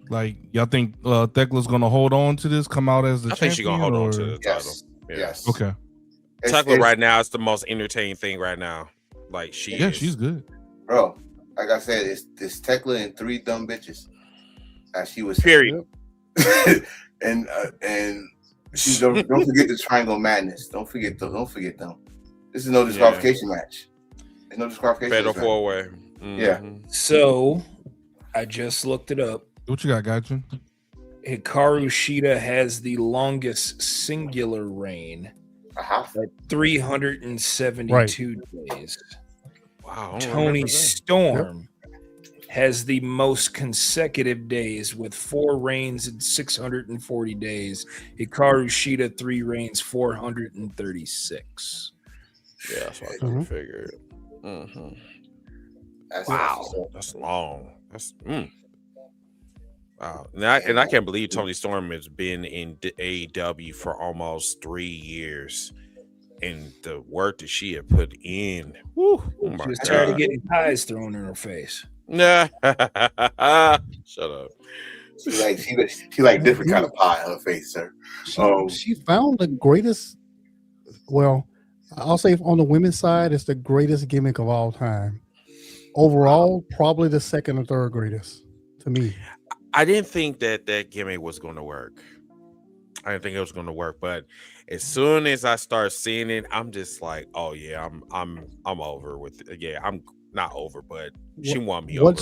Like y'all think Thekla's gonna hold on to this, come out as the champion? I think she's gonna hold on to the title. Yes. Okay. Thekla right now is the most entertaining thing right now. Like she's good. Bro, like I said, it's Thekla and 3 dumb bitches. As she was period. and don't forget the Triangle Madness. Don't forget them. This is no disqualification match. There's no disqualification. Fatal 4-way. Mm-hmm. Yeah. So I just looked it up. What you got, Gotcha? Hikaru Shida has the singular reign at 372 days. Wow. Tony Storm has the most consecutive days with 4 reigns in 640 days. Hikaru Shida 3 reigns, 436. Yeah, that's what I figured. Wow, that's long. That's wow. And I can't believe Tony Storm has been in AEW for almost 3 years, and the work that she had put in. Woo, she was tired of getting ties thrown in her face. Nah, shut up. She like different kind of pie on her face, sir. She found the greatest. Well, I'll say on the women's side, it's the greatest gimmick of all time. Overall, probably the second or third greatest to me. I didn't think that gimmick was going to work. I didn't think it was going to work, but as soon as I start seeing it, I'm just like, oh yeah, I'm over with it. Yeah, I'm not over, but she won me over.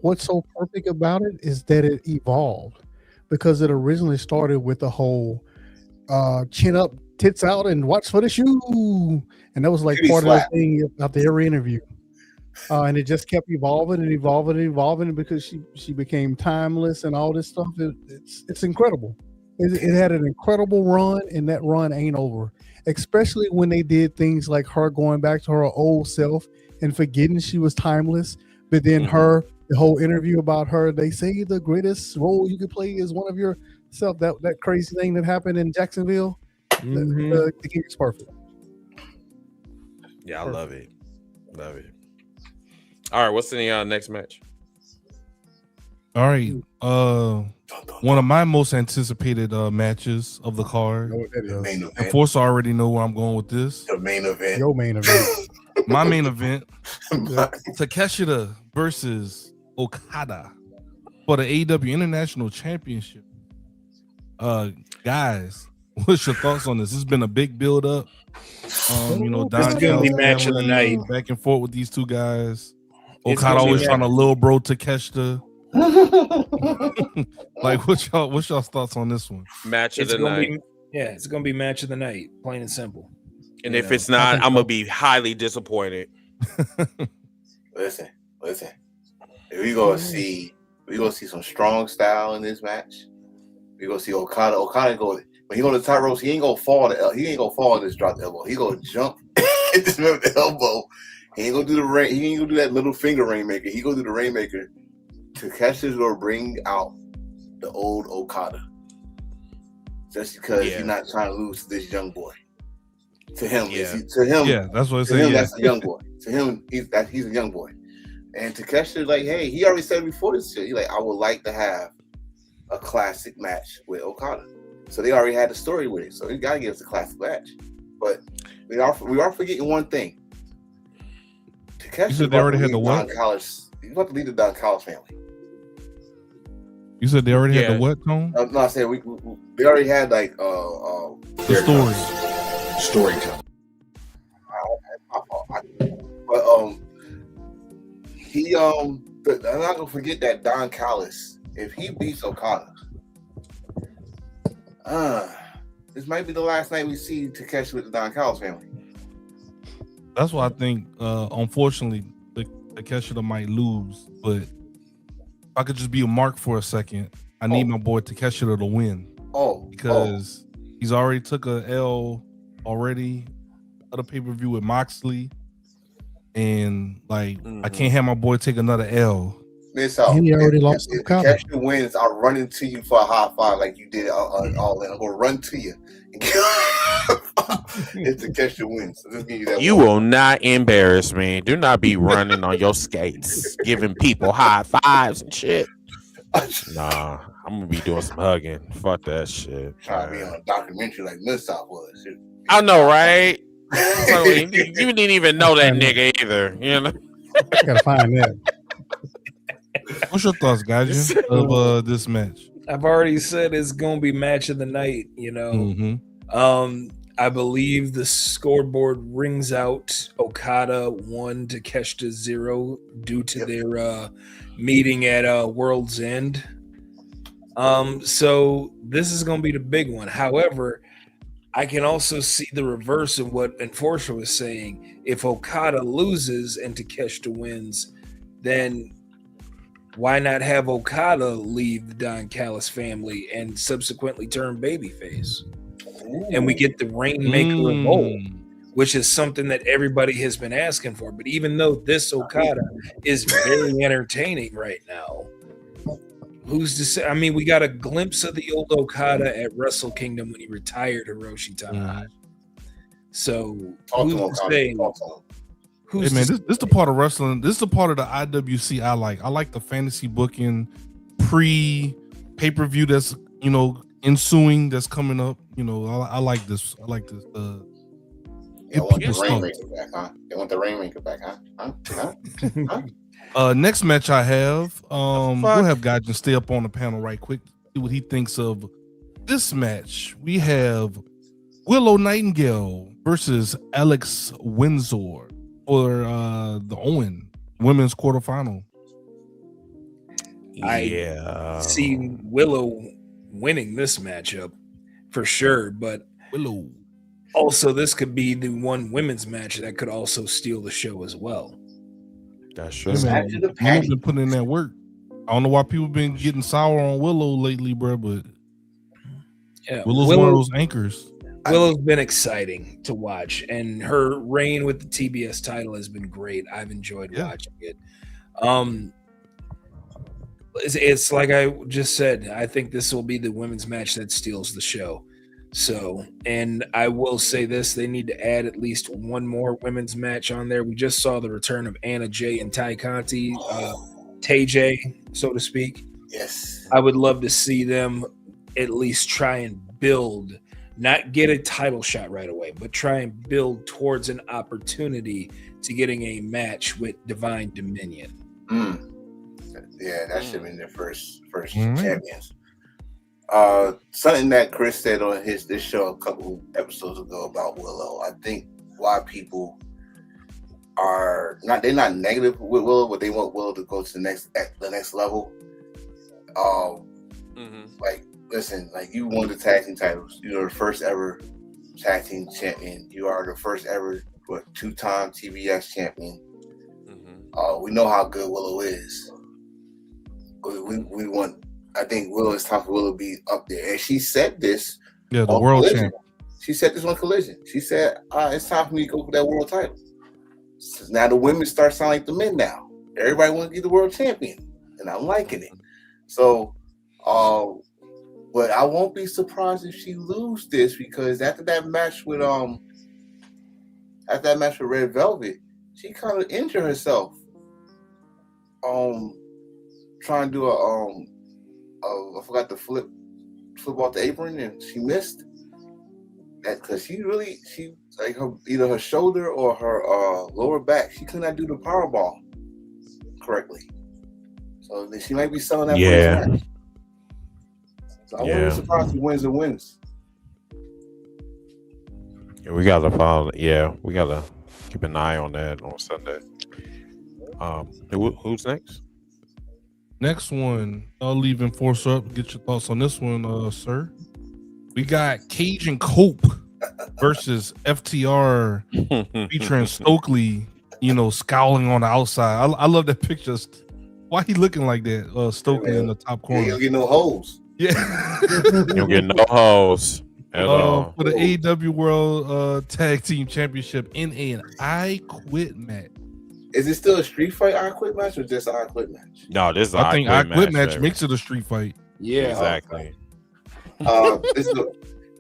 What's so perfect about it is that it evolved, because it originally started with the whole chin up, tits out, and watch for the shoe, and that was like part of the thing after every interview. And it just kept evolving and evolving and evolving because she became timeless and all this stuff. It's incredible. It had an incredible run, and that run ain't over. Especially when they did things like her going back to her old self and forgetting she was timeless. But then the whole interview about her, they say the greatest role you could play is one of yourself. That crazy thing that happened in Jacksonville. The game is perfect. Yeah, I love it. Love it. All right, what's in the next match? All right. One of my most anticipated matches of the card. And Force already know where I'm going with this. The main event. Your main event. My main event. Takeshita versus Okada for the AEW International Championship. Guys, what's your thoughts on this? This has been a big build up. Don Callis match of the night. Back and forth with these two guys. Okada always trying to little bro Takeshita. Like, what's y'all's thoughts on this one? Match of the night. It's gonna be match of the night, plain and simple. And if it's not, I'm gonna be highly disappointed. Listen. We gonna see some strong style in this match. We gonna see Okada. Okada go when he go to the top ropes. He ain't gonna fall. He ain't gonna fall in this drop elbow. He gonna jump hit this man with the elbow. He ain't gonna do the rain. He ain't gonna do that little finger rainmaker. He gonna do the rainmaker. Takeshi's gonna bring out the old Okada, just because he's not trying to lose to this young boy. To him, that's what I say. That's a young boy. To him, he's a young boy. And Takeshi, like, hey, he already said before this shit, he's like, I would like to have a classic match with Okada. So they already had the story with it. So you gotta give us a classic match. But we are forgetting one thing. Takeshi said they already had the what? He's about to lead the Don Callis family. You said they already had the what, Tone? No, I said they already had like the story. Storytelling. But I'm not gonna forget that Don Callis, if he beats Okada, this might be the last night we see Takeshi with the Don Callis family. That's why I think, unfortunately, Takeshita might lose. But if I could just be a mark for a second, I need my boy Takeshita to win. Because he's already took a L already at a pay-per-view with Moxley. And like, I can't have my boy take another L. He already lost the Okada. If Takeshi wins, I'll run into you for a high five like you did all in. I'm gonna run to you. If Takeshi wins, so just give you that. You will not embarrass me. Do not be running on your skates, giving people high fives and shit. Nah, I'm gonna be doing some hugging. Fuck that shit. Trying to be on a documentary like Mid-South was. Shit. I know, right? So, you didn't even know that nigga either. You know. Gotta find that. What's your thoughts, guys, of this match? I've already said it's gonna be match of the night. I believe the scoreboard rings out Okada 1, Takeshita 0 due to their meeting at World's End. So this is gonna be the big one. However, I can also see the reverse of what Enforcer was saying. If Okada loses and Takeshita wins, then why not have Okada leave the Don Callis family and subsequently turn babyface? And we get the Rainmaker Revolt, which is something that everybody has been asking for. But even though this Okada is very entertaining right now, who's to say? I mean, we got a glimpse of the old Okada at Wrestle Kingdom when he retired Hiroshi Tanahashi. So who's to say? This is the part of wrestling. This is the part of the IWC I like. I like the fantasy booking pay-per-view that's ensuing, that's coming up. I like this. I like this. They want the Rainmaker back, huh? They want the Rainmaker back, huh? Next match I have. We'll have Gaijin stay up on the panel right quick. See what he thinks of this match. We have Willow Nightingale versus Alex Windsor for the Owen women's quarterfinal. I see Willow winning this matchup for sure, but Willow. Also, this could be the one women's match that could also steal the show as well. That's true. Women's been putting in that work. I don't know why people been getting sour on Willow lately, bro, but Willow's one of those anchors. Willow's been exciting to watch, and her reign with the TBS title has been great. I've enjoyed watching it. It's like I just said, I think this will be the women's match that steals the show. So, and I will say this, they need to add at least one more women's match on there. We just saw the return of Anna Jay and Ty Conti, Tay J, so to speak. Yes. I would love to see them at least try and build, not get a title shot right away, but try and build towards an opportunity to getting a match with Divine Dominion. Yeah, that should have been their first champions. Something that Chris said on this show a couple episodes ago about Willow. I think why people are they're not negative with Willow, but they want Willow to go to the next level. Like, listen, like, you won the tag team titles. You're the first ever tag team champion. You are the first ever two-time TBS champion. We know how good Willow is. We want. I think Willow, it's time for Willow to be up there. And she said this. Yeah, the world Collision. champ. She said this on Collision. She said, it's time for me to go for that world title. So now the women start sounding like the men now. Everybody wants to be the world champion. And I'm liking it. So, but I won't be surprised if she loses this, because after that match with Red Velvet, she kind of injured herself. Trying to do I forgot to flip off the apron, and she missed that because she like either her shoulder or her lower back, she could not do the powerball correctly. So she might be selling that. Yeah. Match. So I wouldn't be surprised if wins and wins. Yeah, we gotta follow. Yeah, we gotta keep an eye on that on Sunday. Who's next? Next one, I'll leave Enforcer up. Get your thoughts on this one, sir. We got Cage and Cope versus FTR featuring Stokely, scowling on the outside. I love that picture. Why he looking like that? Stokely in the top corner. You don't get no holes. Yeah. You don't get no holes at all. For the AEW World Tag Team Championship in an I Quit match. Is it still a street fight I Quit match or just I Quit match? No, this is I think I Quit match makes it a street fight. Yeah, exactly. This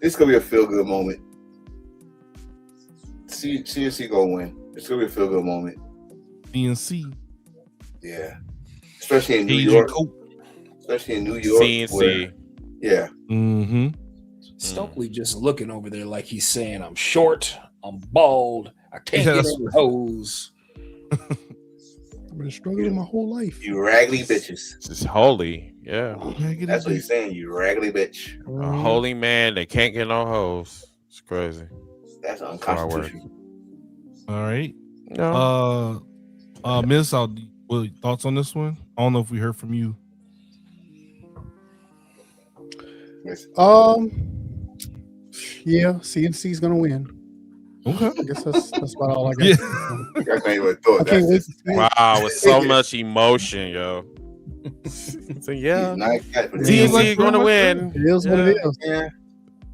is gonna be a feel good moment. CNC gonna win. It's gonna be a feel good moment. CNC. Yeah, especially in New York. Especially in New York. CNC. Yeah. Mm-hmm. Stokely just looking over there like he's saying, "I'm short, I'm bald, I can't get over hose." I've been struggling my whole life. You raggedy bitches. It's holy, yeah. That's what he's saying. You raggedy bitch. A holy man that can't get no hoes. It's crazy. That's unconstitutional. All right. No. Miss, thoughts on this one? I don't know if we heard from you. Yeah, CNC's gonna win. Okay. I guess that's about all I got. Yeah. I can't wait to see it. Wow, with so much emotion, yo. So yeah, TNC gonna win. It is what it is. Yeah.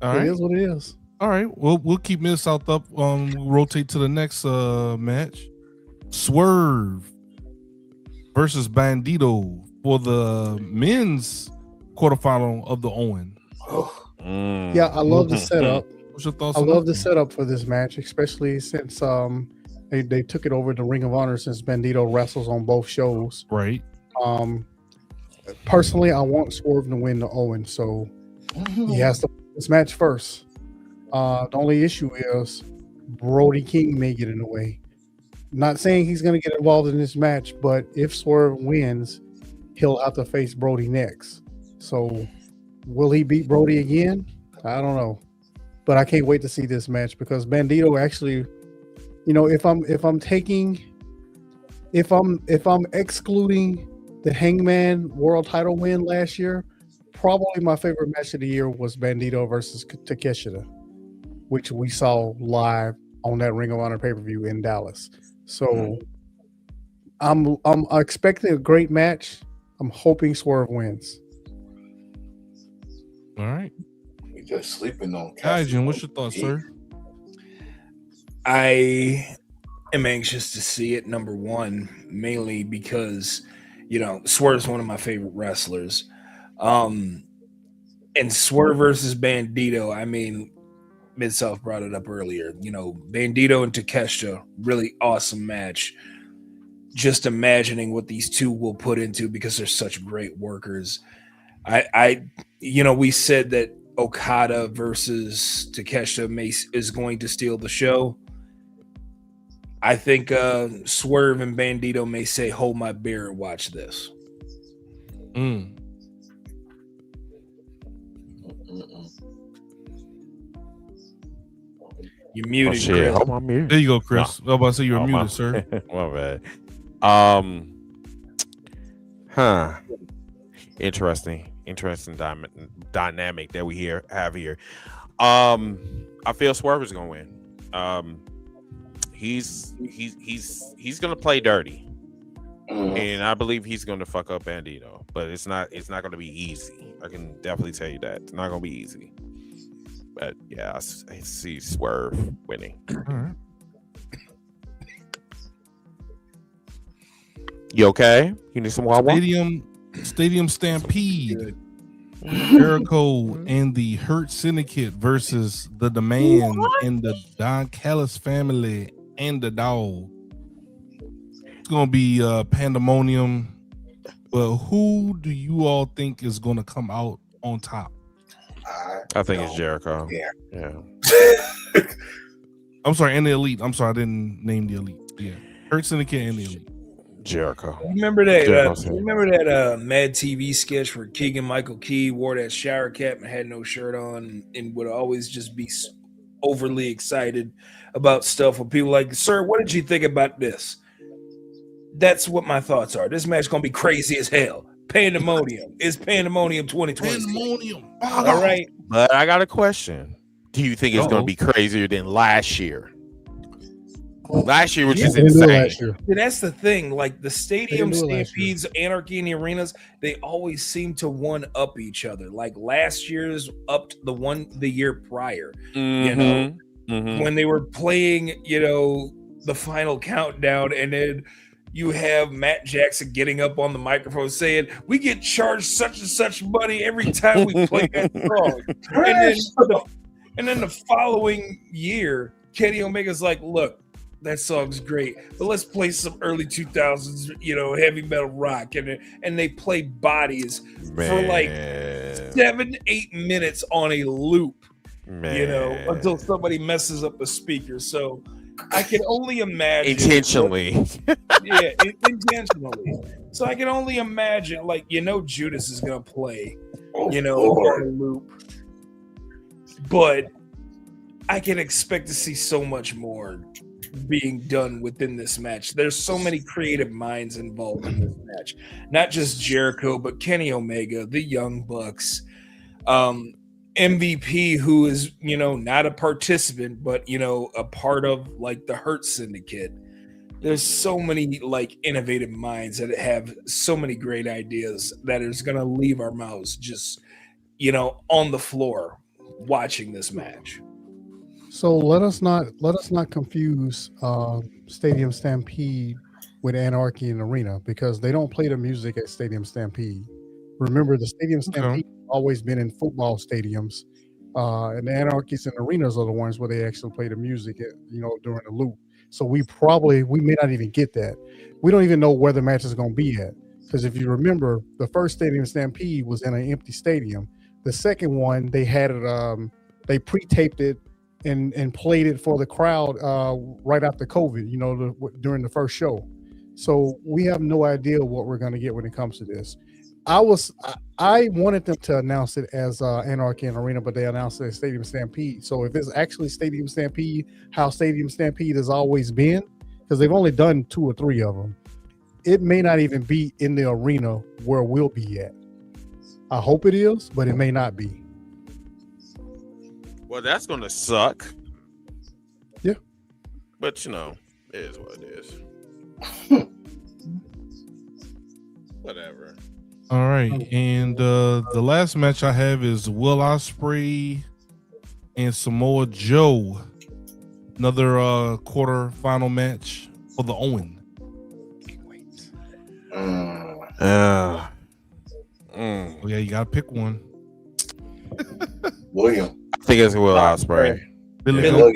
All right. It is what it is. All right. We'll keep Miss South up. We'll rotate to the next match. Swerve versus Bandito for the men's quarterfinal of the Owen. Yeah, I love the setup. What's your thoughts? I love the setup for this match, especially since they took it over to Ring of Honor since Bandito wrestles on both shows. Right. personally, I want Swerve to win the Owen, so he has to win this match first. The only issue is Brody King may get in the way. Not saying he's going to get involved in this match, but if Swerve wins, he'll have to face Brody next. So, will he beat Brody again? I don't know, but I can't wait to see this match because Bandito actually, you know, if I'm excluding the Hangman World Title win last year, probably my favorite match of the year was Bandito versus Takeshita, which we saw live on that Ring of Honor pay-per-view in Dallas. So I'm expecting a great match. I'm hoping Swerve wins. All right. We just sleeping on Gaijin, what's your thoughts, sir? I am anxious to see it, number one, mainly because, you know, Swerve's one of my favorite wrestlers. And Swerve versus Bandito, I mean, Mid-South brought it up earlier. You know, Bandito and Takeshita, really awesome match. Just imagining what these two will put into because they're such great workers. You know, we said that Okada versus Takeshita is going to steal the show. I think Swerve and Bandito may say, "Hold my beer and watch this." You're muted, Chris. Oh, I'm muted. There you go, Chris. No. I was about to say you're muted, sir. My bad. Interesting dynamic that we have here. I feel Swerve is gonna win. He's gonna play dirty, and I believe he's gonna fuck up Bandito. But it's not gonna be easy. I can definitely tell you that it's not gonna be easy. But yeah, I see Swerve winning. All right. You okay? You need some water? Stadium Stampede. Jericho and the Hurt Syndicate versus the Demand and the Don Callis family and the Dog. It's gonna be pandemonium. But who do you all think is gonna come out on top? I think it's Jericho. Yeah. I'm sorry, and the Elite. I'm sorry, I didn't name the Elite. Yeah, Hurt Syndicate and the Elite. Jericho. Remember that Mad TV sketch where Keegan Michael Key wore that shower cap and had no shirt on and would always just be overly excited about stuff when people like, "Sir, what did you think about this?" That's what my thoughts are. This match gonna be crazy as hell. Pandemonium. It's Pandemonium 2020. Pandemonium. All right. But I got a question. Do you think it's going to be crazier than last year? Last year, which is insane. And that's the thing. Like the stadium stampedes, Anarchy in the arenas, they always seem to one up each other. Like last year's upped the year prior. You know, when they were playing, you know, the final countdown, and then you have Matt Jackson getting up on the microphone saying, "We get charged such and such money every time we play that song." and then the following year, Kenny Omega's like, "Look, that song's great, but let's play some early 2000s, you know, heavy metal rock." And they play Bodies for like 7-8 minutes on a loop, you know, until somebody messes up the speaker. So I can only imagine intentionally. Intentionally. So I can only imagine, like, you know, Judas is gonna play, you know, on a loop. But I can expect to see so much more being done within this match. There's so many creative minds involved in this match. Not just Jericho, but Kenny Omega, the Young Bucks, MVP, who is, you know, not a participant, but, you know, a part of like the Hurt Syndicate. There's so many like innovative minds that have so many great ideas that is going to leave our mouths just, you know, on the floor watching this match. So let us not confuse Stadium Stampede with Anarchy in the Arena, because they don't play the music at Stadium Stampede. Remember, the Stadium Stampede always been in football stadiums, and the Anarchies and arenas are the ones where they actually play the music at, you know, during the loop. So we may not even get that. We don't even know where the match is going to be at. Because if you remember, the first Stadium Stampede was in an empty stadium. The second one, they had it. They pre-taped it and played it for the crowd right after COVID. You know, during the first show. So we have no idea what we're going to get when it comes to this. I wanted them to announce it as Anarchy and Arena, but they announced it as Stadium Stampede. So if it's actually Stadium Stampede, how Stadium Stampede has always been, because they've only done 2 or 3 of them, it may not even be in the arena where we'll be at. I hope it is, but it may not be. Well, that's gonna suck. Yeah, but you know, it is what it is. Whatever. All right, and the last match I have is Will Ospreay and Samoa Joe. Another quarter-final match for the Owen. Oh, yeah, you gotta pick one. William. I think it's Will Ospreay. Billy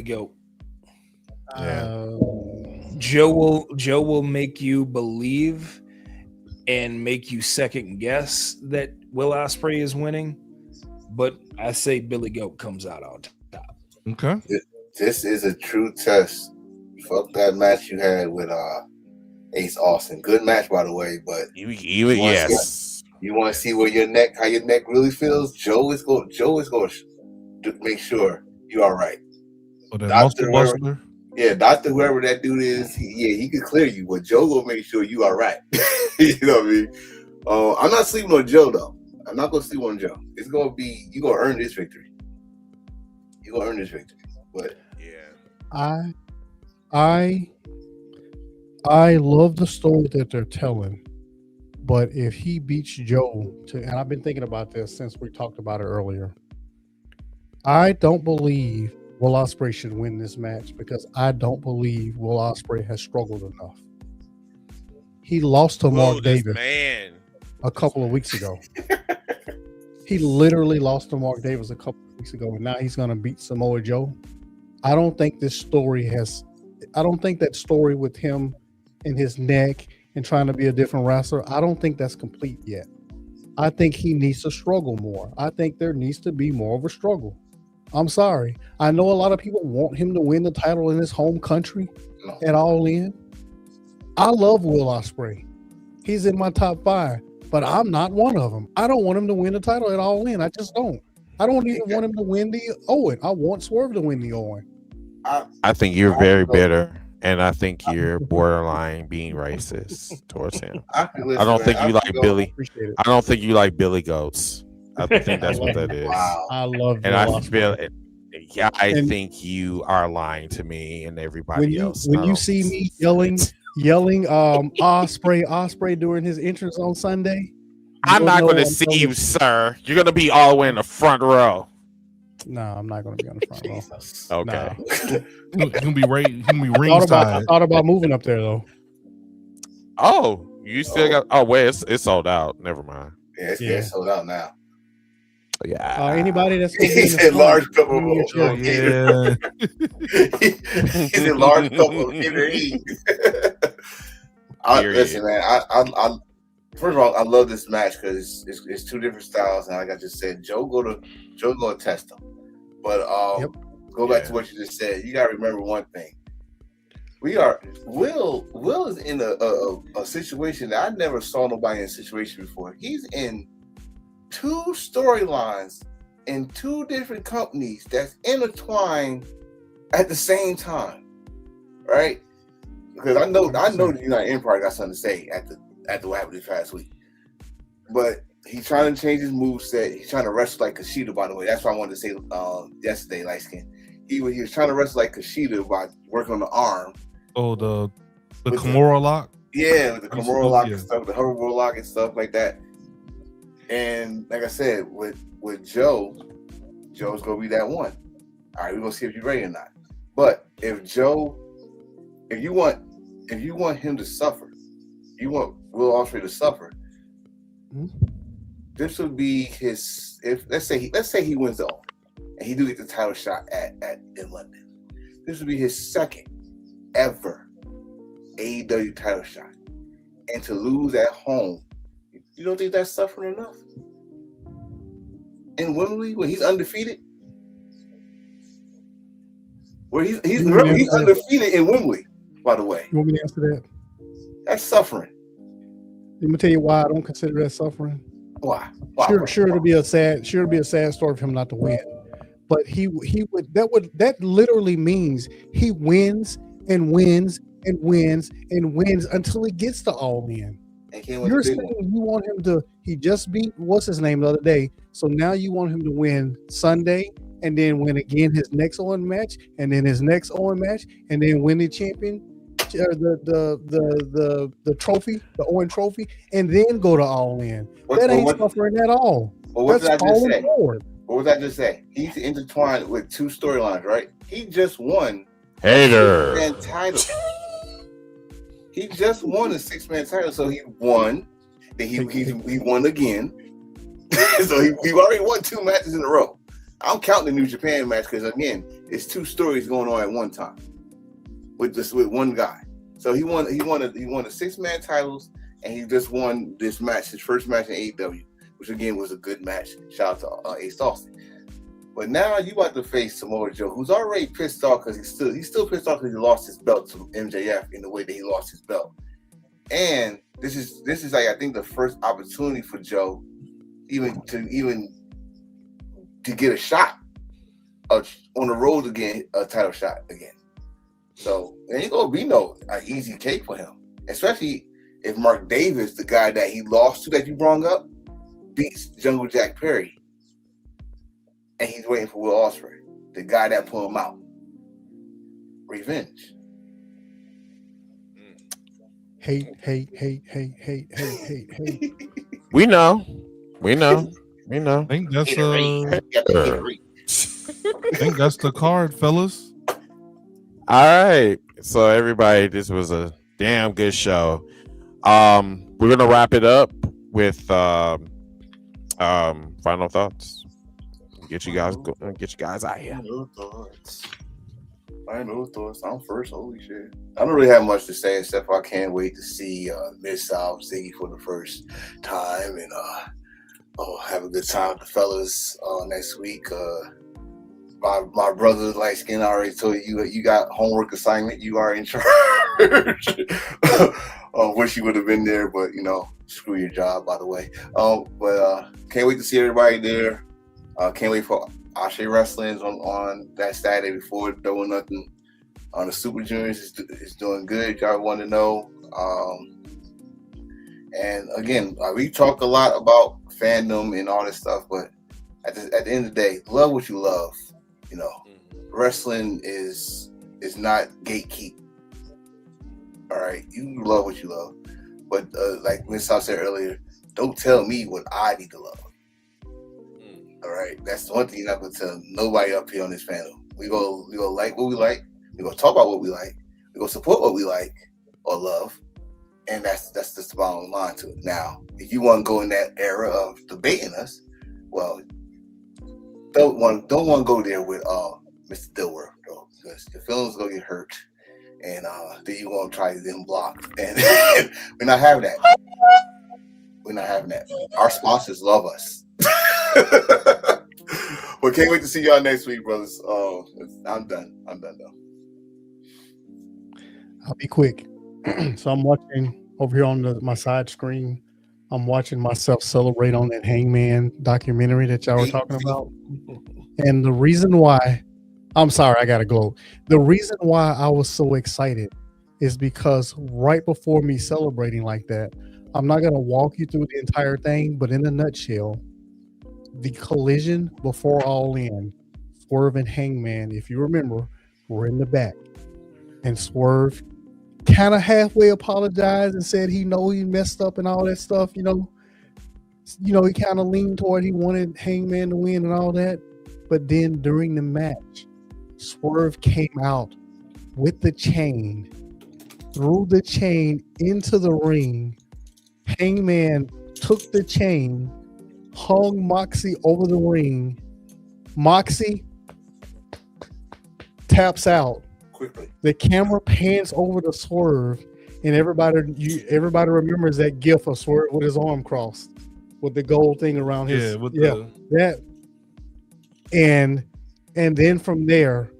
Goat. Yeah. Joe will make you believe and make you second guess that Will Ospreay is winning, but I say Billy Goat comes out on top. Okay. This is a true test. Fuck that match you had with Ace Austin. Good match, by the way, but yes. You want to see how your neck really feels? Joe is going to make sure you are right. Oh, that muscle buster? Yeah, Doctor, whoever that dude is, he could clear you, but Joe will make sure you are right. You know what I mean? I'm not sleeping on Joe, though. I'm not going to sleep on Joe. It's going to be, you're going to earn this victory. You're going to earn this victory. But yeah. I love the story that they're telling, but if he beats Joe and I've been thinking about this since we talked about it earlier, I don't believe Will Ospreay should win this match because I don't believe Will Ospreay has struggled enough. He lost to Mark Davis a couple of weeks ago. He literally lost to Mark Davis a couple of weeks ago, and now he's going to beat Samoa Joe. I don't think that story with him and his neck and trying to be a different wrestler, I don't think that's complete yet. I think he needs to struggle more. I think there needs to be more of a struggle. I'm sorry. I know a lot of people want him to win the title in his home country at All In. I love Will Ospreay. He's in my top 5, but I'm not one of them. I don't want him to win the title at All In. I just don't. I don't even want him to win the Owen. I want Swerve to win the Owen. I think you're very bitter, and I think you're borderline being racist towards him. I don't think you like Billy. I don't think you like Billy Goats. I think that's what that is. Wow. I love and I feel it. Yeah, I think you are lying to me and everybody else. When you see me yelling Ospreay during his entrance on Sunday, I'm not going to see you, sir. You're going to be all the way in the front row. No, I'm not going to be on the front row. Okay. No. You're going to be ringside. I thought about moving up there, though. Oh, you still got... Oh, wait, it's sold out. Never mind. Yeah, it's sold out now. Yeah. Anybody that's he's in large couple of He's in large couple of listen, man. I first of all, I love this match because it's 2 different styles, and like I just said, Joe gonna test them. But go back to what you just said. You gotta remember one thing. Will is in a situation that I never saw nobody in a situation before. He's in 2 storylines in 2 different companies that's intertwined at the same time, right? Because I know the United Empire got something to say after what happened this past week, but he's trying to change his moveset. He's trying to wrestle like Kushida, by the way. That's what I wanted to say yesterday, light skin. He was trying to wrestle like Kushida by working on the arm. Oh, the Kimura lock. Yeah, with the Kimura lock and stuff, the hoverboard lock and stuff like that. And like I said, with Joe's gonna be that one. All right, we're gonna see if you're ready or not. But if you want him to suffer, you want Will Ospreay to suffer. This would be his. Let's say he wins the Owen, and he do get the title shot in London. This would be his second ever AEW title shot, and to lose at home, you don't think that's suffering enough? In Wembley, when he's undefeated, where he's undefeated in Wembley, by the way. You want me to answer that? That's suffering. Let me tell you why I don't consider that suffering. Why? Sure, it'll be a sad story for him not to win. But that literally means he wins and wins and wins and wins until he gets to All In. You're saying you want him to, he just beat what's his name the other day, so now you want him to win Sunday and then win again his next Owen match and then his next Owen match and then win the champion, the trophy, the Owen trophy, and then go to All In. That ain't suffering at all. Well, what did I just say? What was I just say? He's intertwined with two storylines, right? He just won Hater. a 6-man title. He just won a 6-man title, so he won. Then he won again. So he already won 2 matches in a row. I'm counting the New Japan match because again, it's 2 stories going on at one time with one guy. So he won a 6-man titles, and he just won this match, his first match in AEW, which again was a good match. Shout out to Ace Austin. But now you about to face Samoa Joe, who's already pissed off because he's still pissed off because he lost his belt to MJF in the way that he lost his belt. And this is like, I think, the first opportunity for Joe even to get a shot on the road again, a title shot again. So it ain't gonna be no easy cake for him, especially if Mark Davis, the guy that he lost to that you brought up, beats Jungle Jack Perry. And he's waiting for Will Ospreay, the guy that pulled him out. Revenge. Hate. We know. I think that's the card, fellas. All right. So everybody, this was a damn good show. We're gonna wrap it up with final thoughts. Get you guys out here. Final thoughts. I'm first. Holy shit. I don't really have much to say except for I can't wait to see Mid-South Ziggy for the first time and have a good time with the fellas next week. My brother light skin already told you got homework assignment. You are in charge. Wish you would have been there, but screw your job, by the way. But can't wait to see everybody there. Can't wait for Ashe Wrestling's on that Saturday before Double Nothing. On the Super Juniors is doing good. Y'all want to know. And again, we talk a lot about fandom and all this stuff, but at the end of the day, love what you love. Wrestling is not gatekeep. All right, you love what you love, but like Miss South said earlier, don't tell me what I need to love. All right, that's the one thing you're not gonna tell nobody up here on this panel. We go like what we like. We gonna talk about what we like. We gonna support what we like or love, and that's just the bottom line to it. Now, if you want to go in that era of debating us, well, don't want to go there with Mr. Dilworth, though, because your feelings gonna get hurt, and then you gonna try to then block, and we're not having that. We're not having that. Our sponsors love us. Well, can't wait to see y'all next week, brothers. I'm done though. I'll be quick. So I'm watching over here on my side screen. I'm watching myself celebrate on that Hangman documentary that y'all were talking about. And the reason why, I'm sorry, I gotta go. The reason why I was so excited is because right before me celebrating like that, I'm not gonna walk you through the entire thing, but in a nutshell, the collision before All In, Swerve and Hangman, if you remember, were in the back. And Swerve kind of halfway apologized and said he messed up and all that stuff, he kind of leaned toward he wanted Hangman to win and all that. But then during the match, Swerve came out with the chain, threw the chain into the ring. Hangman took the chain, hung Moxie over the ring. Moxie taps out. Quickly. The camera pans over to Swerve, And everybody remembers that gif of Swerve with his arm crossed, with the gold thing around his that. And then from there,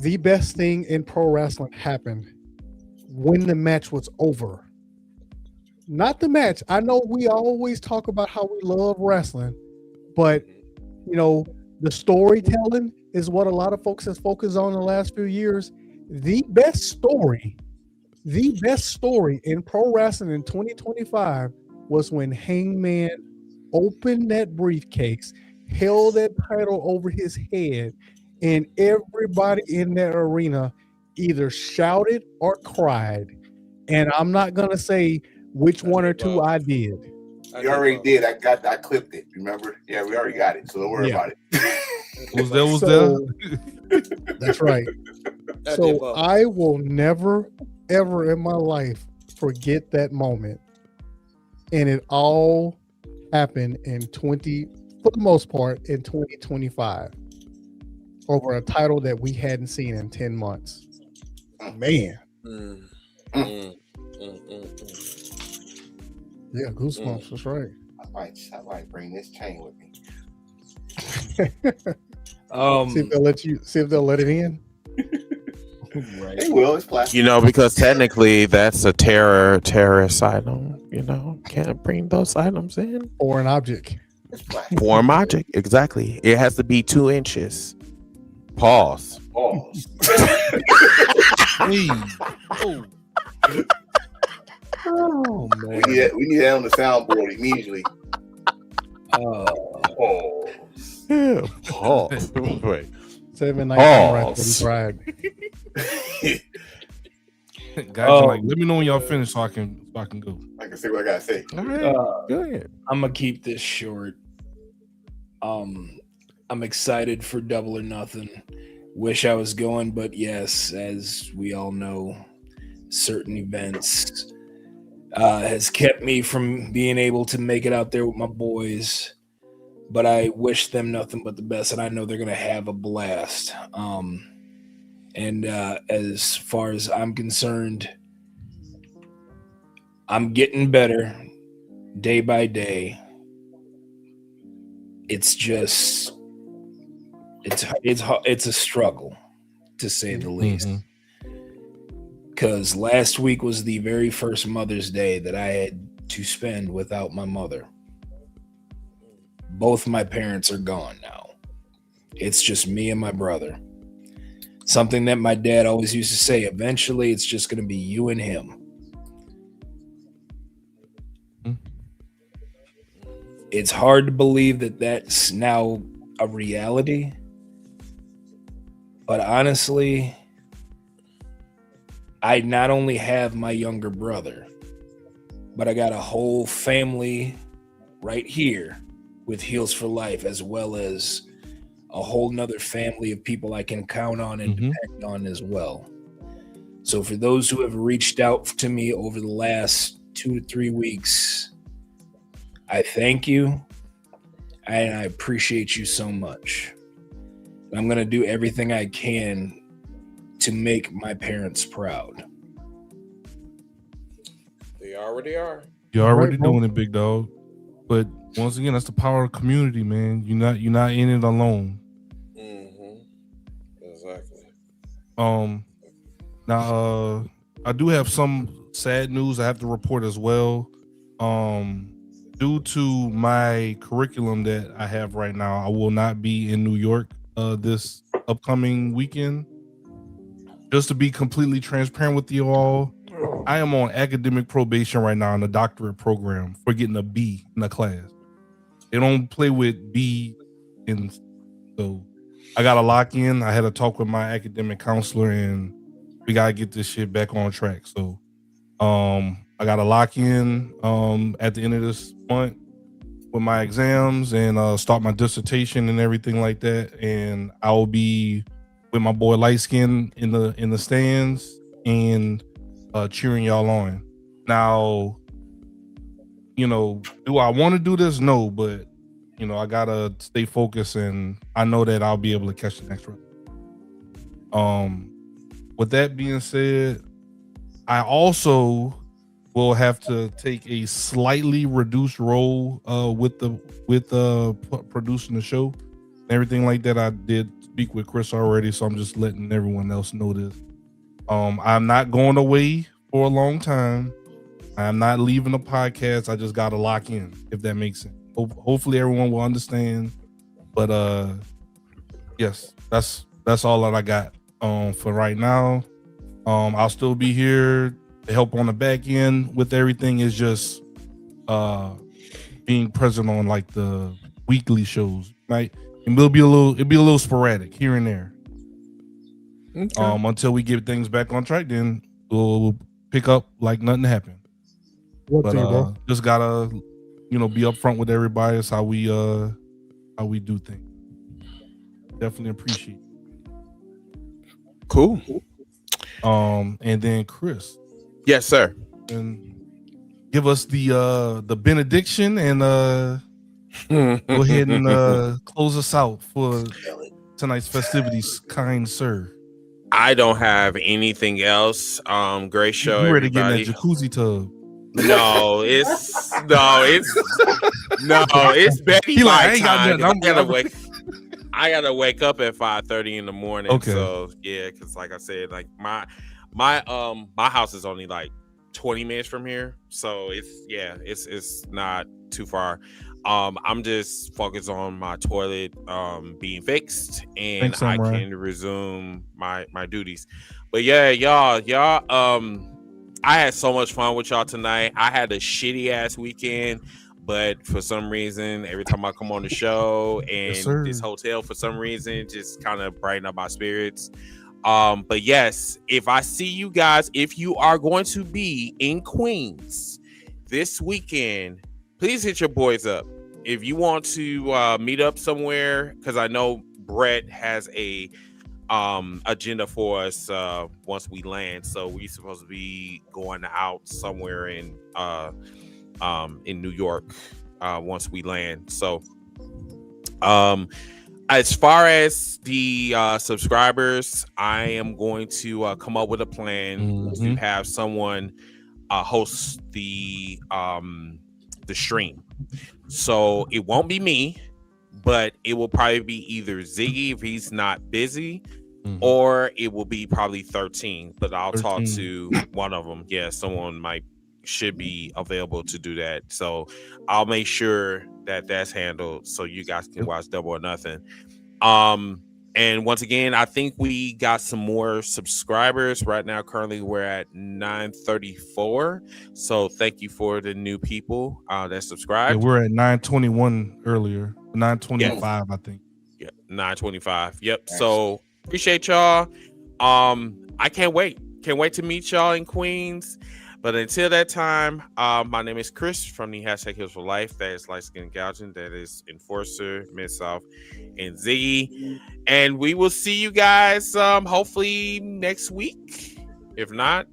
the best thing in pro wrestling happened when the match was over. Not the match. I know we always talk about how we love wrestling, but you know, the storytelling is what a lot of folks have focused on in the last few years. The best story in pro wrestling in 2025 was when Hangman opened that briefcase, held that title over his head, and everybody in that arena either shouted or cried. And I'm not gonna say which one or two I did. You already did. I clipped it. Remember? Yeah, we already got it. So don't worry about it. Was there? That's right. So I will never, ever in my life forget that moment. And it all happened for the most part, in 2025 over a title that we hadn't seen in 10 months. Man. Yeah, goosebumps. That's right. I might bring this chain with me. See if they'll let it in. Right. They will. It's plastic. You know, because technically that's a terrorist item. You know, can't bring those items in. Or an object. Foreign object, exactly. It has to be 2 inches. Pause. Hey. Oh man. We need that on the soundboard immediately. Yeah. Pause. Wait. 7-19 right for pride. Guys are like, let me know when y'all finish so I can go. I can say what I gotta say. All right. Go ahead. I'm gonna keep this short. I'm excited for Double or Nothing. Wish I was going, but yes, as we all know, certain events has kept me from being able to make it out there with my boys. But I wish them nothing but the best, and I know they're gonna have a blast. And as far as I'm concerned, I'm getting better day by day. It's just it's a struggle, to say the least. Because last week was the very first Mother's Day that I had to spend without my mother. Both my parents are gone now. It's just me and my brother. Something that my dad always used to say, eventually it's just going to be you and him. It's hard to believe that that's now a reality. But honestly, I not only have my younger brother, but I got a whole family right here with Heels for Life, as well as a whole nother family of people I can count on and depend on as well. So for those who have reached out to me over the last 2 to 3 weeks, I thank you and I appreciate you so much. I'm going to do everything I can to make my parents proud. They already are. You're already doing it, big dog. But once again, that's the power of community, man. You're not in it alone. Exactly. Now I do have some sad news I have to report as well. Due to my curriculum that I have right now, I will not be in New York this upcoming weekend. Just to be completely transparent with you all, I am on academic probation right now in the doctorate program for getting a B in the class. They don't play with B, and so I got to lock in. I had a talk with my academic counselor, and we got to get this shit back on track. So I got to lock in at the end of this month with my exams and start my dissertation and everything like that. And I will be with my boy Light Skin in the stands and cheering y'all on. Now, you know, do I want to do this? No, but you know, I gotta stay focused, and I know that I'll be able to catch the next run. With that being said, I also will have to take a slightly reduced role with producing the show and everything like that. I did speak with Chris already, so I'm just letting everyone else know this. I'm not going away for a long time. I'm not leaving the podcast. I just got to lock in, if that makes sense. Hopefully everyone will understand. But yes, that's all that I got for right now. I'll still be here to help on the back end with everything. Is just being present on like the weekly shows, right? And it'll be a little sporadic here and there. Okay. Until we get things back on track, then we'll pick up like nothing happened. But just gotta, be upfront with everybody. That's how we do things. Definitely appreciate it. Cool. And then Chris. Yes, sir. And give us the benediction and go ahead and close us out for tonight's festivities, kind sir. I don't have anything else. Great show. You ready to get in that jacuzzi tub? No, it's Betty. He like, I ain't got nothing. I gotta wake up at 5:30 in the morning. Okay. So yeah, because like I said, like my house is only like 20 minutes from here, so it's not too far. I'm just focused on my toilet being fixed, and I can resume my duties. But yeah, y'all, I had so much fun with y'all tonight. I had a shitty ass weekend, but for some reason, every time I come on the show and this hotel, for some reason, just kind of brighten up my spirits. But yes, if I see you guys, if you are going to be in Queens this weekend, please hit your boys up. If you want to meet up somewhere, because I know Brett has a agenda for us once we land. So we're supposed to be going out somewhere in New York once we land. So as far as the subscribers, I am going to come up with a plan to have someone host the stream. So it won't be me, but it will probably be either Ziggy if he's not busy, or it will be probably 13. But I'll talk to one of them. Yeah, someone should be available to do that. So I'll make sure that that's handled so you guys can watch Double or Nothing. And once again, I think we got some more subscribers right now. Currently, we're at 934. So thank you for the new people that subscribed. Yeah, we're at 921 earlier, 925, I think. Yeah, 925. Yep. Nice. So appreciate y'all. I can't wait. Can't wait to meet y'all in Queens. But until that time, my name is Chris from the hashtag Heals for Life. That is Light Skin Gouging. That is Enforcer, Mid-South, and Ziggy. And we will see you guys hopefully next week. If not,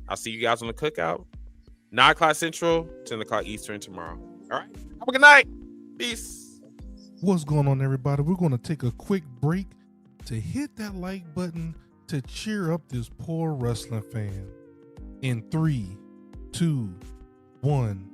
I'll see you guys on the cookout. 9 o'clock Central, 10 o'clock Eastern tomorrow. All right. Have a good night. Peace. What's going on, everybody? We're going to take a quick break to hit that like button to cheer up this poor wrestling fan. In 3, 2, 1.